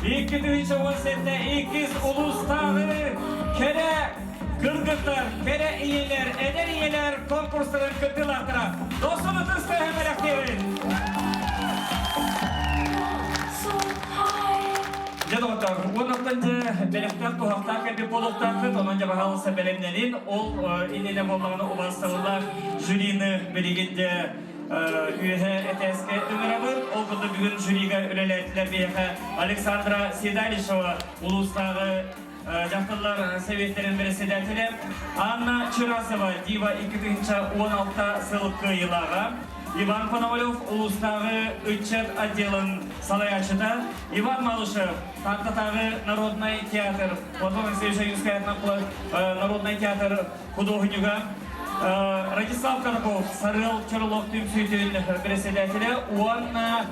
2-nji unsette 2 ulustagı kere Kırgızlar, kere iyiler, eder iyiler konkursların kıttılardıra. Dostumuzun söylemelek deyin. Jadotlar, onuncu belekler tuhaflar gibi boluktardır. Onunca bahalısı belemlerin, ol inine bollarını ulaştırırlar. Jürini bilginde üye eteske ömürabır. Olgundu bugün jüriga üreletiler beyaka Aleksandra Sedalishova, Ulustağı Jahtılar Sovetlerin presidentleri Anna Чурасова, Diva 2016 сылыккы yılağa Иван Пономарев, Улустағы үтчет отделын салаячыда Иван Малышев, Тартатағы Народный театр, Платон Союзская атнаклы Народный театр художника Радислав Карпов, Сарыл Чорлок Тюмсүйтін председателі Уанна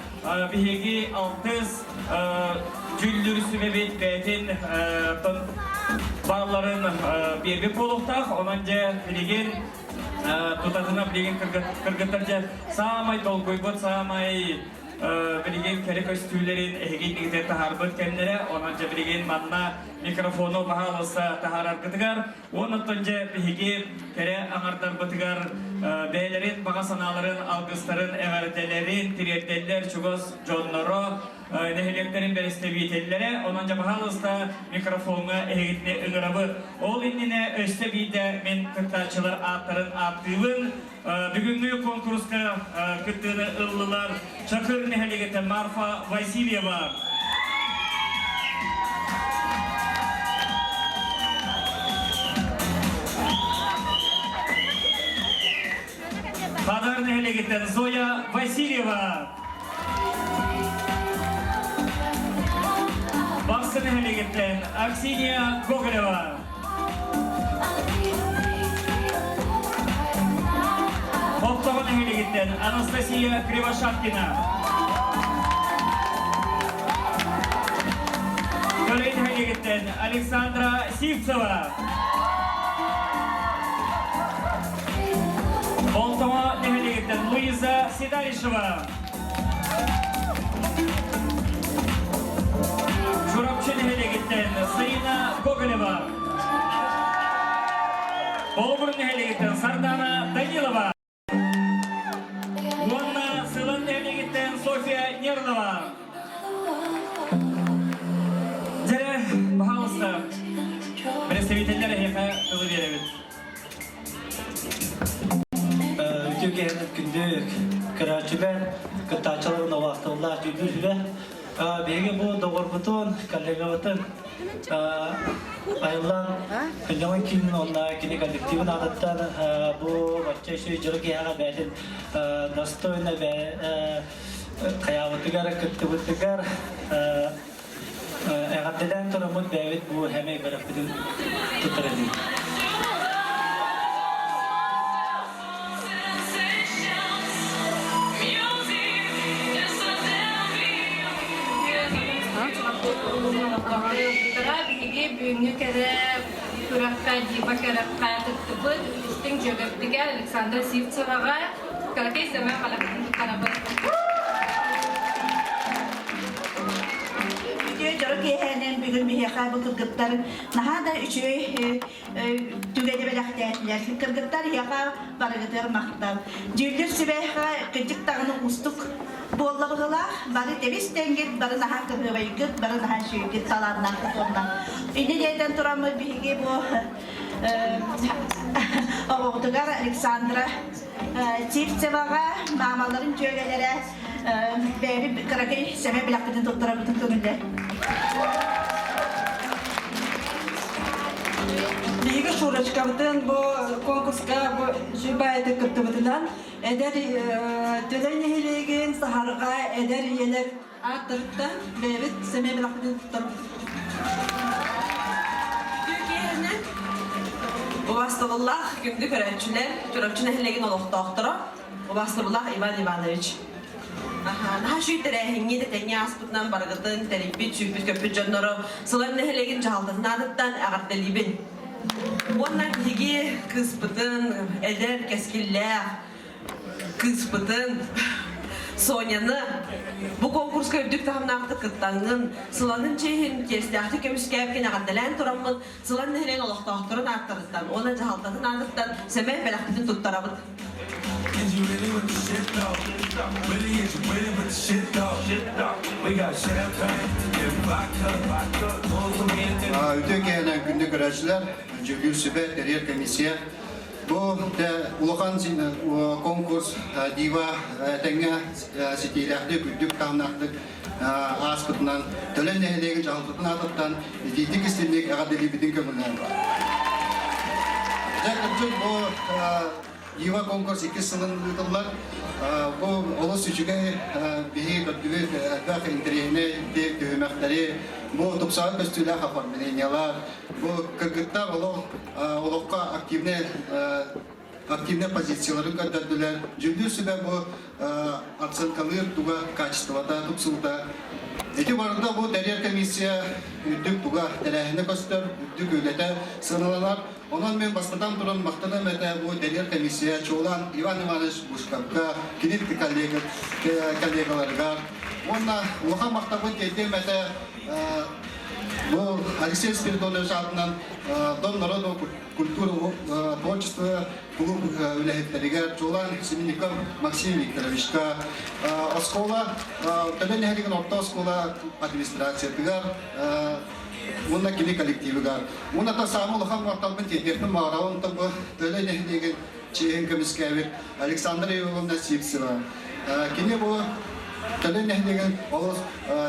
Бихеги Алтыз Жүлдүр сүбебет бәтін балларын бербек болуқтақ, онанже білеген тутатына білеген кыргыттаржа самай толгой бот, самай білеген керек өстүлерін әйген негіздер тахарбыт кәмдері, онанже білеген манна микрофону бағалысы тахарар кытыгар, онаттанже бігі кәрі аңардар бұтыгар бәйлерін, баға саналарын, алғыстарын, әғарделерін, тиретелер, чугос, жонноро, нехелектерин берестебиетеллere, onunca bahalısda mikrofonga ehitne ıngırabı. Ol innine östebiyde men kırtaçılar atların attığın bugünkü konkurska kıttığını ıllılar Çakır nehelegete Marfa Vasilyeva. Padar nehelegete Zoya Vasilyeva. Baksı nehelegeten Aksiniya Gogoleva. Hoptova nehelegeten Anastasiya Krivashapkina. Koley nehelegeten Aleksandra Sivtsova. Hoptova nehelegeten Luisa Sedalisheva. Çorapçı nehelegeten Sayina Gogoleva. Bolgur nehelegeten Sardana Danilova. Uanna Sılan nehelegeten Sofia Nerdova. Jere bahalısta представительlere heka kılı verevit. Türkiye'nin gündük kıraçılar, kıtaçaların olasılıklar cübülüyle Begi bu doğurgutun, kallegavatın ayılan kılyaman kinin onunla kini kolektivin adıttan bu başça şey jılık yağa bәлін nastoyna ve kayavatıgar, kıttıvıtıgar Eğaddeden turamın bәвет bu hemey bırakıdın tutarıdı. Бүгінгі кәрі күраққа, диба кәраққа тұттыбыд, үстің жөгіптіге Александр Сивцеваға кәрекей сәмі қалақтың қарабыр. Жорок ехенен бүгін мехеқа бұл кыргыттар наха да үші түгеде белақтәтілер. Кыргыттар еға барығытыр мақтал. Жүлдір сүбәйға күнчік тағының ұстық боллағылар, бары тебіс тәңгет, бары наха кырғыбайгыт, бары наха шүйгіт саланнан құтондан. Үйді дейден тұрамы бігі бұл оғытығар Александра Сивцеваға мамаларын жөгелері бәйбі қаракай сәме білақпетін тұқтыра бұтын көңілдер. Биги шурачкабытын бу конкурска бу жубайды кыттыбытынан эдер төлөнехилеген сахарга эдер елер аттырытта бебит семе билактын туттарып. Türkiye'nin Ubastıllah gündü körəçülər, körəçünə hillegin oluqtaqtıra. Ubastıllah İvan İvanoviç. Daha şu terehini de tenya asputnan bargıtın teripit çüpüt köpüt canları sılan nehelegin cahaldın nadıttan ağırtelibin. Ondan higi kıspıtın eder keskiller kıspıtın Sonya'nı bu konkurs gördük tamamlaktı kıttangın sılanın çehin kestahti kömüskevkine kadelen turamın sılan nehren olaqtağıtırın arttırıttan ona cahaltatın arttırıttan semeh belaktitin tuttarabıt. Is you really with the shit though? Really is you really with the shit though? We got champagne and vodka. Öteki günde görüşler, Cübül Sübe, Teriyer Komisiya. Bu da ulakan konkurs diva tenge sitilahlı güdük tamnaklık askıtından tölen nehdeki çaltıtın atıptan didik istinlik agadeli bitin kömürler. Özellikle bu diva konkurs 2 sının yıllar bu olası üçüge bihi kötülük edbak interiyene de düğmekleri bu topsağı köstüyle hafar bilenyalar bu kırgıtlar olukka aktivne pozisiyaların kadar cüldür sübe bu aksan kalır tuga kaçtığında tupsulda eti varında bu Teriyer Komisiya üddük tuga terehine göster üddük ülete sınırlar onun ben basmadan duran maktana mete bu Teriyer Komisiya çoğulan Ivan Ivaniç Bushkapka kinit kollegalarga ona uha maktabı tete mete bu Alexey Spiridonov adından Дом народного культуры творчества клуб үләһеттеригә Чулан Семенников Максим Викторовичка оскола төлен һәлеген орта оскола администрациятыгар мунда кили коллективыга мунда та самыл һәм вакталбын тетехны мараун табы төлен һәлеген Чехин Комискевик Александра Ивановна Сипсева кини бу төлен һәлеген олос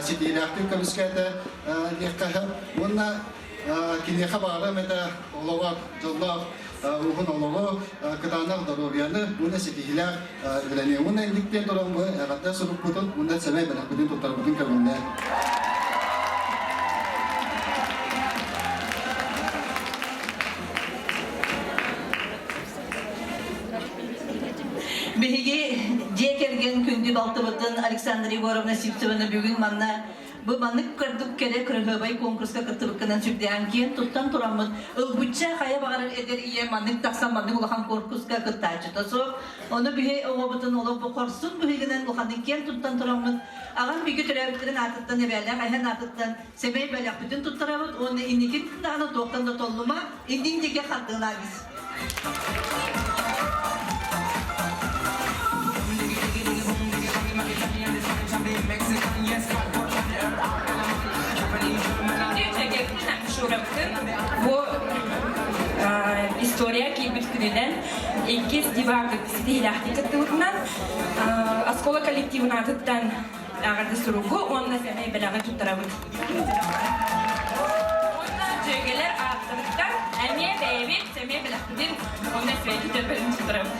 ситиләхтер комискәтә лехкә мунда Kini kabarı mete olarak jollar uhun olarak kedanak daruriyane bunda setihiler üleni bunda indikten duran bu hatta surup putun bunda semai benak putun tutar putun kabunda. Bihigi jekergen kündü baltıbıtın Aleksandr Igorovna Sipsevana bugün manna bu manık kırdık kere kırhıbay konkurska kırtılıkından sürdüğün kiyen tuttan turamız. Ilbutça kaya bağırır eder iye manık taksan manık ulakan konkurska kırtacı taso. Onu bihi oğabıtın olup bu korsun bihiginen ulakanın kiyen tuttan turamız. Ağam bir götürebildirin artıktan eberler ayhan artıktan sebebi belak bütün tutturamız. Onu indikin dağına tohtan da tolluma indin dike kattığına biz. Bu история кибиткүнүнөн экис дивардык стилахти кыттыбытынан аскола коллективин атыттан агарды суругу онна семей белага туттарабыт. Онна жөгелер аттырыттан эмие бейбит семей белактыбын онна свети төбөлүн туттарабыт.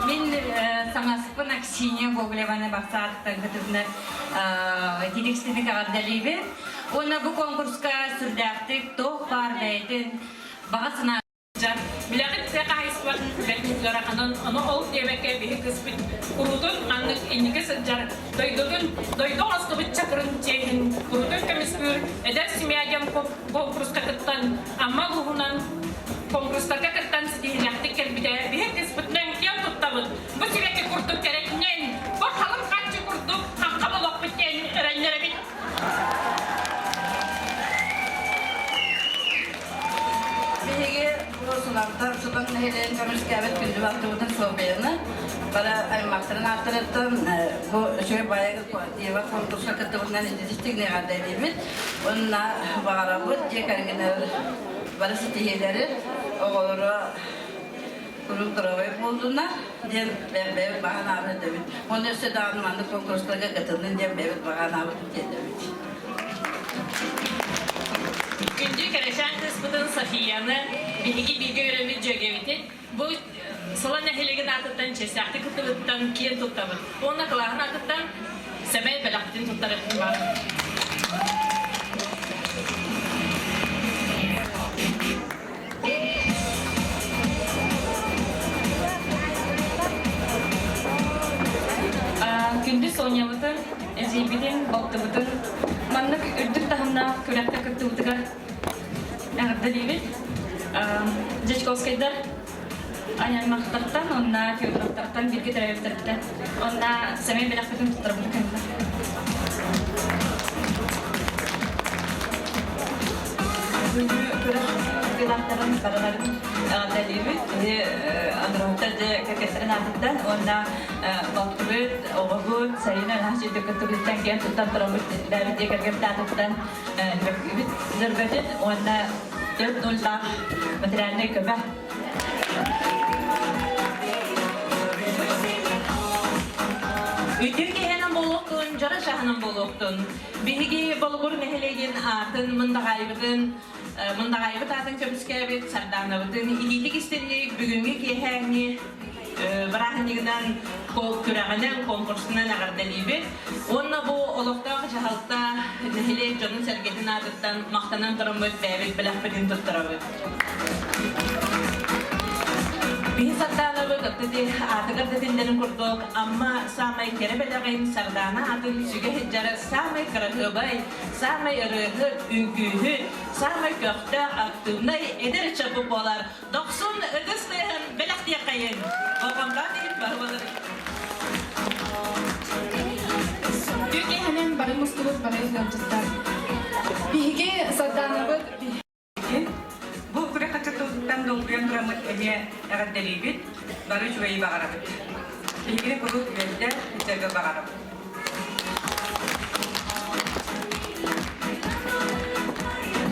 Мен саңаспын Аксинья Гоголеваны бақсаттан кытыбына дирекцияны кағардалейбі. Оны бұл конкурска сүрдәқтік тоқ бар бәйтін бағасына жар. Біләғыт сәқа айсуатын үләкінлері қанын оны ол демекке бейі кіспіт құрудын қанық енеге сәджар. Дойдың асты бұт чакырын чейін құрудын көміспір. Әдәр семьяген конкурска кыттан амма ғуғынан konkurslarga kirtan stihiyaktik kelbide bir kısmından kiyan tuttavut. Bu sürekli kurduk gerekinen, bu halım kaçı kurduk, hakkam olak biten öğrenlere bit. Bihigi bu sınavda sudan nehirlerin kömürskâbet gündü vaktıbıdın soğubayını bana aymaktırın arttırıttım. Bu şöyle bayağı diva konkursa kıttıbından izlediştik ne kadar edilmiş. Onunla bağırabıt, yekarginer bana stihiyeleri oğulları kurup duravayıp bulduğuna diyen bebek bağın ağabey demiş. Onun üstü dağınmandı konkurslarga katılın diyen bebek bağın ağabey demiş. Gündü kereşen kısmının Safiyanı bilgi bilgi öğrenimi cögevitin. Bu sıla nehilegin atıttan çesakti kıtıbıttan kiyen tuttabıt. Onunla kılağın atıttan semey belaktin tuttarıttın var. Gündüz Sonya'mızın Зибидин болтубутун маннык үрдүк тахымна күрәккә кыттыбытыгар әгәрдәлибит. Жечковскайдар Анян мақтақтан, онна филмақтақтан бірге тәрәйіптіріпті. Онна сәмен беләқпетін тұттырып бұқынды. Бүгінгі күрәқтарын қараларын дәлемет, андырғытта де кәкестерін артыттан, онна бақтыбыт, оғығыт, сайынан ашыды күттігіттен кен тұттан тұрамыт, дәбіт екерген тәтіптен зірбетет, онна 4-0 материальный көбә. Үтір кехенен болуқтun, жара шахынан болуқтun. Биһиги болуғыр нәхелеген атын, мындағайбыт атын көміскәбет, сарданабытын, идилік істенлік бүгінгі кехәңі бірахынегінен күрәғінен конкурсынан ағардалибет. Онна бұл олықтағы жағалықта нәхелек жонын сәргетін адыттан мақтанан тұрымыт, бәбет біләқпетін тұттырабыт. Биһи сардаанабыт, атыгар дәтіндерін күрдік, амма самай керебеләғын сардана атын сүге хеджары самай кырағыбай, самай ырығы, үңкүйі, самай көқті аттығынай әдір чапы болар. 90 ұғыстығын бәләқтия қайын. Оғамға дейін бағылыр. Türkiye hemen barı musluluk barı izleyiciler. Bihiге сардаанабыт Бұл күрек қатшаттылықтан долгуян тұрамыт әне әғаддәлейбет, бары жүгейі бағарабыт. Бейгіне күрік үйелді үтегі бағарабыт.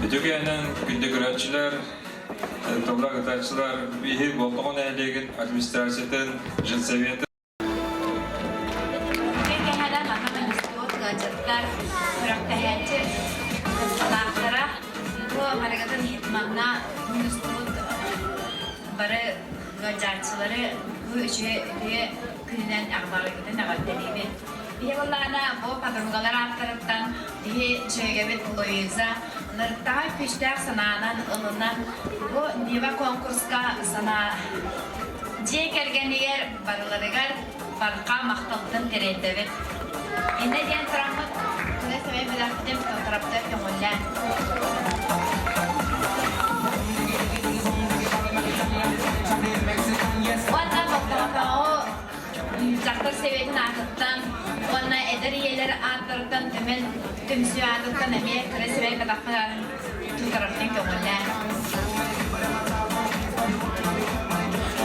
Бүтігенің күнді күрәтшілер, тобра ғытаршылар, бейі болтығын әлеген администрациятын, жыл-советі. Бары гажарчылары bu üçe күннән агбарыгыдан агатталыбы. Бигеллана бу подругалар артырыптан ди чегебет Луиза ныртай пиштәк сананан ылынан бу нива конкурска сана же кергенигер барыларыгар парка макталтын теретебет. Инде ден трамат күнә сәбәп белән тарапта көңеллән. Ванна бактао жактар себебин атыттан, ванна эдер иелер атырдан төмен төмсү атыттан эме кресебек кадакка тутараптын көңеллән.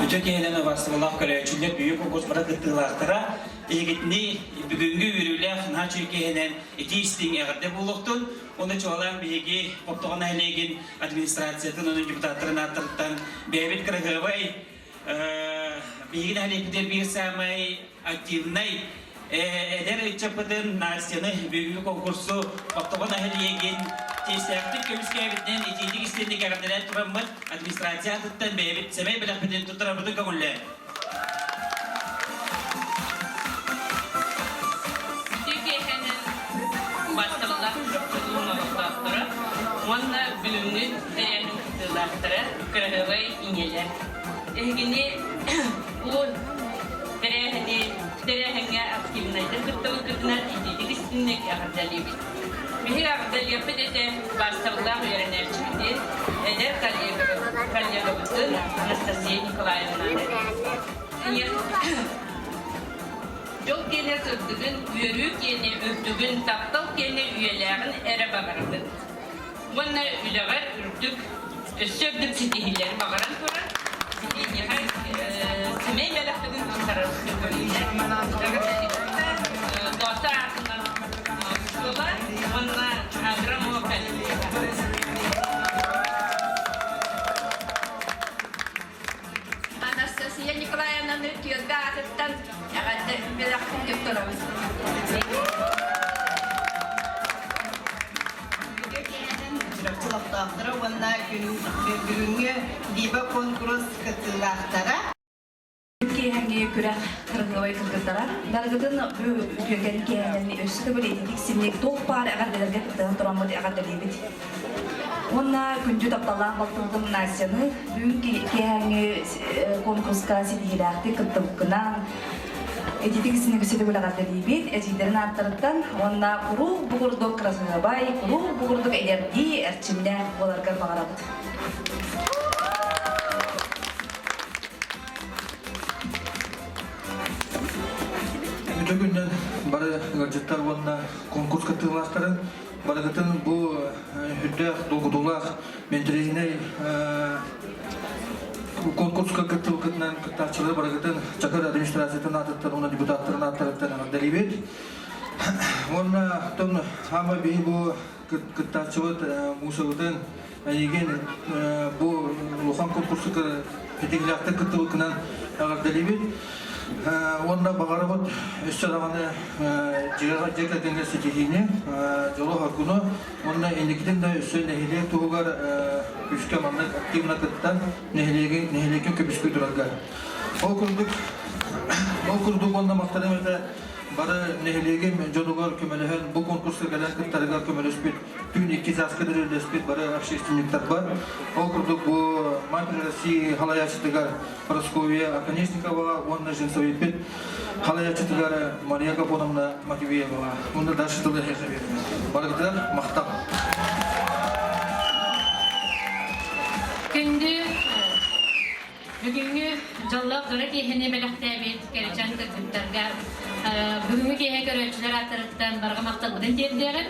Үче кенен васылах көрәчүләр бүйүк конкурс бара кыттылактара, эгитни бүгүнгү үрүләр начы кенен этистин ягырда булуктун, оны чолан биги оптогон айлеген администрациятын, оны депутаттарын атырдан бебет кыргыбай биги халектер бир самай активный эдер чапыдын Настяны бүгүнгү конкурсу оптогон айлеген Тестяхты көміскәбітнен етейдік істендік ағырдырәт тұрамыд администрация атыттан бәйбіт сәмей біләқпеден тұттырабыды көңілі. Türkiye'nin başkanlar çocuğuna baktıra, onunla bölümünün değerli kıtırlaktırı, kırığı ve ingeler. Ehgini bu derehenge aktivnaydı, kıttığı kıttılar eteydik istendік ағырдалыбы. Бихи ағырдал yapıp ete başsağlar öğrenler çıktı. Eder kalyagabıtın Anastasiya Nikolaevna'da. Çok gene sırtıgın, üyerük gene öptügün, taptal gene üyelerin ere bağırdı. Bana üleğer ürtük, söktük sitihiller bağıran sonra. Semey belaktıgın tutarız. Dosta artından solar, bana agramı Anastasiya Nikolaevna'nın tüyözde atıttan belaktık yaptırabız. Çılaktağıra, onunla gününgü diba konkurs kıtılağıtara. Türkiye'ye küre kırgıvay kırgıtara. Dalgıdın bu ülkenin kendini ösüde böyle edik sinlik doğuk bari ağardelerge kıttığın duramıdı ağardelebet. Onunla güncü taptalan baktığım Nasya'nı bugün kehenge konkurska sidihilakti kıttılıkından эдитигисине көсөтөгүлөгатта дейбит, эжидерин арттарыттан, онна куру бугурдук красынабай, куру бугурдук элерди, эрчимне боларгар багарабыт. Бүгүннен бары гаджеттар онна конкурс кытыластарын, барыгытын бу хүддэх долгудулах ментрейней конкурска кытылгытынан кытачылы барыгытын чакыр администрациятын атыттан, оны депутаттарын аттарыттан делибет. Онна тон хама бей бу кытачылыт мусабытын еген бу лухан конкурска петеглякты кытылгынан делибет. Онда багарабыт өссөраганы жега деңгер сетигине жолу хакуну онда эндикиден да өссө нехиле тугар үскө манны активна кыттан нехилеге көбүскө турарга. Ол курдук онда мактарым эте бары нехилеге жолугар көмөлөһөн бу конкурска келен кыттарга көмөлөспүт түн 2 сааска дөрөлөспүт бары общественниктер бар. Ол курдук бу Матери России халаячытыгар Просковия Оконечникова, онна женсовет халаячытыгар Мария Гапоновна Матвеева. Онда дальше тылы хесебет. Барыгдар мактап. Күндү бүгүнгү жоллоқ дөрек ehine белектебит келечен кытыктарга бүгүнгү кеhe көрөчүлөр атырыттан барга макталбыдын дердерин.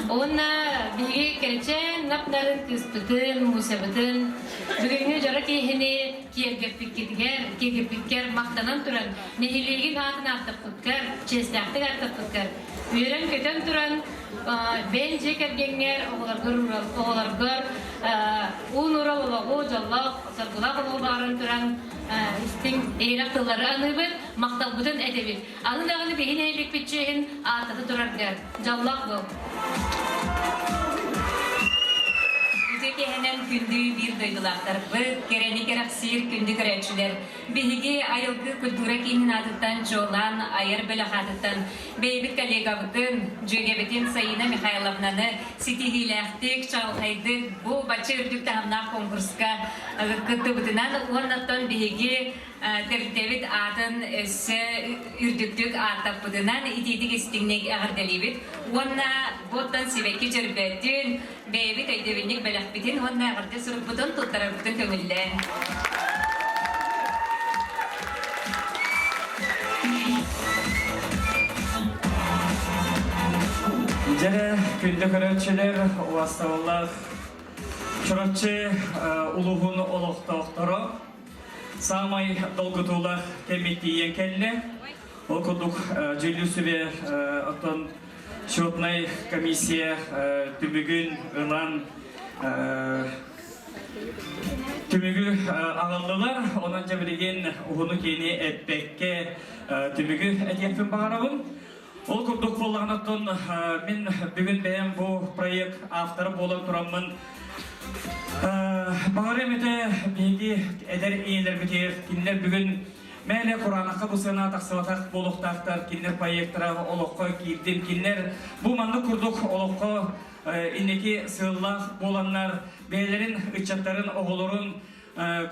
Онна биги келечен наптарын кыспытын, мусабытын бүгүнгү жора кehine кегеппиккер мактанан туран нехилегин атын артыппыткар, честяктык артыппыткар. Үйрен көтөн туран бен жекергеңер оғыларгар уын уралылығы жоллақ саргылақ барын туран истин эйрақтылары аныбын мақталбытын әдебет. Аны дағыны бейін әйлік бітчеген артады тураргар. Жоллақ бұл. Кехенен күнді bir дойдылақтар бұд, керені керақсир күнді көрәтшілер. Бейгі айылғы культура кейінін адыттан жолан, айыр бөлі қадыттан, бейбіт коллегабытын, жөгебетін Саина Михайловнаны сетигиләқтік, чалқайдық, бұл бачы үрдік тағымна конкурска күтті бұтынан, орнаттан бейгі тәртебет атын өсі үрдіктік артап бұтынан, идейдік істігнек ағырделебет. Онна боттан себекі жүрбәттін, бейбіт өйдебінік бәләқпетін, онна ағырды сұрып бұтын тұттарар бұтын көңілден. Жәрі күнді көрәтшілер, уастауыллақ, чұрапчы ұлығын олықтауқтары, самай долгытулақ кәметтейен кәлі, ол күдік жүлісі отын счетный комиссия түмігін ұлан түмігі ағалылар, онан жәбіреген ұғыны кейіне әтпәкке түмігі әдепін бағарабын. Ол күрдік болғанаттың мен бүгін бәйім бұл проект авторы болын тұрамын. Бағарым еті бейгі әдер ейлер бітер, кенілер бүгін мәлі Құранаққа бұсына тақсылатақ болуқтақтар, кенілер проекттара олыққа кейден, кенілер бұл манны күрдік олыққа инеки сыллақ боланлар, бәйлерін, үтчаттарын, оғылырын,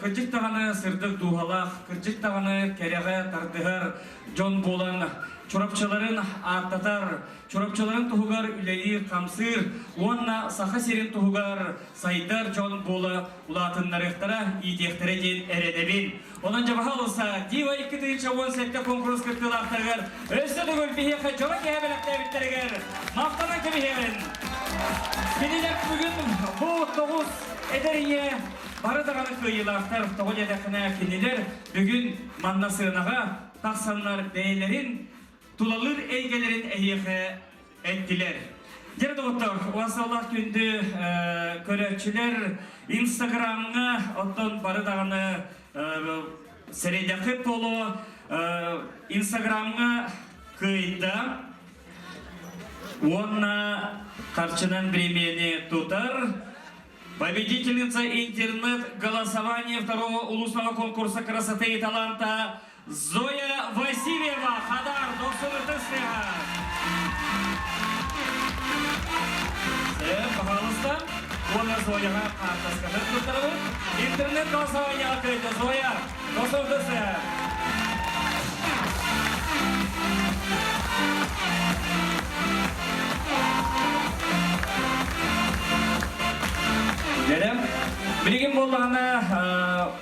кіржік тағаны сырдық дуғалақ, кіржік тағаны кәріға тардығар, жон болан, чурапчаларын аттатар, чурапчаларын туғығар үләйір қамсыр, онна сақа серін туғығар сайдар жон болы ұлатынларықтара идектері ден әредебін. Онан жабаға олса, Дива 2017 конкурс күттілақтарғар, өсті дүгіл бейеқі жора кәбілікті әбіттерігер, мақтана кәбігерін. Кенелер бүгін бұл 9 әдеріне барыдағаны көйілақтар, 9 әдәқіне кенелер бүгін манна сығынаға тақсанлар бәйлерін Тулалыр әйгелерін әйеқі әттілер. Дерді ұттар, уасаллах күнді көрәтшілер Инстаграмға оттан барыдағаны сәрейдәқі полу Инстаграмға көйді. Онна қарчынан премияны тұтар. Победительница интернет-голосования второго улусного конкурса красоты и таланта Зоя Васильева, Хадар, Доксулытысыға. Пожалуйста, оны Зояға қартасқаны тұттырылы. Интернет голосование ақыды Зоя, Доксулытысыға. Жерем, білген болғана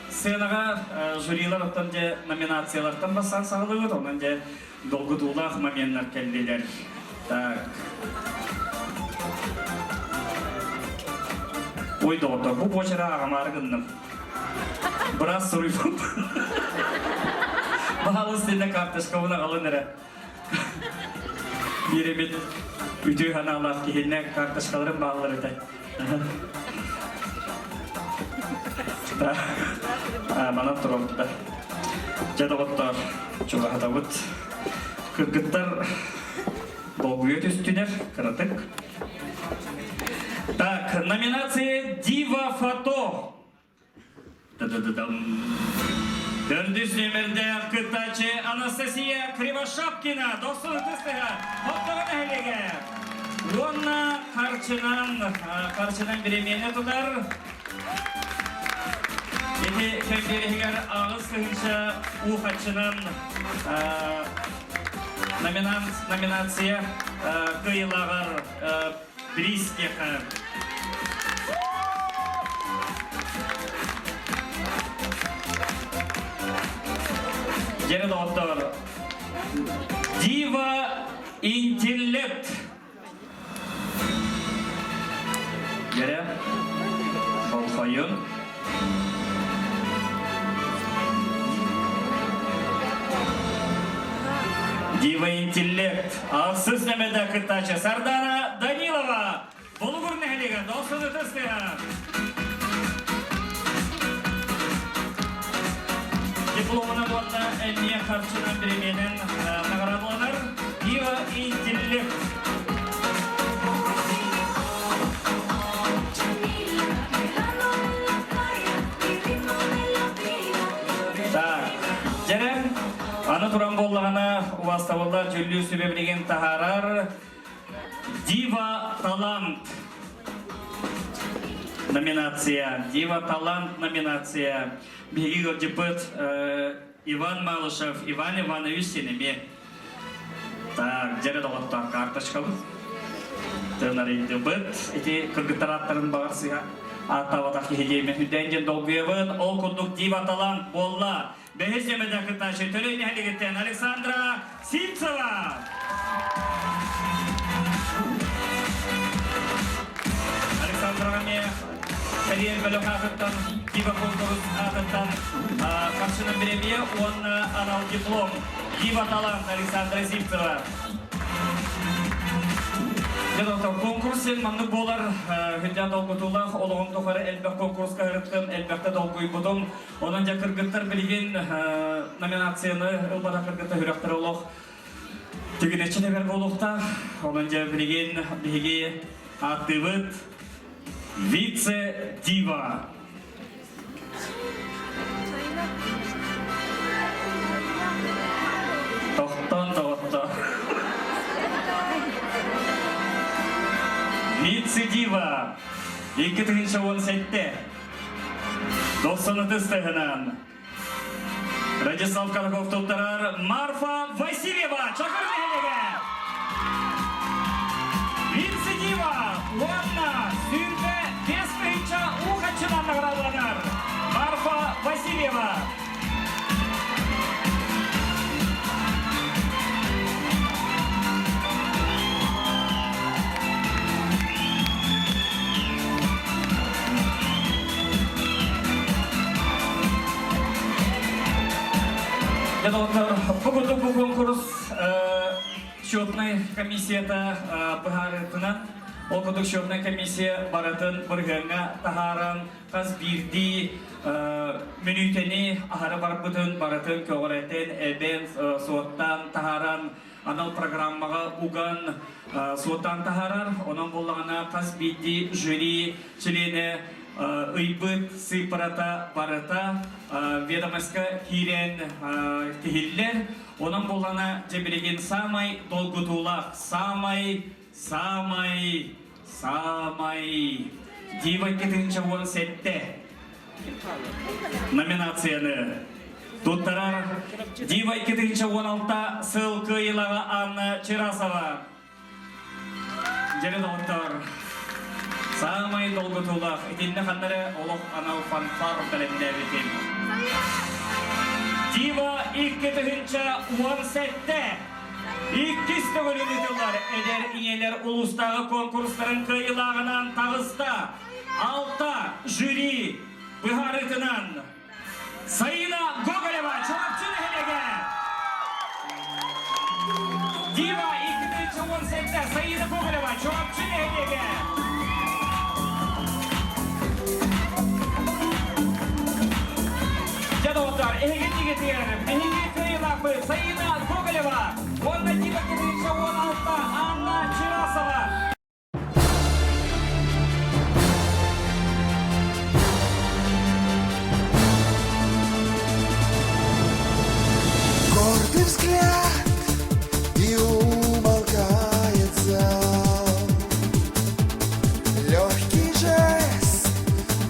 сценаға жюрилар оттан же номинациялардан бассан сағылы өт, онан же долгытулақ моменттер келділер. Так. Ой, доғыты, бұл почера ағамары күннім. Біраз сұрый бұл. Бағалы стенде картышқа бұна қалын әрі. Еремет үтіу ханалақ кейінне картышқаларын бағылар өтай. Мана тұрымды. Жадығыттар чуға хатабыт. Кыргыттар долгует үстінер, кыратык. Так, номинация «Дива фото». Дөрдүс нөмірді кытачы Анастасия Кривошапкина, 90-тыстыға, Хоттығын әлеге. Онна қарчынан беремені тұдар. Еті кәмберігер ағыз күйінші ұқатшынан номинация кыйлағар Бристеха. Жері доғыттар. Дива интеллект. Жері болқайын. Дива интеллект. Алсыз нәмеді кыттачы Сардана Данилова. Болуғыр нәлігі, доқсыны тұстыға. Дипломына болна әмне қарчынан біременен нағырадыланар. Дива интеллект. Так, жерем, аны туран болғана уаставылда жүлі сөбеблеген тахарар Дива талант номинация. Дива талант номинация. Беги гордипыт Иван Малышев, Иван Иванович сенеме. Так, жере доғыттан карточкалы. Төнарейді бұт. Эти кыргытараттарын бағарсыға. Атаватақ егеймен үдәнген долгуевын. Ол күндік Дива талант болла. Бәхесемеді кырташы төлейін әлігеттен Александра Сильцева. Александра ме карьер бөлік ағыттан, Дива конкурс ағыттан қаршының біреме, оны анал диплом. Дива талант Александра Сильцева. Конкурсын маңны болар хүнде долгытулақ, олығын тұқары әлбәк конкурсқа ғырыттым, әлбәкті долгуй бұдым. Оның жа кыргыттар білген номинацияны ұлбада кыргытта хүріқтір олық. Түгінетшіне бер болуқта, оның жа білген біге аттывыт вице-дива. Тоқтан тоғытта. Вице-дива. 2-17. 90-тыстығынан. Радислав Караков топтарар Марфа Васильева. Чакырды әлігі. Вице-дива. Уанна. Сүйінді 5-тігі ұқатшынан нағырадыланар. Марфа Васильева. Бүгінгі бұл конкурс счетный комиссията бұғарытынан, Окудук счетный комиссия баратын біргіңі тахаран қаз бірді мүнітені ағары барбытын баратын көғыретін әбен суаттан тахаран анал программаға уған суаттан тахарар, оның болағына қаз бірді жюри члене ыйбыт сыпарата барата ведомостька кирен тихиллер, оның болғана жебелеген самай долгутулақ, самай Дива 2-17 номинацияны туттарар. Дива 2-16 сылқы илаға Анна Чирасова. Жерен оттар. Самай долгы тулах, итинне ханнары олох анау фанфар белемдер итин. Дива икки тыгынча уан сетте. Иккисті бөлінетілер әдер инелер улустағы конкурстарын кыйылағынан тағыста. Алта жюри бұхарытынан. Сайына Гоголева, чорапчын хелеге. Дива икки тыгынча уан сетте. Сайына Гоголева, чорапчын хелеге. Жадовдар, эгенди кетер, мехиги кыйылапы, Сайына Гоголева, онна Дива кетеринче 16-та Анна Чирасова. Гордый взгляд и умолкает зал. Легкий жест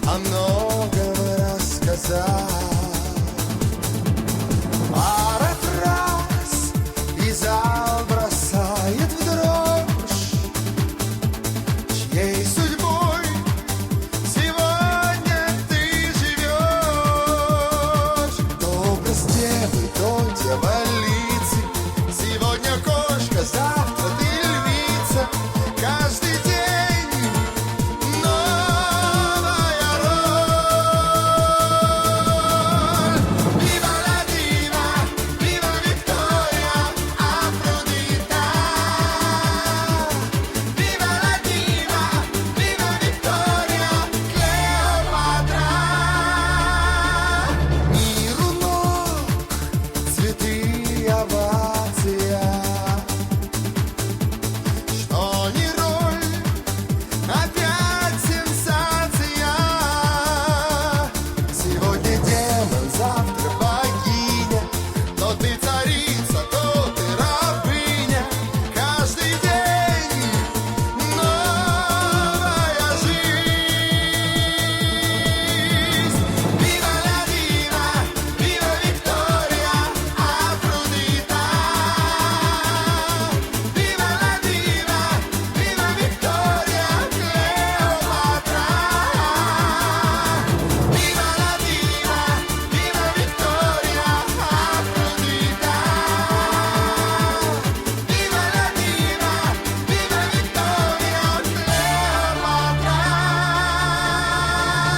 о многом рассказал.